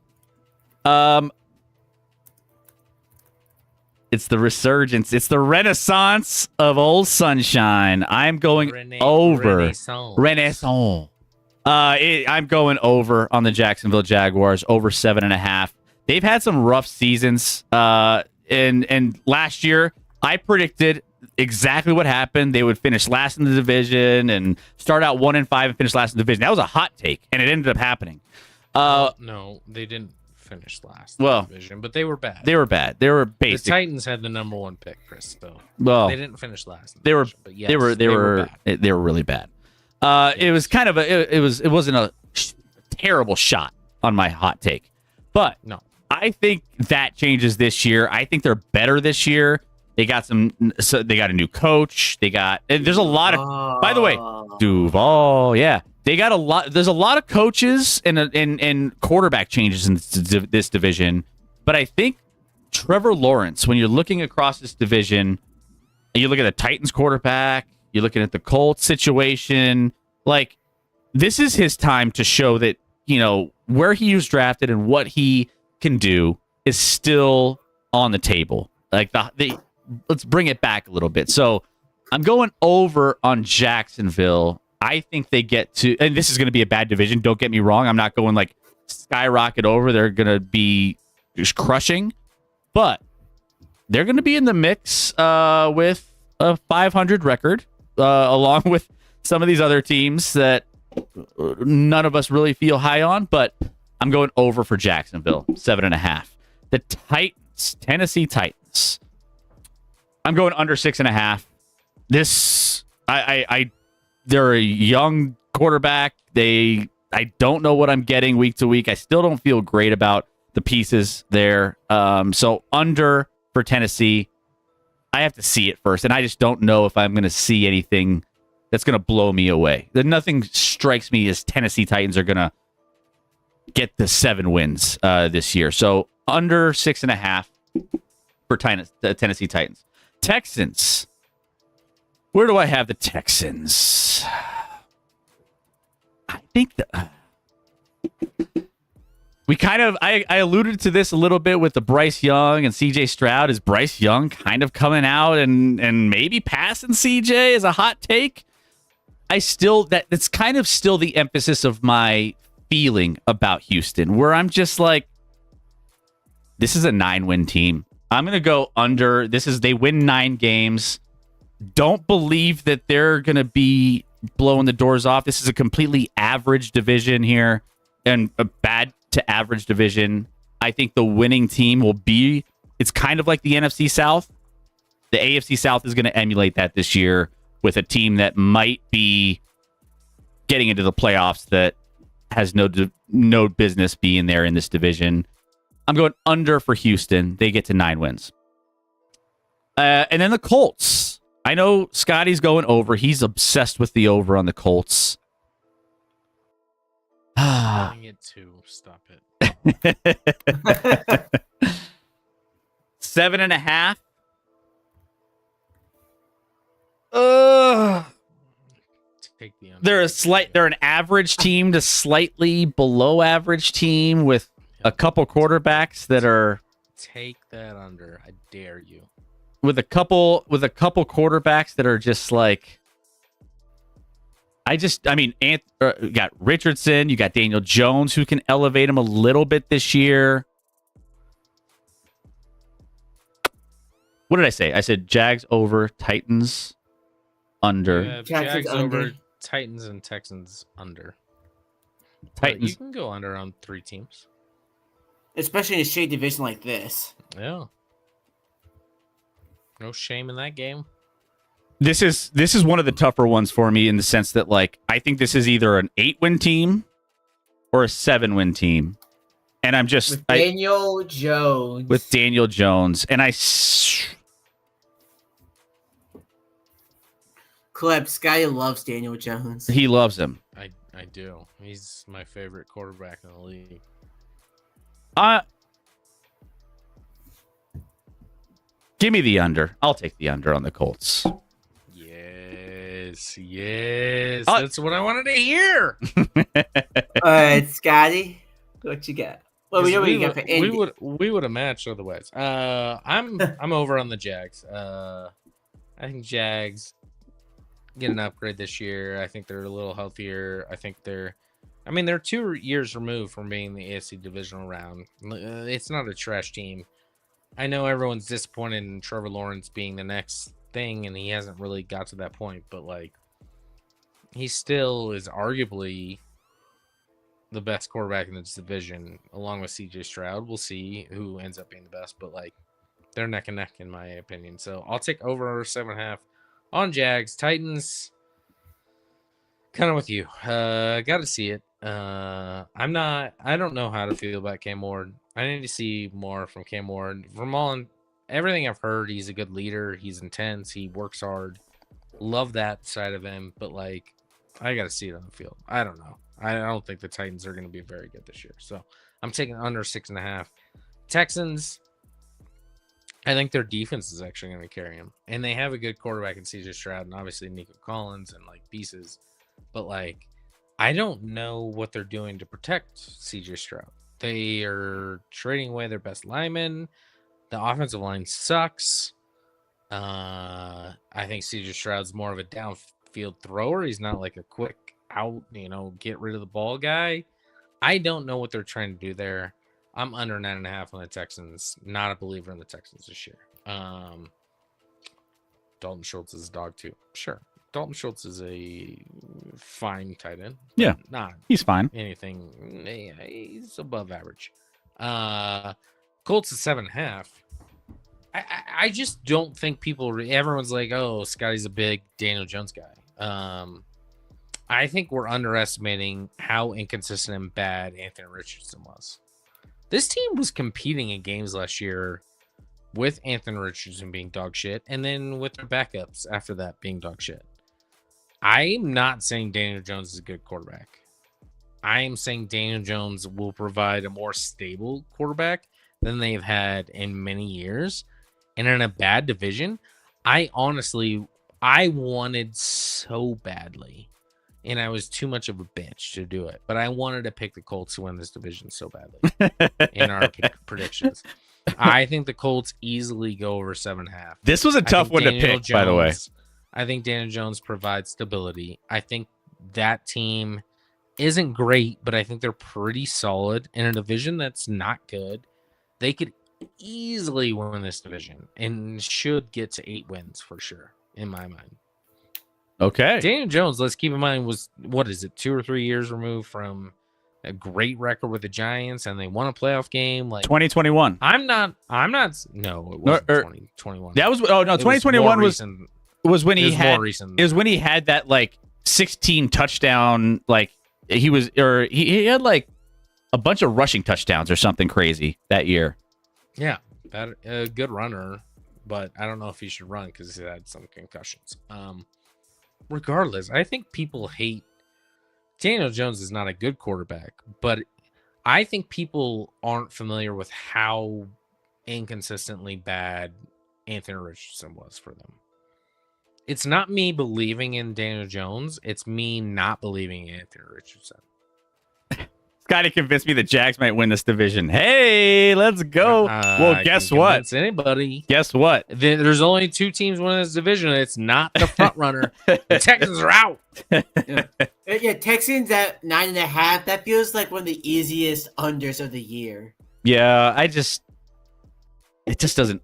It's the resurgence. It's the renaissance of old sunshine. I'm going over. Renaissance. I'm going over on the Jacksonville Jaguars, over 7.5. they've had some rough seasons. And last year, I predicted exactly what happened. They would finish last in the division and start out 1-5 and finish last in the division. That was a hot take, and it ended up happening. No, they didn't finish last in the division, but they were bad. They were bad. They were basic. The Titans had the number 1 pick, Chris. So they didn't finish last. They were. But yes, they were really bad. It was kind of it wasn't a terrible shot on my hot take, but no, I think that changes this year. I think they're better this year. They got they got a new coach. There's a lot of, by the way, Duval. Yeah, they got a lot. There's a lot of coaches and quarterback changes in this division. But I think Trevor Lawrence, when you're looking across this division, and you look at the Titans quarterback, you're looking at the Colts situation, like this is his time to show that, where he was drafted and what he can do is still on the table. Like let's bring it back a little bit. So I'm going over on Jacksonville. I think they get to, and this is going to be a bad division. Don't get me wrong. I'm not going like skyrocket over. They're going to be just crushing, but they're going to be in the mix with a 500 record, along with some of these other teams that none of us really feel high on, but I'm going over for Jacksonville, 7.5. The Titans, Tennessee Titans. I'm going under 6.5. They're a young quarterback. I don't know what I'm getting week to week. I still don't feel great about the pieces there. So under for Tennessee. I have to see it first, and I just don't know if I'm going to see anything that's going to blow me away. Nothing strikes me as Tennessee Titans are going to get the 7 wins this year. So under 6.5 for Tennessee Titans. Texans. Where do I have the Texans? I think we kind of, I alluded to this a little bit with the Bryce Young and CJ Stroud. Is Bryce Young kind of coming out and maybe passing CJ as a hot take? That's kind of still the emphasis of my feeling about Houston, where I'm just like, this is a 9-win team. I'm going to go under. They win 9 games. Don't believe that they're going to be blowing the doors off. This is a completely average division here, and a bad to average division. I think the winning team will be, it's kind of like the NFC South. The AFC South is going to emulate that this year with a team that might be getting into the playoffs that has no business being there in this division. I'm going under for Houston. They get to 9 wins. And then the Colts. I know Scotty's going over. He's obsessed with the over on the Colts. Telling it to stop it. 7.5. Take the under. They're an average team to slightly below average team with a couple quarterbacks that are. Take that under. I dare you. With a couple quarterbacks that are just like. You got Richardson, you got Daniel Jones, who can elevate him a little bit this year. What did I say? I said Jags over, Titans under. Jags over, Titans and Texans under. Titans. You can go under on 3 teams. Especially in a shade division like this. Yeah. No shame in that game. This is one of the tougher ones for me in the sense that, like, I think this is either an 8-win team or a 7-win team. And I'm just... With Daniel Jones. With Daniel Jones. And Kleb, Scotty loves Daniel Jones. He loves him. I do. He's my favorite quarterback in the league. Give me the under. I'll take the under on the Colts. Yes. That's what I wanted to hear. All right, Scotty, what you got? Well, we know what you got for Indy. We would have matched otherwise. I'm over on the Jags. I think Jags get an upgrade this year. I think they're a little healthier. I think they're I mean, they're 2 years removed from being the AFC divisional round. It's not a trash team. I know everyone's disappointed in Trevor Lawrence being the next thing, and he hasn't really got to that point, but like, he still is arguably the best quarterback in this division, along with CJ Stroud. We'll see who ends up being the best, but like, they're neck and neck in my opinion. So I'll take over 7.5 on Jags. Titans, kind of with you. Got to see it. I don't know how to feel about Cam Ward. I need to see more from Cam Ward. From everything I've heard, he's a good leader. He's intense. He works hard. Love that side of him. But like, I got to see it on the field. I don't know. I don't think the Titans are going to be very good this year. So I'm taking under 6.5. Texans, I think their defense is actually going to carry them. And they have a good quarterback in CJ Stroud and obviously Nico Collins and like pieces. But like, I don't know what they're doing to protect CJ Stroud. They are trading away their best linemen. The offensive line sucks. I think CJ Stroud's more of a downfield thrower. He's not like a quick out, get rid of the ball guy. I don't know what they're trying to do there. I'm under 9.5 on the Texans. Not a believer in the Texans this year. Dalton Schultz is a dog too. Sure. Dalton Schultz is a fine tight end. Yeah. He's fine. Anything. He's above average. Colts is 7.5. I just don't think everyone's like, oh, Scotty's a big Daniel Jones guy. I think we're underestimating how inconsistent and bad Anthony Richardson was. This team was competing in games last year with Anthony Richardson being dog shit, and then with their backups after that being dog shit. I'm not saying Daniel Jones is a good quarterback. I am saying Daniel Jones will provide a more stable quarterback than they've had in many years. And in a bad division, I wanted so badly, and I was too much of a bitch to do it, but I wanted to pick the Colts to win this division so badly in our predictions. I think the Colts easily go over 7.5. This was a tough one to pick, by the way. I think Daniel Jones provides stability. I think that team isn't great, but I think they're pretty solid in a division that's not good. They could easily win this division and should get to 8 wins for sure, in my mind. Okay. Daniel Jones, let's keep in mind, was, 2 or 3 years removed from a great record with the Giants, and they won a playoff game like 2021. I'm not no, it wasn't 2021. That was 2021 was when he had that like 16 touchdown, like he had like a bunch of rushing touchdowns or something crazy that year. Yeah, that a good runner, but I don't know if he should run because he had some concussions. Regardless, I think people hate Daniel Jones is not a good quarterback, but I think people aren't familiar with how inconsistently bad Anthony Richardson was for them. It's not me believing in Daniel Jones. It's me not believing in Anthony Richardson. Scotty convinced me the Jags might win this division. Hey, let's go. Well, guess what? Anybody? Guess what? There's only 2 teams winning this division. It's not the front runner. The Texans are out. Yeah, Texans at 9.5. That feels like one of the easiest unders of the year. Yeah, it just doesn't.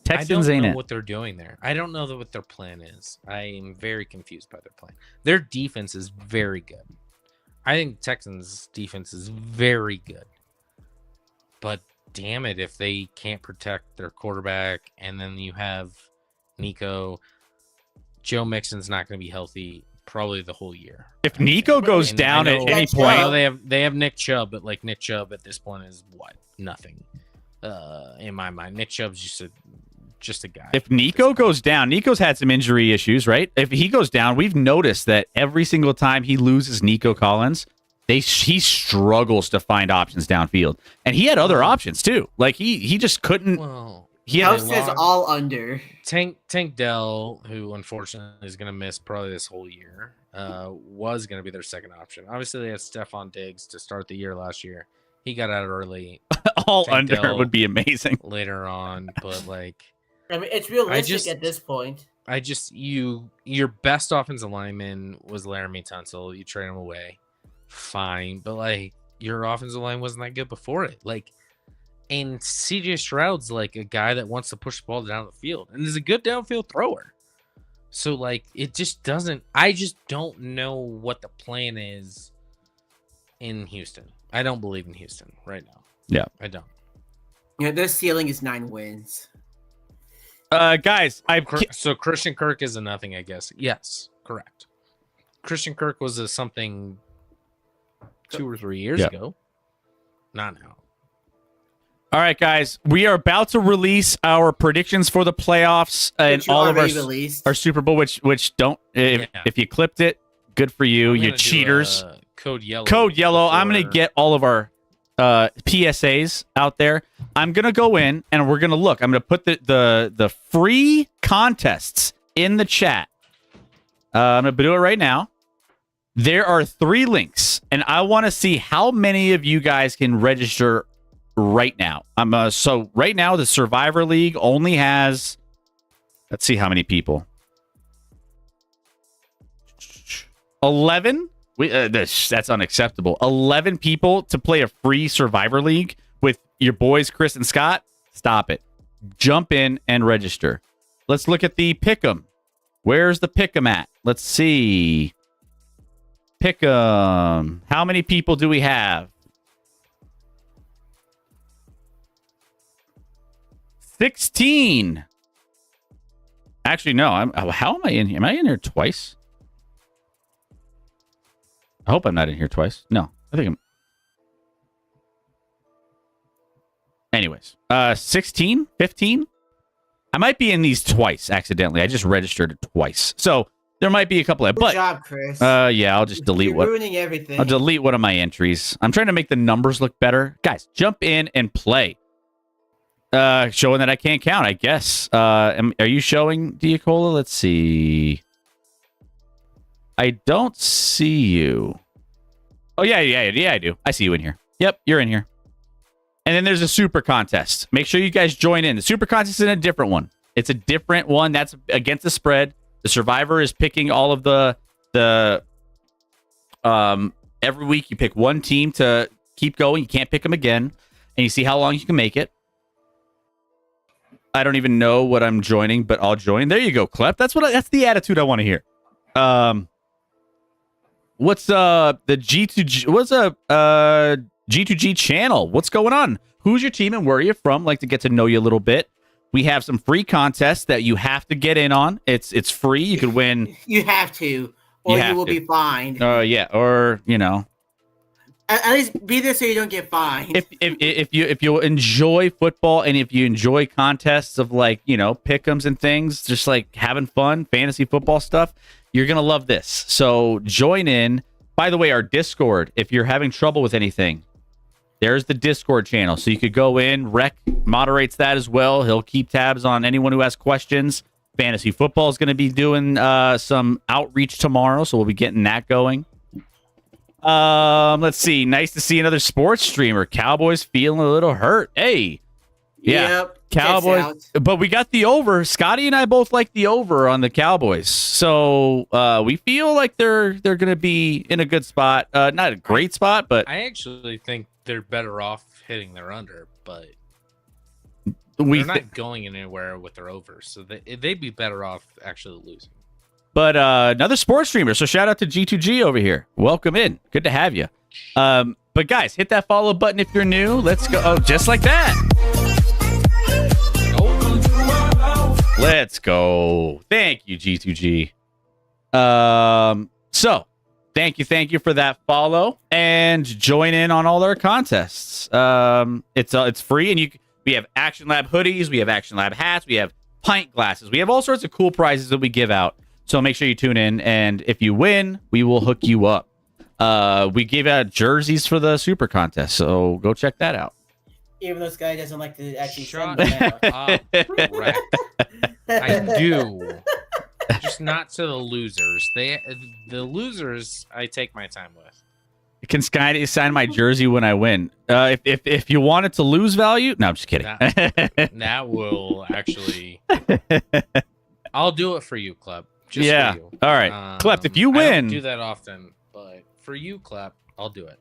Texans I don't know ain't what they're doing there. I don't know what their plan is. I am very confused by their plan. Their defense is very good. I think Texans' defense is very good. But damn it, if they can't protect their quarterback, and then you have Nico, Joe Mixon's not going to be healthy probably the whole year. If Nico goes down at any point, they have Nick Chubb, but like Nick Chubb at this point is what? Nothing. In my mind, Nick Chubb's just a guy. If Nico goes down, Nico's had some injury issues, right? If he goes down, we've noticed that every single time he loses Nico Collins, he struggles to find options downfield. And he had other options too. Like he just couldn't. Well, House says all under. Tank Dell, who unfortunately is going to miss probably this whole year, was going to be their second option. Obviously, they had Stephon Diggs to start the year last year. He got out early. All Tank under Dell would be amazing later on, but like. I mean, it's realistic at this point. Your best offensive lineman was Laramie Tunsil. You trade him away fine, but like your offensive line wasn't that good before it. Like, and CJ Stroud's like a guy that wants to push the ball down the field and is a good downfield thrower. So like it just doesn't. I just don't know what the plan is in Houston. I don't believe in Houston right now. Yeah, I don't. Their ceiling is 9 wins. Guys, so Christian Kirk is a nothing, I guess. Yes, correct. Christian Kirk was a something 2 or 3 years ago. Not now. All right, guys, we are about to release our predictions for the playoffs and all of our Super Bowl. Which don't if you clipped it, good for you. You cheaters. Code yellow. Code yellow. I'm gonna get all of our PSAs out there. I'm gonna go in and we're gonna look. I'm gonna put the free contests in the chat. I'm gonna do it right now. There are 3 links, and I want to see how many of you guys can register right now. So right now the Survivor League only has, let's see how many people. 11. That's unacceptable. 11 people to play a free Survivor League with your boys Chris and Scott. Stop it. Jump in and register. Let's look at the Pick'em. Where's the Pick'em at? Let's see. Pick'em. How many people do we have? 16. Actually, no. How am I in here? Am I in here twice? I hope I'm not in here twice. No, I think I'm. Anyways, 16, 15. I might be in these twice accidentally. I just registered it twice, so there might be a couple of. Good job, Chris. Yeah, I'll just delete You're ruining everything. I'll delete one of my entries. I'm trying to make the numbers look better, guys. Jump in and play. Showing that I can't count, I guess. Are you showing, Diacola? Let's see. I don't see you. Oh, yeah, I do. I see you in here. Yep, you're in here. And then there's a super contest. Make sure you guys join in. The super contest is a different one. It's a different one. That's against the spread. The survivor is picking all of the every week you pick one team to keep going. You can't pick them again. And you see how long you can make it. I don't even know what I'm joining, but I'll join. There you go, Clep. That's the attitude I want to hear. What's the G2G? What's a G2G channel? What's going on? Who's your team and where are you from? Like to get to know you a little bit. We have some free contests that you have to get in on. It's free. You could win. You have to, or you will be fined. Yeah, or you know. At least be there so you don't get fined. If you enjoy football and if you enjoy contests of like, you know, pick'ems and things, just like having fun, fantasy football stuff, you're going to love this. So join in. By the way, our Discord, if you're having trouble with anything, there's the Discord channel. So you could go in. Rec moderates that as well. He'll keep tabs on anyone who has questions. Fantasy football is going to be doing some outreach tomorrow. So we'll be getting that going. Let's see. Nice to see another sports streamer. Cowboys feeling a little hurt. Hey. Yeah. Yep, Cowboys. But we got the over. Scotty and I both like the over on the Cowboys. So we feel like they're going to be in a good spot. Not a great spot, but I actually think they're better off hitting their under, but they're not going anywhere with their overs. So they'd be better off actually losing. But another sports streamer. So shout out to G2G over here. Welcome in. Good to have you. But guys, hit that follow button if you're new. Let's go. Oh, just like that. Let's go. Thank you, G2G. So thank you for that follow and join in on all our contests. It's free, and we have Action Lab hoodies, we have Action Lab hats, we have pint glasses, we have all sorts of cool prizes that we give out. So make sure you tune in, and if you win, we will hook you up. We gave out jerseys for the super contest, so go check that out. Even though this guy doesn't like to actually shut up. I do. Just not to the losers. The losers I take my time with. Can Sky sign my jersey when I win? If you want it to lose value, no, I'm just kidding. That will actually. I'll do it for you, Clep. Just yeah. For you. All right, Clep. If you win, I don't do that often, but for you, Clep, I'll do it.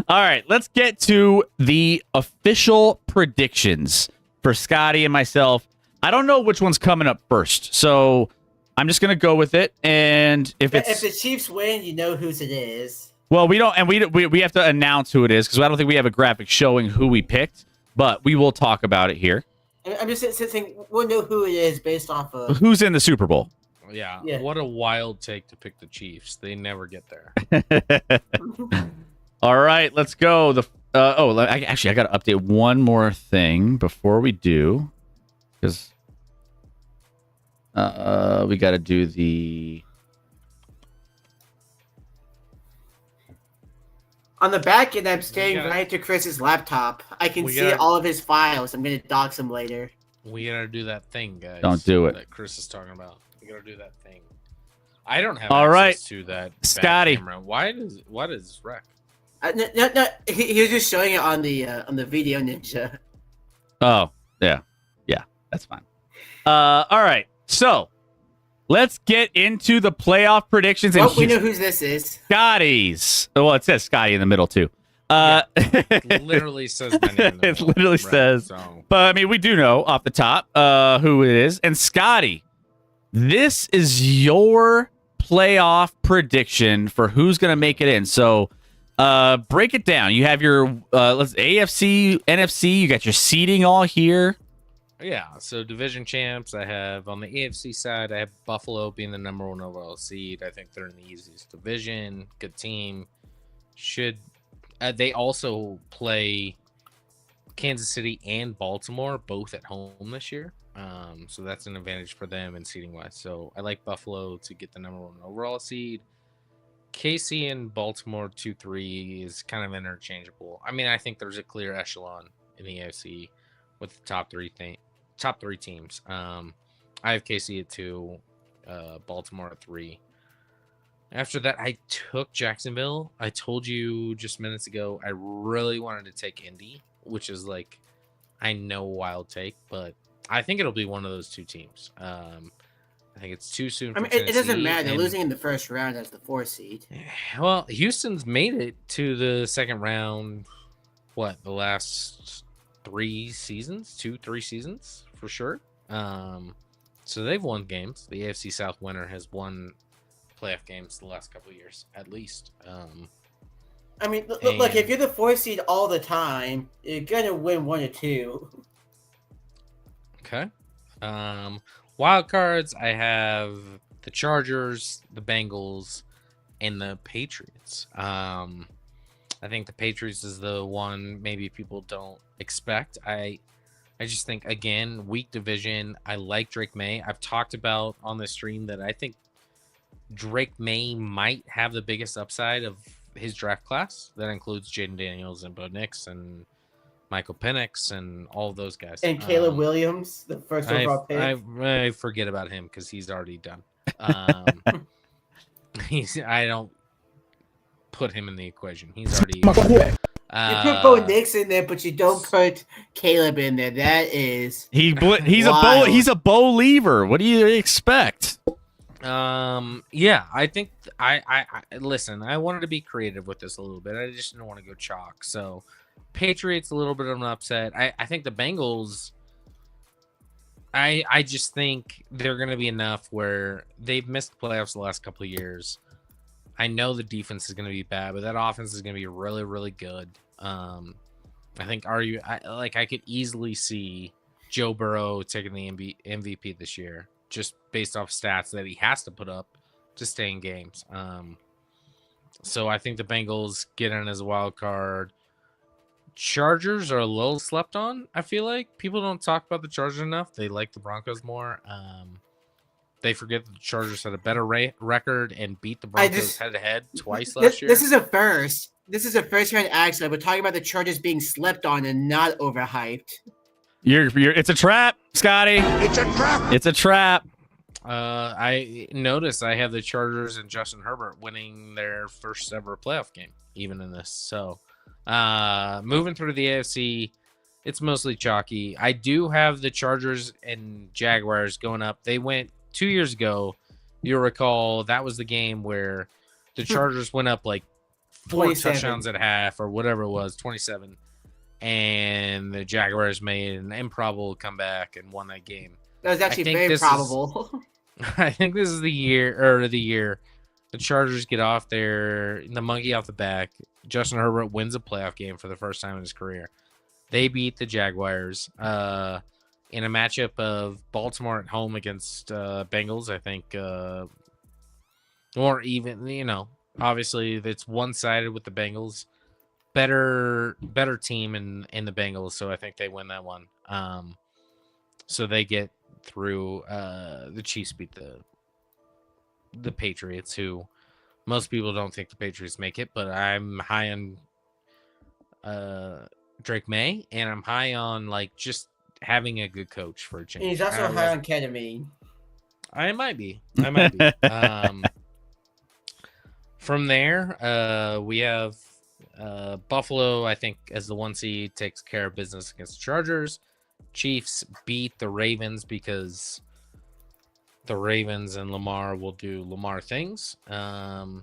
All right, let's get to the official predictions for Scotty and myself. I don't know which one's coming up first, so I'm just gonna go with it. And if the Chiefs win, you know whose it is. Well, we don't, and we have to announce who it is because I don't think we have a graphic showing who we picked, but we will talk about it here. I'm just saying we'll know who it is based off of who's in the Super Bowl. Yeah. What a wild take to pick the Chiefs. They never get there. All right, let's go. I got to update one more thing before we do, because we got to do the. On the back end, I'm staring right to Chris's laptop. I can see all of his files. I'm gonna dox him later. We gotta do that thing, guys. Don't do it. That Chris is talking about. We gotta do that thing. I don't have all access to that. Scotty. Camera. What is Rec? No. He was just showing it on the Video Ninja. Oh yeah, that's fine. All right, so let's get into the playoff predictions. Oh, we know who this is. Scotty's. Well, it says Scotty in the middle too. It literally says my name. It literally says. But I mean, we do know off the top who it is. And Scotty, this is your playoff prediction for who's going to make it in. So break it down. You have your AFC, NFC. You got your seeding all here. Yeah, so division champs, I have on the AFC side, I have Buffalo being the number 1 overall seed. I think they're in the easiest division. Good team. They also play Kansas City and Baltimore both at home this year. So that's an advantage for them in seeding wise. So I like Buffalo to get the number 1 overall seed. KC and Baltimore 2-3 is kind of interchangeable. I mean, I think there's a clear echelon in the AFC with the top three teams. I have KC at 2, Baltimore at 3. After that, I took Jacksonville. I told you just minutes ago I really wanted to take Indy, which is like, I know, a wild take, but I think it'll be one of those two teams. I think it's too soon. I mean, it doesn't matter. They're losing in the first round as the 4th seed. Well, Houston's made it to the second round. The last 3 seasons, 2-3 seasons for sure. So they've won games. The AFC South winner has won playoff games the last couple of years, at least. I mean, look, if you're the 4th seed all the time, you're gonna win 1 or 2. Okay. Wild cards, I have the Chargers, the Bengals, and the Patriots. I think the Patriots is the one maybe people don't expect. I just think, again, weak division. I like Drake May. I've talked about on the stream that I think Drake May might have the biggest upside of his draft class. That includes Jaden Daniels and Bo Nix and Michael Penix and all of those guys. And Caleb Williams, the first overall pick. I forget about him because he's already done. I don't put him in the equation. He's already. You put Bo Nix in there, but you don't put Caleb in there. That is he's a Bo lever. What do you expect? Yeah, I think I listen. I wanted to be creative with this a little bit. I just didn't want to go chalk. So Patriots a little bit of an upset. I think the Bengals. I just think they're going to be enough where they've missed the playoffs the last couple of years. I know the defense is going to be bad, but that offense is going to be really, really good. I think I could easily see Joe Burrow taking the MVP this year, just based off stats that he has to put up to stay in games. So I think the Bengals get in as a wild card. Chargers are a little slept on. I feel like people don't talk about the Chargers enough. They like the Broncos more. They forget that the Chargers had a better record and beat the Broncos head-to-head twice last year. This is a first. This is a first-round accident. We're talking about the Chargers being slept on and not overhyped. It's a trap, Scotty. It's a trap. It's a trap. I noticed I have the Chargers and Justin Herbert winning their first ever playoff game, even in this. So, moving through the AFC, it's mostly chalky. I do have the Chargers and Jaguars going up. They went 2 years ago. You'll recall that was the game where the Chargers went up like 4 27. touchdowns at half or whatever it was, 27. And the Jaguars made an improbable comeback and won that game. That was actually very probable. I think this is the year. The Chargers get off there, the monkey off the back. Justin Herbert wins a playoff game for the first time in his career. They beat the Jaguars in a matchup of Baltimore at home against Bengals. I think, or even, obviously it's one-sided with the Bengals. Better team in the Bengals, so I think they win that one. So they get through. The Chiefs beat the Patriots, who most people don't think the Patriots make it, but I'm high on Drake May, and I'm high on just having a good coach for a change. And he's also high on ketamine. I might be. From there, we have Buffalo, I think, as the 1 seed, takes care of business against the Chargers. Chiefs beat the Ravens because the Ravens and Lamar will do Lamar things. And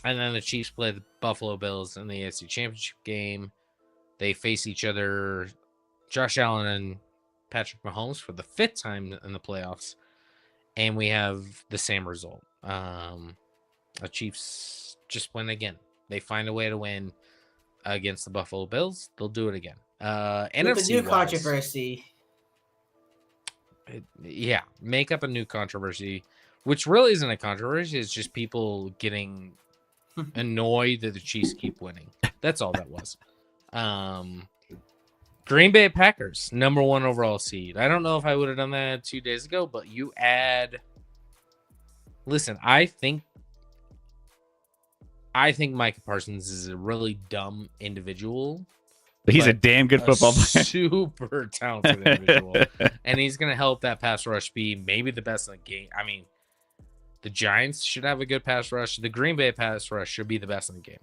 then the Chiefs play the Buffalo Bills in the AFC Championship game. They face each other, Josh Allen and Patrick Mahomes, for the 5th time in the playoffs. And we have the same result. The Chiefs just win again. They find a way to win against the Buffalo Bills. They'll do it again. NFC new controversy. Yeah, make up a new controversy, which really isn't a controversy. It's just people getting annoyed that the Chiefs keep winning. That's all that was. Green Bay Packers, number 1 overall seed. I don't know if I would have done that 2 days ago, but you add. Listen, I think Micah Parsons is a really dumb individual. But he's a damn good football player. Super talented individual. And he's going to help that pass rush be maybe the best in the game. I mean, the Giants should have a good pass rush. The Green Bay pass rush should be the best in the game.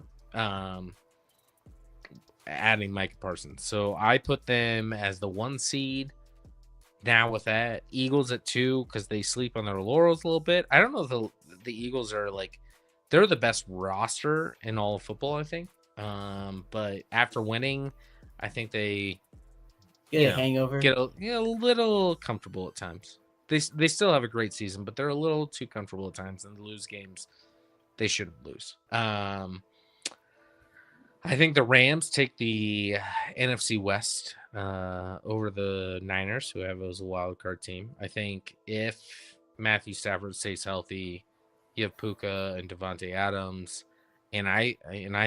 Adding Micah Parsons. So I put them as the 1 seed. Now with that, Eagles at 2 because they sleep on their laurels a little bit. I don't know if the Eagles are they're the best roster in all of football, I think. But after winning, I think they get a hangover. Get a little comfortable at times. They still have a great season, but they're a little too comfortable at times and lose games they shouldn't lose. I think the Rams take the NFC West over the Niners, who have as a wild card team. I think if Matthew Stafford stays healthy, you have Puka and Devontae Adams, and I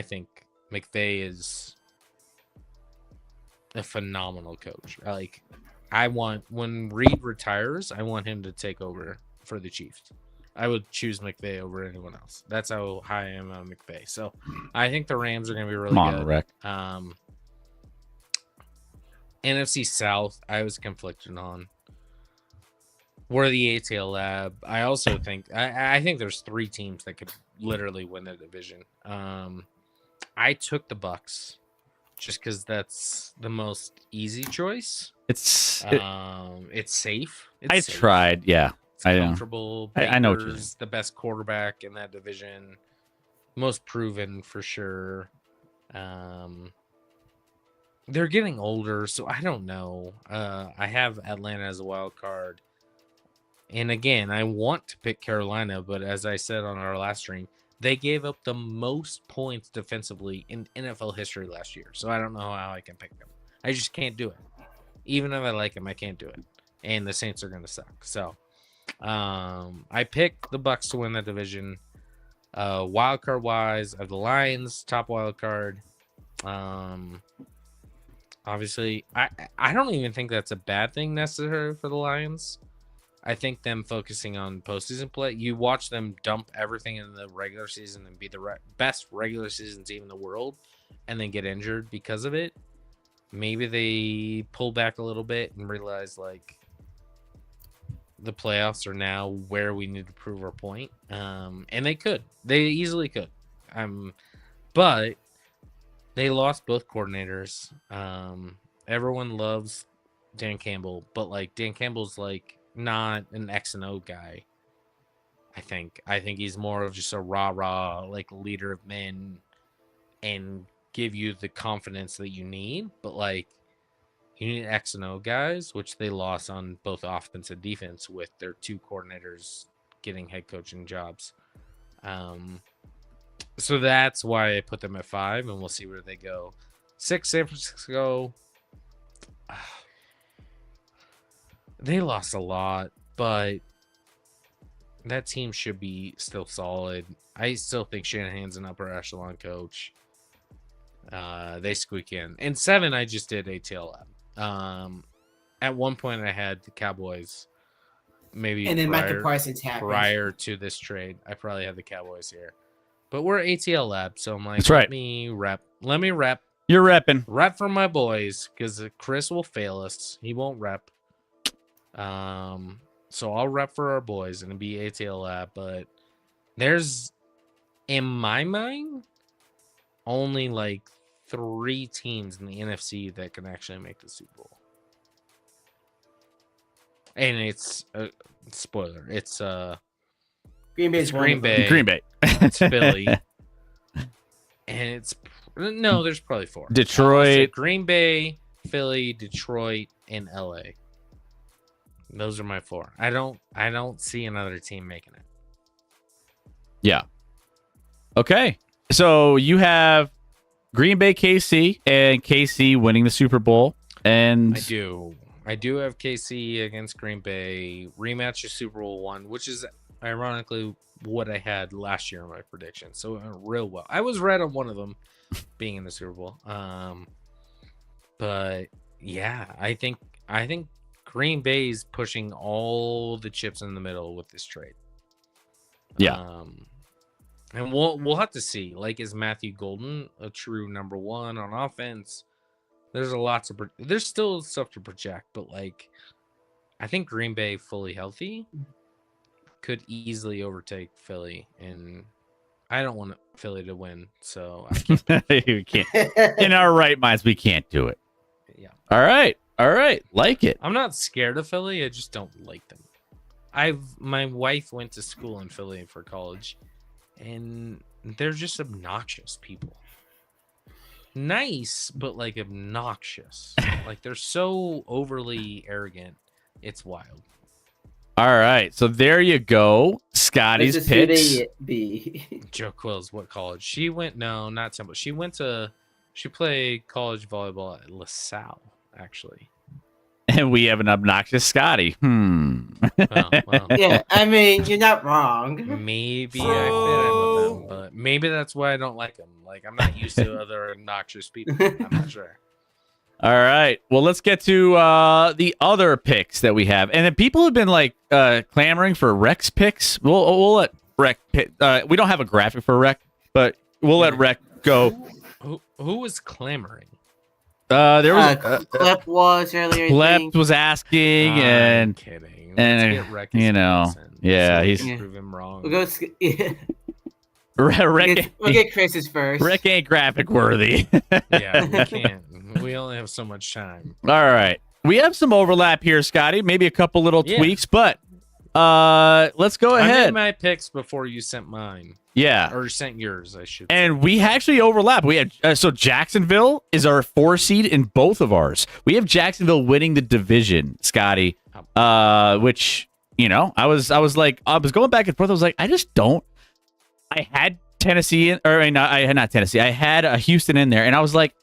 think McVay is a phenomenal coach. I want, when Reed retires, I want him to take over for the Chiefs. I would choose McVay over anyone else. That's how high I am on McVay. So I think the Rams are going to be really good. Rick. NFC South, I was conflicted on. We're the ATL Lab. I also think I think there's 3 teams that could literally win the division. I took the Bucks just because that's the most easy choice. It's safe. I tried, yeah. It's comfortable. I know what you're Baker's the best quarterback in that division, most proven for sure. They're getting older, so I don't know. I have Atlanta as a wild card. And again, I want to pick Carolina, but as I said on our last stream, they gave up the most points defensively in NFL history last year. So I don't know how I can pick them. I just can't do it. Even if I like them, I can't do it. And the Saints are going to suck. So I picked the Bucks to win the division. Wild card wise, of the Lions, top wild card. Obviously, I don't even think that's a bad thing necessarily for the Lions. I think them focusing on postseason play, you watch them dump everything in the regular season and be the best regular season team in the world and then get injured because of it. Maybe they pull back a little bit and realize the playoffs are now where we need to prove our point. And they easily could. But they lost both coordinators. Everyone loves Dan Campbell, but Dan Campbell's not an X and O guy. I think he's more of just a rah leader of men and give you the confidence that you need. But like, you need X and O guys, which they lost on both offense and defense with their 2 coordinators getting head coaching jobs. So that's why I put them at 5, and we'll see where they go. 6, San Francisco. They lost a lot, but that team should be still solid. I still think Shanahan's an upper echelon coach. They squeak in. And 7, I just did ATL Lab. At one point, I had the Cowboys. Maybe and then Micah Parsons happened. Prior to this trade, I probably had the Cowboys here. But we're ATL Lab, so I'm like, That's right. Let me rep. You're repping. Rep for my boys, because Chris will fail us. He won't rep. So I'll rep for our boys and be ATL Lab. But there's, in my mind, only like 3 teams in the NFC that can actually make the Super Bowl. And it's spoiler. It's Green Bay's Green Bay. Green Bay. It's Philly. And it's there's probably 4. Detroit. Green Bay, Philly, Detroit, and LA. Those are my 4. I don't see another team making it. Yeah. Okay. So you have Green Bay, KC, and KC winning the Super Bowl. And I do have KC against Green Bay, rematch of Super Bowl 1, which is ironically what I had last year in my prediction. So it went real well. I was right on one of them being in the Super Bowl. But yeah, I think Green Bay's pushing all the chips in the middle with this trade. Yeah. And we'll have to see. Like, is Matthew Golden a true number 1 on offense? There's still stuff to project, but like, I think Green Bay fully healthy could easily overtake Philly, and I don't want Philly to win, so I can't. You can't. In our right minds, we can't do it. Yeah. All right. Like it. I'm not scared of Philly. I just don't like them. My wife went to school in Philly for college, and they're just obnoxious people. Nice, but like obnoxious. Like, they're so overly arrogant. It's wild. All right. So there you go. Scotty's picks. Joe Quills, what college? She went, no, not Temple. She played college volleyball at LaSalle, actually. And we have an obnoxious Scotty. Well. Yeah, I mean, you're not wrong. Maybe I fit in with them, but maybe that's why I don't like them. Like, I'm not used to other obnoxious people. I'm not sure. All right. Well, let's get to the other picks that we have. And then people have been like clamoring for Rex picks. We'll let Rec pick. We don't have a graphic for Rec, but we'll let Rec go. Who was clamoring? There was Clep was earlier. Clep was asking, and I'm kidding. And you know, yeah, he's prove him wrong. We'll go. Rick, we'll get Chris's first. Rick ain't graphic worthy. Yeah, we can't. We only have so much time. All right, we have some overlap here, Scotty. Maybe a couple little tweaks, but let's go ahead. I made my picks before you sent mine. Yeah, or sent yours, I should. And we actually overlap. We had so Jacksonville is our 4 seed in both of ours. We have Jacksonville winning the division, Scotty. Which, you know, I was going back and forth. I was like, I just don't. I had Tennessee I had not Tennessee. I had a Houston in there, and I was like,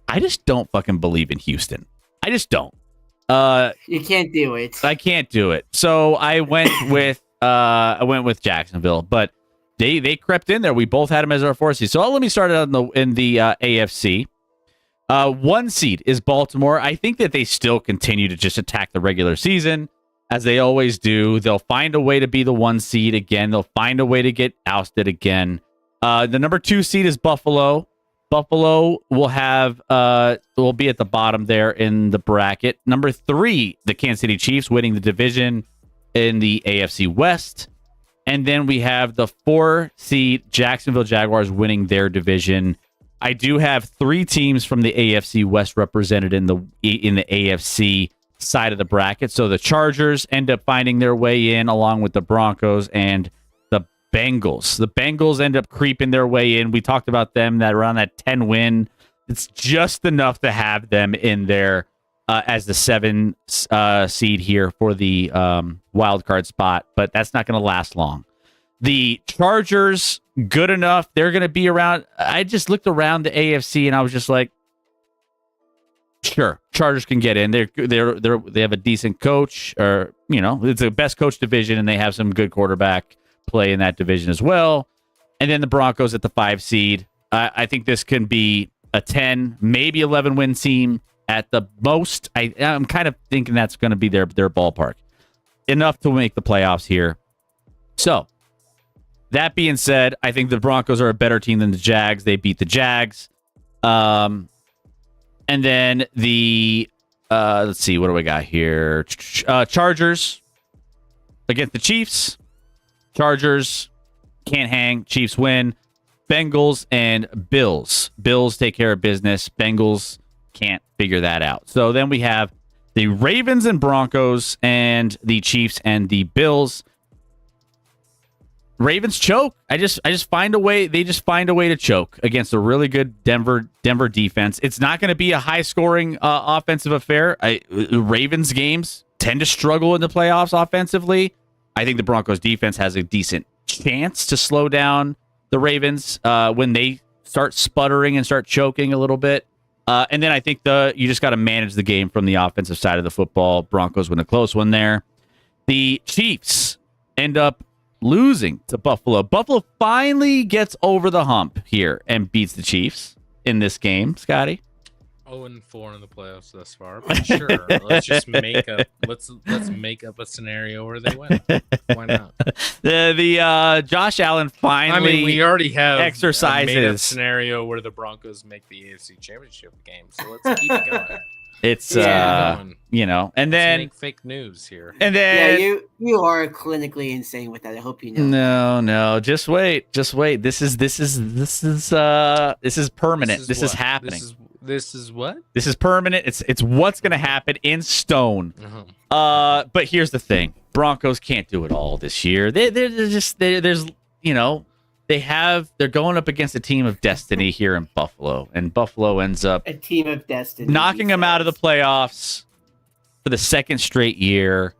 I just don't fucking believe in Houston. I just don't. You can't do it. I can't do it. So I went with Jacksonville, but they crept in there. We both had them as our 4 seed. So let me start out in the AFC. 1 seed is Baltimore. I think that they still continue to just attack the regular season as they always do. They'll find a way to be the 1 seed again. They'll find a way to get ousted again. The number 2 seed is Buffalo. Buffalo will be at the bottom there in the bracket. Number 3, the Kansas City Chiefs winning the division in the AFC West. And then we have the 4 seed Jacksonville Jaguars winning their division. I do have 3 teams from the AFC West represented in the AFC side of the bracket. So the Chargers end up finding their way in along with the Broncos and the Bengals. The Bengals end up creeping their way in. We talked about them that around that 10 win. It's just enough to have them in there as the 7 seed here for the wild card spot, but that's not going to last long. The Chargers, good enough. They're going to be around. I just looked around the AFC and I was just like, sure, Chargers can get in. They have a decent coach, or it's the best coach division, and they have some good quarterback play in that division as well. And then the Broncos at the 5 seed. I think this can be a 10, maybe 11 win team at the most. I'm kind of thinking that's going to be their ballpark, enough to make the playoffs here. So that being said, I think the Broncos are a better team than the Jags. They beat the Jags. And then the, let's see, what do we got here? Chargers against the Chiefs. Chargers can't hang. Chiefs win. Bengals and Bills. Bills take care of business. Bengals can't figure that out. So then we have the Ravens and Broncos and the Chiefs and the Bills. Ravens choke. I just find a way. They just find a way to choke against a really good Denver defense. It's not going to be a high scoring offensive affair. Ravens games tend to struggle in the playoffs offensively. I think the Broncos defense has a decent chance to slow down the Ravens when they start sputtering and start choking a little bit. And then I think you just got to manage the game from the offensive side of the football. Broncos win a close one there. The Chiefs end up losing to Buffalo. Buffalo finally gets over the hump here and beats the Chiefs in this game, Scotty. 0-4 in the playoffs thus far. But sure, let's just make up. Let's make up a scenario where they win. Why not? The Josh Allen finally. I mean, we already have exercises. A made-up scenario where the Broncos make the AFC Championship game. So let's keep it going. It's and then let's make fake news here. And then you are clinically insane with that. I hope you know. No, just wait. This is permanent. This is happening. This is what? This is permanent. It's what's going to happen in stone. But here's the thing: Broncos can't do it all this year. They're going up against a team of destiny here in Buffalo, and Buffalo ends up a team of destiny, knocking them out of the playoffs for the second straight year.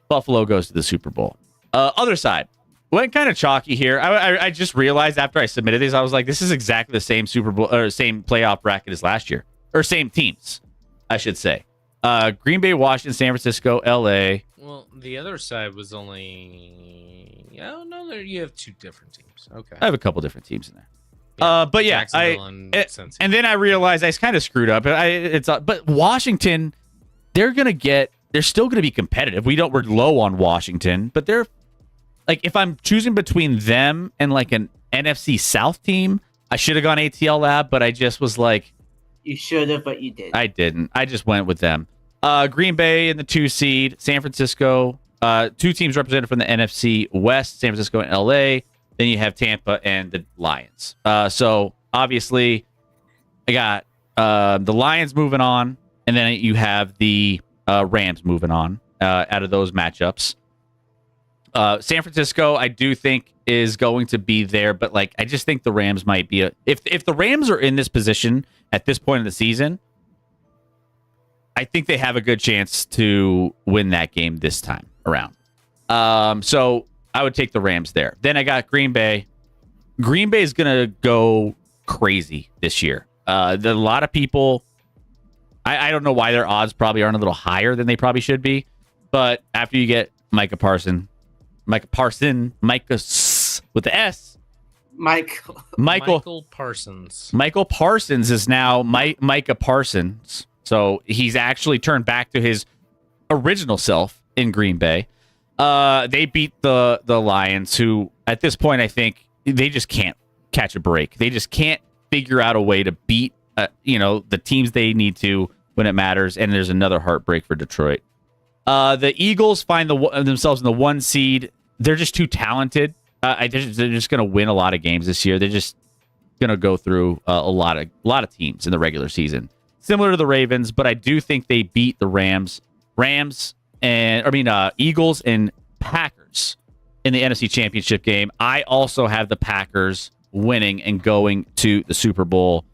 Buffalo goes to the Super Bowl. Other side. Went kind of chalky here. I just realized after I submitted these, I was like, this is exactly the same Super Bowl or same playoff bracket as last year, or same teams, I should say. Green Bay, Washington, San Francisco, LA. Well, the other side was only. Oh no, there you have 2 different teams. Okay, I have a couple different teams in there. But yeah, and then I realized I kind of screwed up. But Washington, they're still gonna be competitive. We're low on Washington, but they're. Like, if I'm choosing between them and, like, an NFC South team, I should have gone ATL Lab, but I just was like... You should have, but you didn't. I didn't. I just went with them. Green Bay in the 2 seed, San Francisco, 2 teams represented from the NFC West, San Francisco and LA. Then you have Tampa and the Lions. So, obviously, I got the Lions moving on, and then you have the Rams moving on out of those matchups. San Francisco, I do think, is going to be there, but like I just think the Rams might be if the Rams are in this position at this point in the season, I think they have a good chance to win that game this time around. So I would take the Rams there. Then I got Green Bay. Green Bay is gonna go crazy this year. A lot of people, I don't know why their odds probably aren't a little higher than they probably should be, but after you get Micah Parsons with the S. Michael Parsons. Michael Parsons is now Micah Parsons. So he's actually turned back to his original self in Green Bay. They beat the Lions, who at this point I think they just can't catch a break. They just can't figure out a way to beat the teams they need to when it matters. And there's another heartbreak for Detroit. The Eagles find themselves in the 1 seed. They're just too talented. They're just going to win a lot of games this year. They're just going to go through a lot of teams in the regular season, similar to the Ravens. But I do think they beat the Eagles and Packers in the NFC Championship game. I also have the Packers winning and going to the Super Bowl.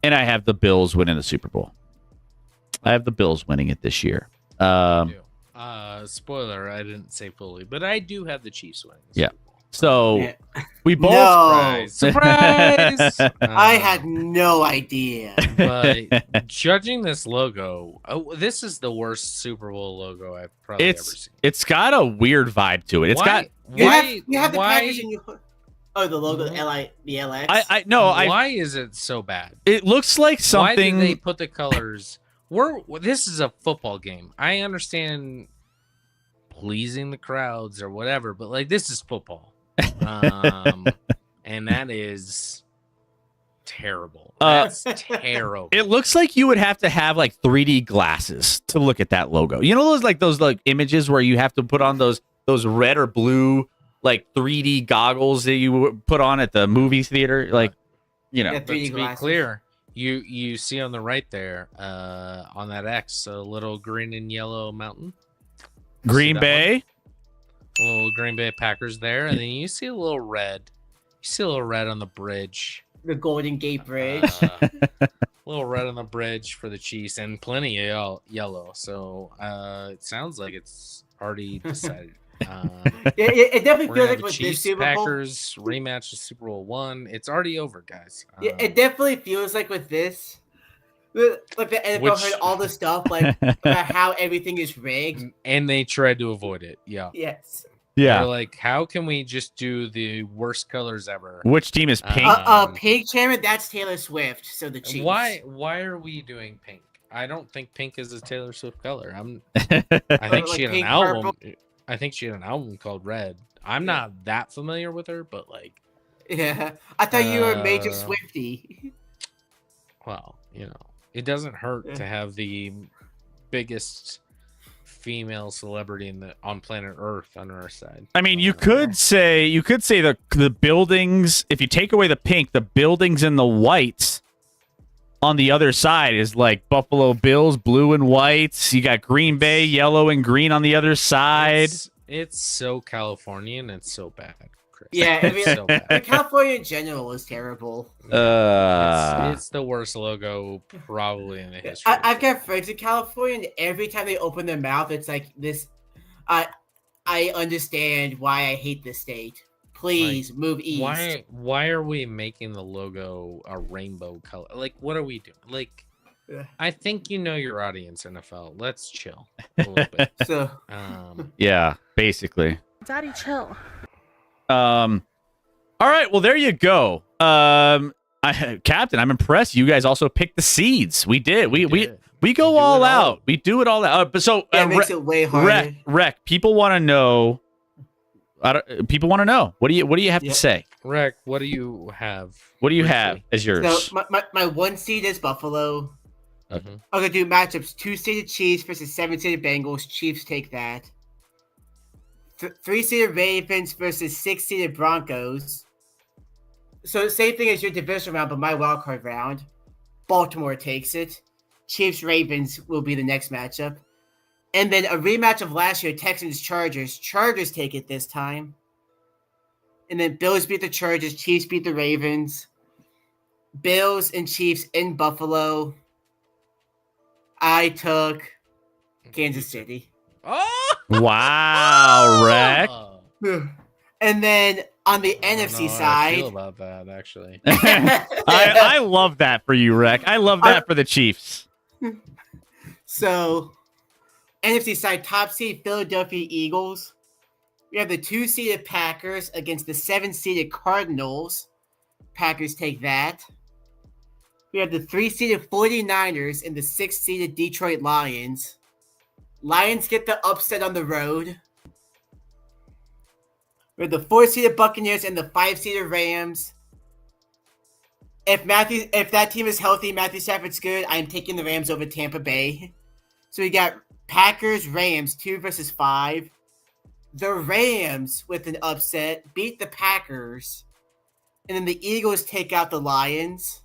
And I have the Bills winning the Super Bowl. I have the Bills winning it this year. Spoiler, I didn't say fully, but I do have the Chiefs winning. Yeah. So we both surprise. I had no idea. But judging this logo, this is the worst Super Bowl logo I've probably ever seen. It's got a weird vibe to it. It's got you have the Packers in your the logo, the LX. Why is it so bad? It looks like something. Why did they put the colors? This is a football game. I understand pleasing the crowds or whatever, but like this is football. And that is terrible. That's terrible. It looks like you would have to have like 3D glasses to look at that logo. You know those images where you have to put on those red or blue like 3D goggles that you put on at the movie theater, like But to be clear, you see on the right there, on that X, a little green and yellow mountain. Green Bay. Little Green Bay Packers there, and then you see a little red. You see a little red on the bridge. The Golden Gate Bridge. A little red on the bridge for the Chiefs, and plenty of yellow. So it sounds like it's already decided. It definitely feels like with Chiefs, this Super Bowl. Packers rematch of Super Bowl I. It's already over, guys. It definitely feels like with this. Like the NFL heard all the stuff about how everything is rigged, and they tried to avoid it. Yeah. Yes. Yeah. They're like, how can we just do the worst colors ever? Which team is pink? Pink chairman. That's Taylor Swift. So the Chiefs. Why are we doing pink? I don't think pink is a Taylor Swift color. I think she had an album. Purple. I think she had an album called Red. I'm not that familiar with her, but like. Yeah, I thought you were a major Swiftie. Well, it doesn't hurt to have the biggest female celebrity on planet Earth on our side. I mean, you could say the buildings, if you take away the pink, the buildings and the whites on the other side is like Buffalo Bills, blue and whites. You got Green Bay, yellow and green on the other side. It's so Californian. It's so bad. Chris. Yeah, I mean, so California in general is terrible. It's the worst logo probably in the history. I've got friends in California, and every time they open their mouth, it's like this. I understand why I hate this state. Please move east. Why are we making the logo a rainbow color? Like, what are we doing? Like, I think you know your audience, NFL. Let's chill a little bit. So, yeah, basically. Daddy, chill. All right, well there you go. Captain, I'm impressed. You guys also picked the seeds. We did. We go all out. We do it all out. But so it makes it way harder. Rec. People want to know. People want to know. What do you have to say? Rec, what do you have? What do you have as yours? So my 1 seed is Buffalo. Okay. I'm gonna do matchups: 2-seeded Chiefs versus 7-seeded Bengals. Chiefs take that. 3-seeded Ravens versus 6-seeded Broncos. So same thing as your division round, but my wildcard round. Baltimore takes it. Chiefs Ravens will be the next matchup. And then a rematch of last year, Texans Chargers. Chargers take it this time. And then Bills beat the Chargers, Chiefs beat the Ravens. Bills and Chiefs in Buffalo. I took Kansas City. Oh! Wow, Rec. And then on the NFC side, I feel about that actually. I love that for you, Rec. I love that for the Chiefs. So, NFC side, top seed Philadelphia Eagles. We have the 2-seeded Packers against the 7-seeded Cardinals. Packers take that. We have the 3-seeded 49ers and the 6-seeded Detroit Lions. Lions get the upset on the road. We have the 4-seeded Buccaneers and the 5-seeded Rams. If that team is healthy, Matthew Stafford's good, I'm taking the Rams over Tampa Bay. So we got Packers, Rams, 2 versus 5. The Rams, with an upset, beat the Packers. And then the Eagles take out the Lions.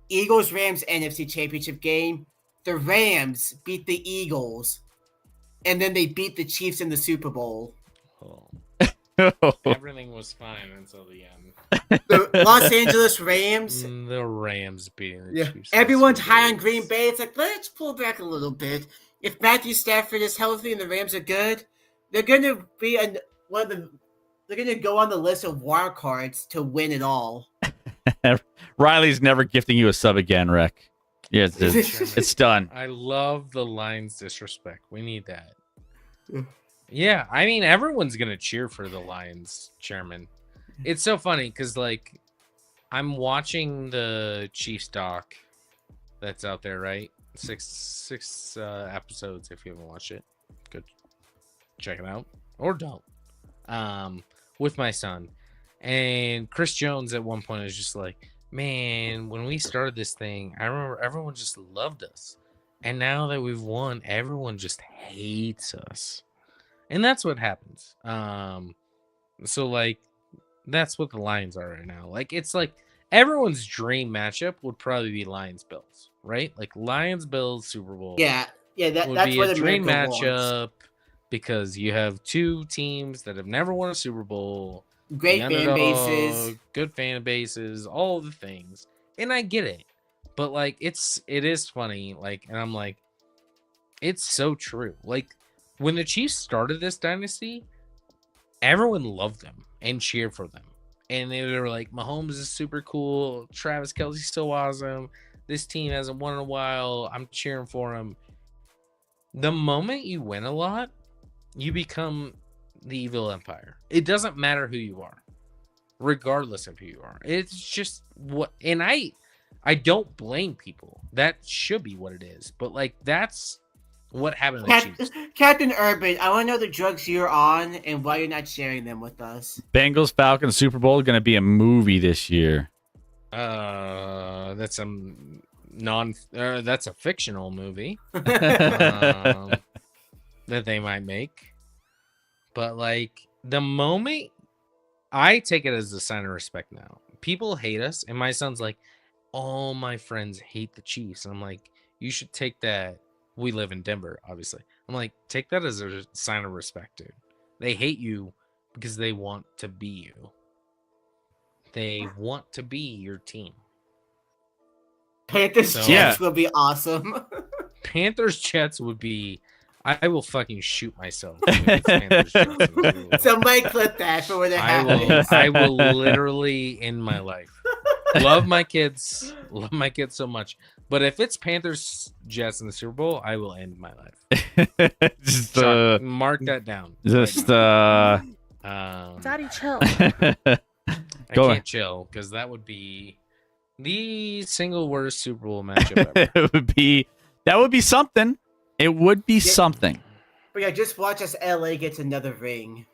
Eagles-Rams NFC Championship game. The Rams beat the Eagles. and then they beat the Chiefs in the Super Bowl. Everything was fine until the end. The Los Angeles Rams. The Rams beating the Chiefs. Everyone's high on Green Bay. It's like, let's pull back a little bit. If Matthew Stafford is healthy and the Rams are good, they're going to be they're going to go on the list of wild cards to win it all. Riley's never gifting you a sub again, Rick. Yeah, it's done. I love the Lions disrespect. We need that. Yeah, I mean, everyone's going to cheer for the Lions chairman. It's so funny because, like, I'm watching the Chiefs doc that's out there, right? Six episodes. If you haven't watched it, good. Check it out. Or don't. With my son. And Chris Jones at one point is just like, man, when we started this thing, I remember everyone just loved us. And now that we've won, everyone just hates us. And that's what happens. So, like, that's what the Lions are right now. Like, it's like everyone's dream matchup would probably be Lions-Bills, right? Like, Lions-Bills Super Bowl. Yeah, that's be what a dream America matchup wants. because you have two teams that have never won a Super Bowl. Great fan bases. Good fan bases, all the things. And I get it. But, like, it is funny. Like, and I'm like, it's so true. Like, when the Chiefs started this dynasty, everyone loved them and cheered for them. And they were like, Mahomes is super cool. Travis Kelce's so awesome. This team hasn't won in a while. I'm cheering for him. The moment you win a lot, you become the evil empire. It doesn't matter who you are, regardless of who you are. It's just what, and I don't blame people. That should be what it is. But, like, that's what happened to the Chiefs. Captain Urban, I want to know the drugs you're on and why you're not sharing them with us. Bengals Falcons Super Bowl is going to be a movie this year. That's a fictional movie that they might make. But, like, the moment I take it as a sign of respect now. People hate us, and my son's like, all my friends hate the Chiefs. And I'm like, you should take that. We live in Denver, obviously. I'm like, take that as a sign of respect, dude. They hate you because they want to be you. They want to be your team. Panthers Jets will be awesome. Panthers Jets would be. I will fucking shoot myself. Panthers, Jets, somebody clip that for when it happens. I will literally end my life. Love my kids so much. But if it's Panthers Jets in the Super Bowl, I will end my life. Just mark that down. Just Daddy, chill. I can't chill because that would be the single worst Super Bowl matchup ever. That would be something. It would be something. But yeah, just watch as LA gets another ring.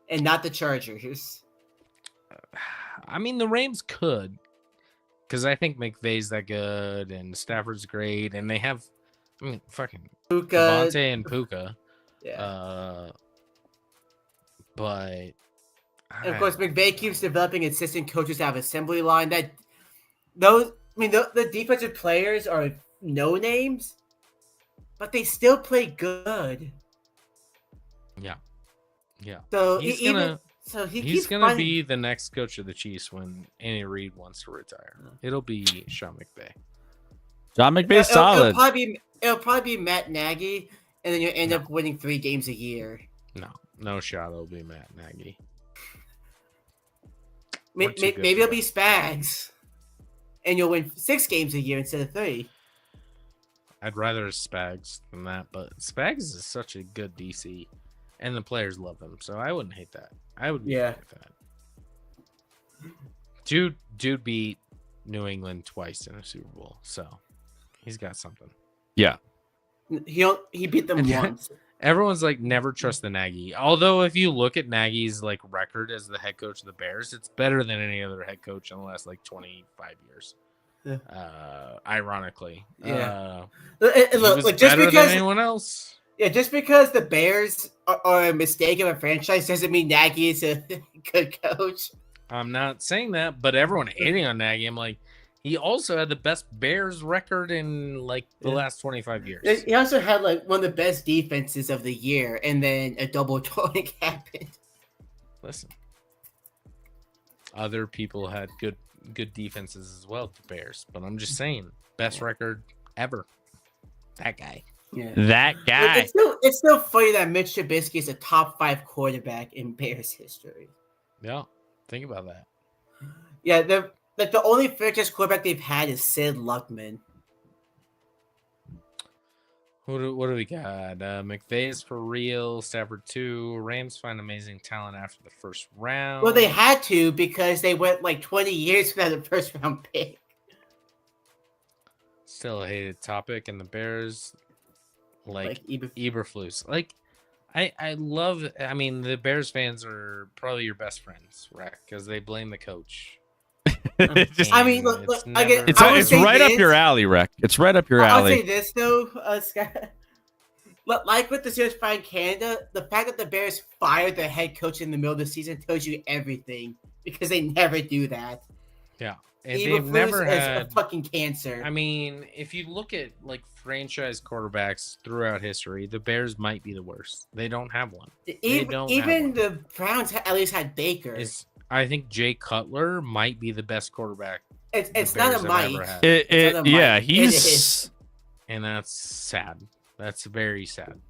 And not the Chargers. I mean, the Rams could. Because I think McVay's that good and Stafford's great. And they have, I mean, fucking Puka. Devontae and Puka. Yeah. But... And of course, McVay keeps developing assistant coaches out of assembly line. The defensive players are no names, but they still play good. Yeah. So he's gonna be the next coach of the Chiefs when Andy Reid wants to retire. It'll be Sean McVay. Sean McVay's solid. It'll probably be Matt Nagy, and then you'll end up winning 3 games a year. No shot. It'll be Matt Nagy. Maybe it'll be Spags, and you'll win 6 games a year instead of 3. I'd rather Spags than that, but Spags is such a good DC, and the players love him, so I wouldn't hate that. I would hate that. Dude beat New England twice in a Super Bowl, so he's got something. Yeah. He beat them once. Everyone's like, never trust the Nagy. Although, if you look at Nagy's like record as the head coach of the Bears, it's better than any other head coach in the last like 25 years. Yeah. Ironically, look, just better than anyone else. Yeah, just because the Bears are a mistake of a franchise doesn't mean Nagy is a good coach. I'm not saying that, but everyone hating on Nagy, I'm like, He also had the best Bears record in like the last 25 years. He also had like one of the best defenses of the year, and then a double joint happened. Listen, other people had good defenses as well. The Bears, but I'm just saying, best record ever. That guy. Yeah. That guy. It's still funny that Mitch Trubisky is a top 5 quarterback in Bears history. Yeah, think about that. Yeah, the only franchise quarterback they've had is Sid Luckman. What do we got? McVay's for real. Stafford 2. Rams find amazing talent after the first round. Well, they had to because they went like 20 years without a first round pick. Still a hated topic, and the Bears like Eberflus. Like, I love. I mean, the Bears fans are probably your best friends, right? Because they blame the coach. I mean, look, it's right up your alley, Rec. It's right up your alley. I'll say this though, Scott. Like with the Series Find Canada, the fact that the Bears fired their head coach in the middle of the season tells you everything because they never do that. Yeah, and they've never had a fucking cancer. I mean, if you look at like franchise quarterbacks throughout history, the Bears might be the worst. They don't have one. Even the Browns at least had Baker. I think Jay Cutler might be the best quarterback. It's not a Mike. Yeah, he's, and that's sad. That's very sad.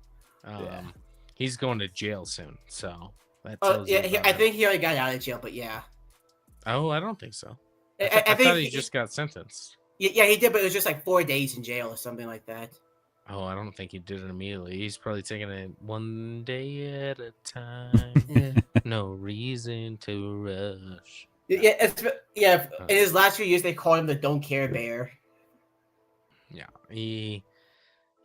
He's going to jail soon, so that tells you I think he already got out of jail, but yeah. Oh, I don't think so. I thought he just got sentenced. Yeah, he did, but it was just like 4 days in jail or something like that. Oh, I don't think he did it immediately. He's probably taking it one day at a time. No reason to rush. Yeah. In his last few years, they called him the "Don't Care Bear." Yeah, he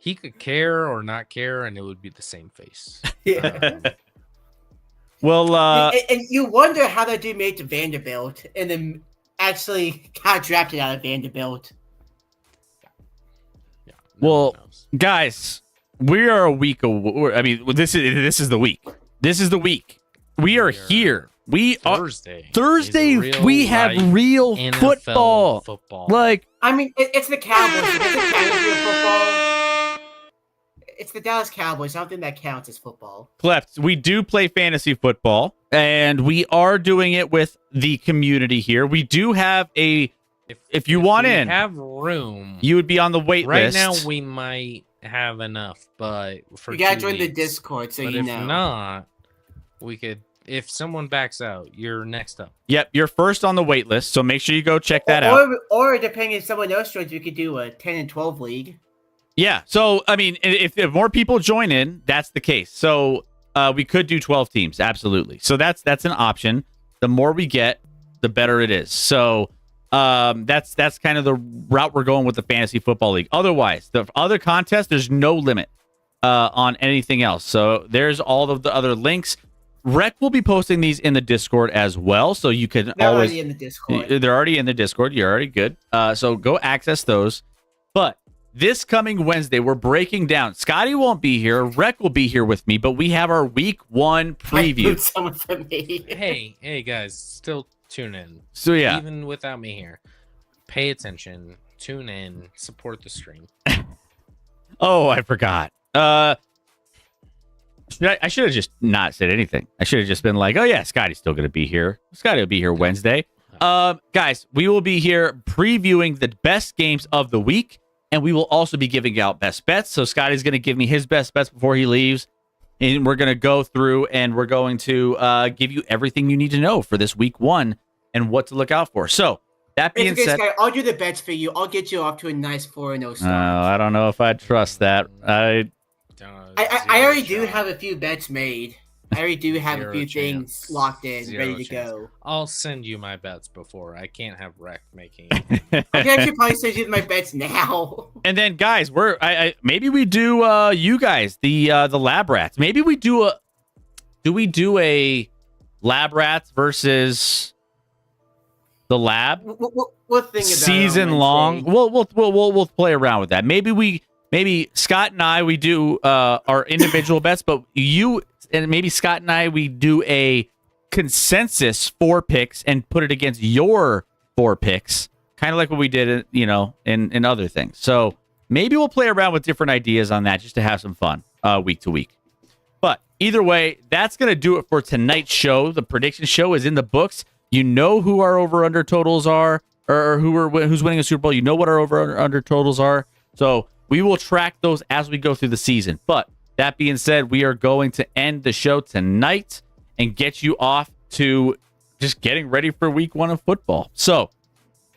could care or not care, and it would be the same face. Yeah. Well, and you wonder how that dude made it to Vanderbilt, and then actually got drafted out of Vanderbilt. Well, guys, we are a week away. I mean, this is the week. This is the week. We are here. Thursday. We have real football. Like, I mean, it's the Cowboys. It's the Cowboys football. It's the Dallas Cowboys. I don't think that counts as football. Cleft, we do play fantasy football, and we are doing it with the community here. We do have a. If you want in, have room. You would be on the wait right list. Right now, we might have enough, but for you gotta join the Discord, so but you if know. Not, we could. If someone backs out, you're next up. Yep, you're first on the wait list, so make sure you go check that out. Or depending if someone else joins, we could do a 10 and 12 league. Yeah, so I mean, if more people join in, that's the case. So we could do 12 teams, absolutely. So that's an option. The more we get, the better it is. So. That's kind of the route we're going with the fantasy football league. Otherwise, the other contests, there's no limit on anything else. So there's all of the other links. Rec will be posting these in the Discord as well, so you can They're always. Already in the Discord. They're already in the Discord. You're already good. So go access those. But this coming Wednesday, we're breaking down. Scotty won't be here. Rec will be here with me, but we have our Week 1 preview. Someone for me. Hey guys, still. Tune in. So yeah, even without me here, pay attention, tune in, support the stream. Oh, I forgot. I should have just not said anything. I should have just been like, oh yeah, Scotty's still going to be here. Scotty will be here Wednesday. Guys, we will be here previewing the best games of the week, and we will also be giving out best bets. So Scotty's going to give me his best bets before he leaves. And we're going to go through and we're going to give you everything you need to know for this week 1 and what to look out for. So, that being said... Sky, I'll do the bets for you. I'll get you off to a nice 4-0 start. I don't know if I'd trust that. I already do have a few bets made. I already do have a few things locked in, ready to go. I'll send you my bets before. I can't have Rec making I can actually probably send you my bets now. And then, guys, maybe we do you guys the Lab Rats. Maybe we do a Lab Rats versus the Lab we'll think about season long. We'll play around with that. Maybe Scott and I we do our individual bets, but you. And maybe Scott and I, we do a consensus 4 picks and put it against your 4 picks. kind of like what we did, in other things. So maybe we'll play around with different ideas on that just to have some fun week to week. But either way, that's going to do it for tonight's show. The prediction show is in the books. You know who our over-under totals are, or who's winning a Super Bowl. You know what our over-under totals are. So we will track those as we go through the season. But that being said, we are going to end the show tonight and get you off to just getting ready for week 1 of football. So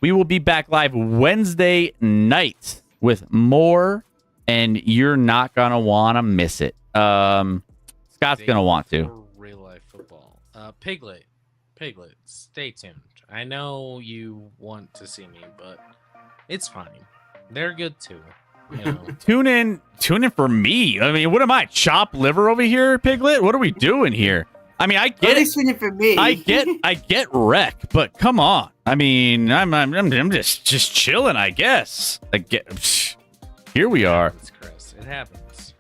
we will be back live Wednesday night with more, and you're not going to want to miss it. Scott's going to want to. Real life football. Piglet, stay tuned. I know you want to see me, but it's fine. They're good too. Tune in for me. I mean, what am I, chopped liver over here, Piglet? What are we doing here? I mean, I get it. Tuning for me. I get wreck, but come on. I mean, I'm just chilling, I guess. Here we are. It's Chris. It happens.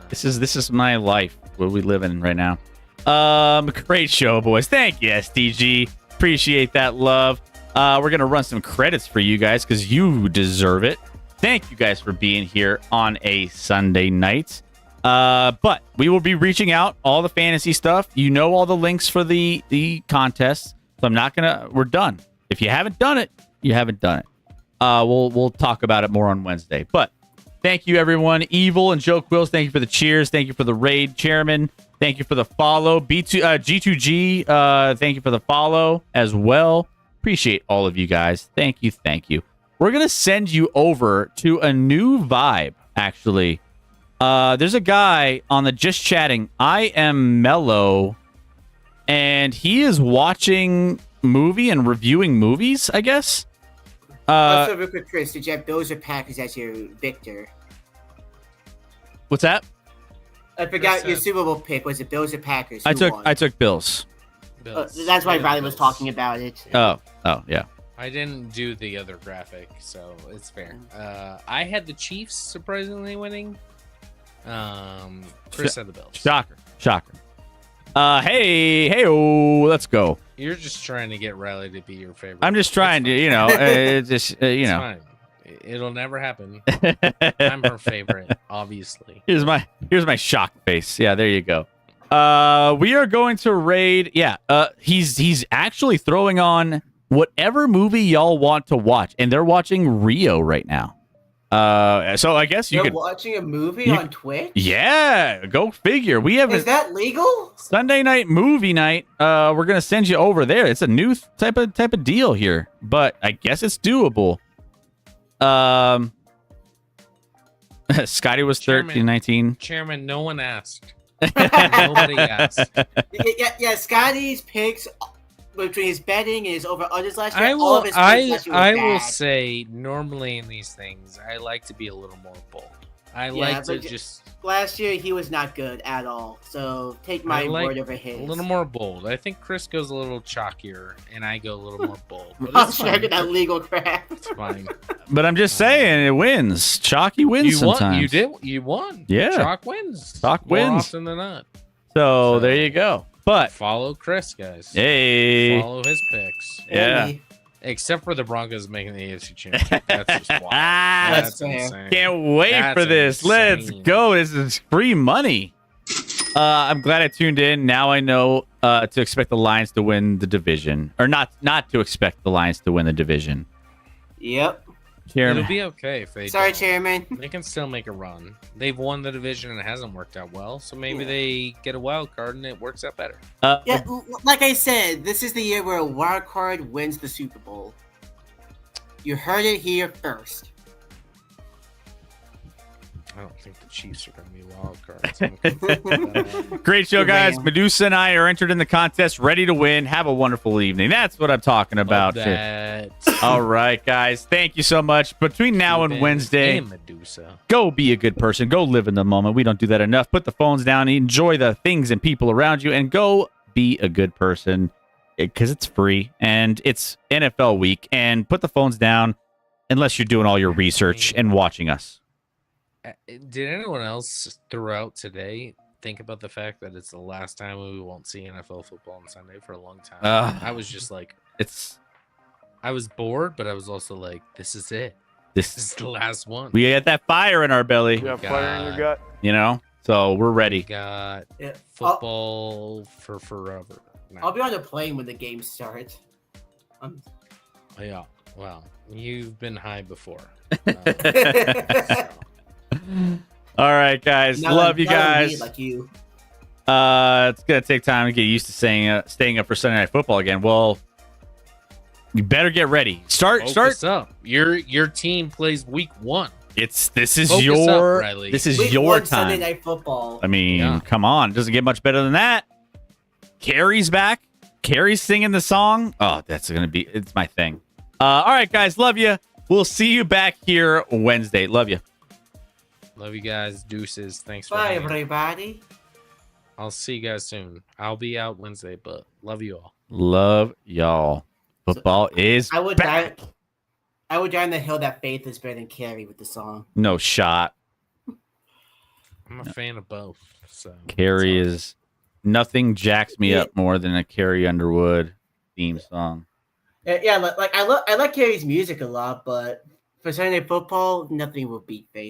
This is my life, what we live in right now. Great show, boys. Thank you, SDG. Appreciate that love. We're gonna run some credits for you guys because you deserve it. Thank you guys for being here on a Sunday night. But we will be reaching out all the fantasy stuff. All the links for the contest. So I'm not gonna. We're done. If you haven't done it, you haven't done it. We'll talk about it more on Wednesday. But thank you, everyone. Evil and Joe Quills, thank you for the cheers. Thank you for the raid, Chairman. Thank you for the follow. G2G, thank you for the follow as well. Appreciate all of you guys. Thank you. We're going to send you over to a new vibe, actually. There's a guy on the Just Chatting, I Am Mellow, and he is watching movie and reviewing movies, I guess. Also, real quick, Chris, did you have Bills or Packers as your victor? What's that? I forgot your Super Bowl pick. Was it Bills or Packers? I took Bills. That's why Riley was talking about it. Oh, yeah. I didn't do the other graphic, so it's fair. I had the Chiefs surprisingly winning. Chris had the Bills. Shocker. Hey, let's go. You're just trying to get Riley to be your favorite. I'm just trying to, it's fine. It'll never happen. I'm her favorite, obviously. Here's my shock face. Yeah, there you go. We are going to raid. Yeah, he's actually throwing on whatever movie y'all want to watch, and they're watching Rio right now. So I guess You're watching a movie on Twitch? Yeah, go figure. Is that legal? Sunday night movie night. We're gonna send you over there. It's a new type of deal here, but I guess it's doable. Scotty was 13, 19. Chairman, no one asked. Nobody asked. Yeah, Scotty's picks between his betting and his over-unders last year, I will say, normally in these things, I like to be a little more bold. I like to just... Last year, he was not good at all, so take my word over his. A little more bold. I think Chris goes a little chalkier, and I go a little more bold. I'm checking that legal crap. It's fine. But I'm just saying, it wins. Chalky wins sometimes. You won. Yeah. Chalk wins. Chalk wins. More often than not. So there you go. But follow Chris, guys. Hey. Follow his picks. Yeah. Except for the Broncos making the AFC Championship. That's just wild. That's insane. Can't wait for this. Insane. Let's go. This is free money. I'm glad I tuned in. Now I know to expect the Lions to win the division. Or not to expect the Lions to win the division. Yep. Chairman. It'll be okay if they Sorry, don't. Chairman. They can still make a run. They've won the division and it hasn't worked out well, so maybe they get a wild card and it works out better. Yeah, like I said, this is the year where a wild card wins the Super Bowl. You heard it here first. I don't think the Chiefs are going to be wild cards. Great show, guys. Medusa and I are entered in the contest, ready to win. Have a wonderful evening. That's what I'm talking about. All right, guys. Thank you so much. Between now and Wednesday, and Medusa. Go be a good person. Go live in the moment. We don't do that enough. Put the phones down. Enjoy the things and people around you, and go be a good person because it's free and it's NFL week. And put the phones down unless you're doing all your research and watching us. Did anyone else throughout today think about the fact that it's the last time we won't see NFL football on Sunday for a long time? I was just like, it's I was bored, but I was also like, this is it. This This is the last one. We got that fire in our belly. You have fire in your gut. You know, so we're We ready. got Yeah. football for forever. I'll be on the plane when the game starts. Oh, yeah. Well, you've been high before. All right, guys. Love you guys. Like you. It's gonna take time to get used to staying up for Sunday Night Football again. Well, you better get ready. Start. Focus up. Your team plays week 1. This is Focus your up, Riley. this is Week your 1 time. Sunday Night Football. I mean, Yeah. come on. Doesn't get much better than that. Carrie's back. Carrie's singing the song. Oh, it's my thing. All right, guys. Love you. We'll see you back here Wednesday. Love you. Love you guys. Deuces. Thanks for Bye, hanging. everybody. I'll see you guys soon. I'll be out Wednesday, but love you all. Love y'all. Football is I would back. I would die on the hill that Faith is better than Carrie with the song. No shot. I'm a fan of both. So Carrie it's all is nothing jacks me up more than a Carrie Underwood theme song. Yeah, like I like Carrie's music a lot, but for Sunday Night Football, nothing will beat Faith.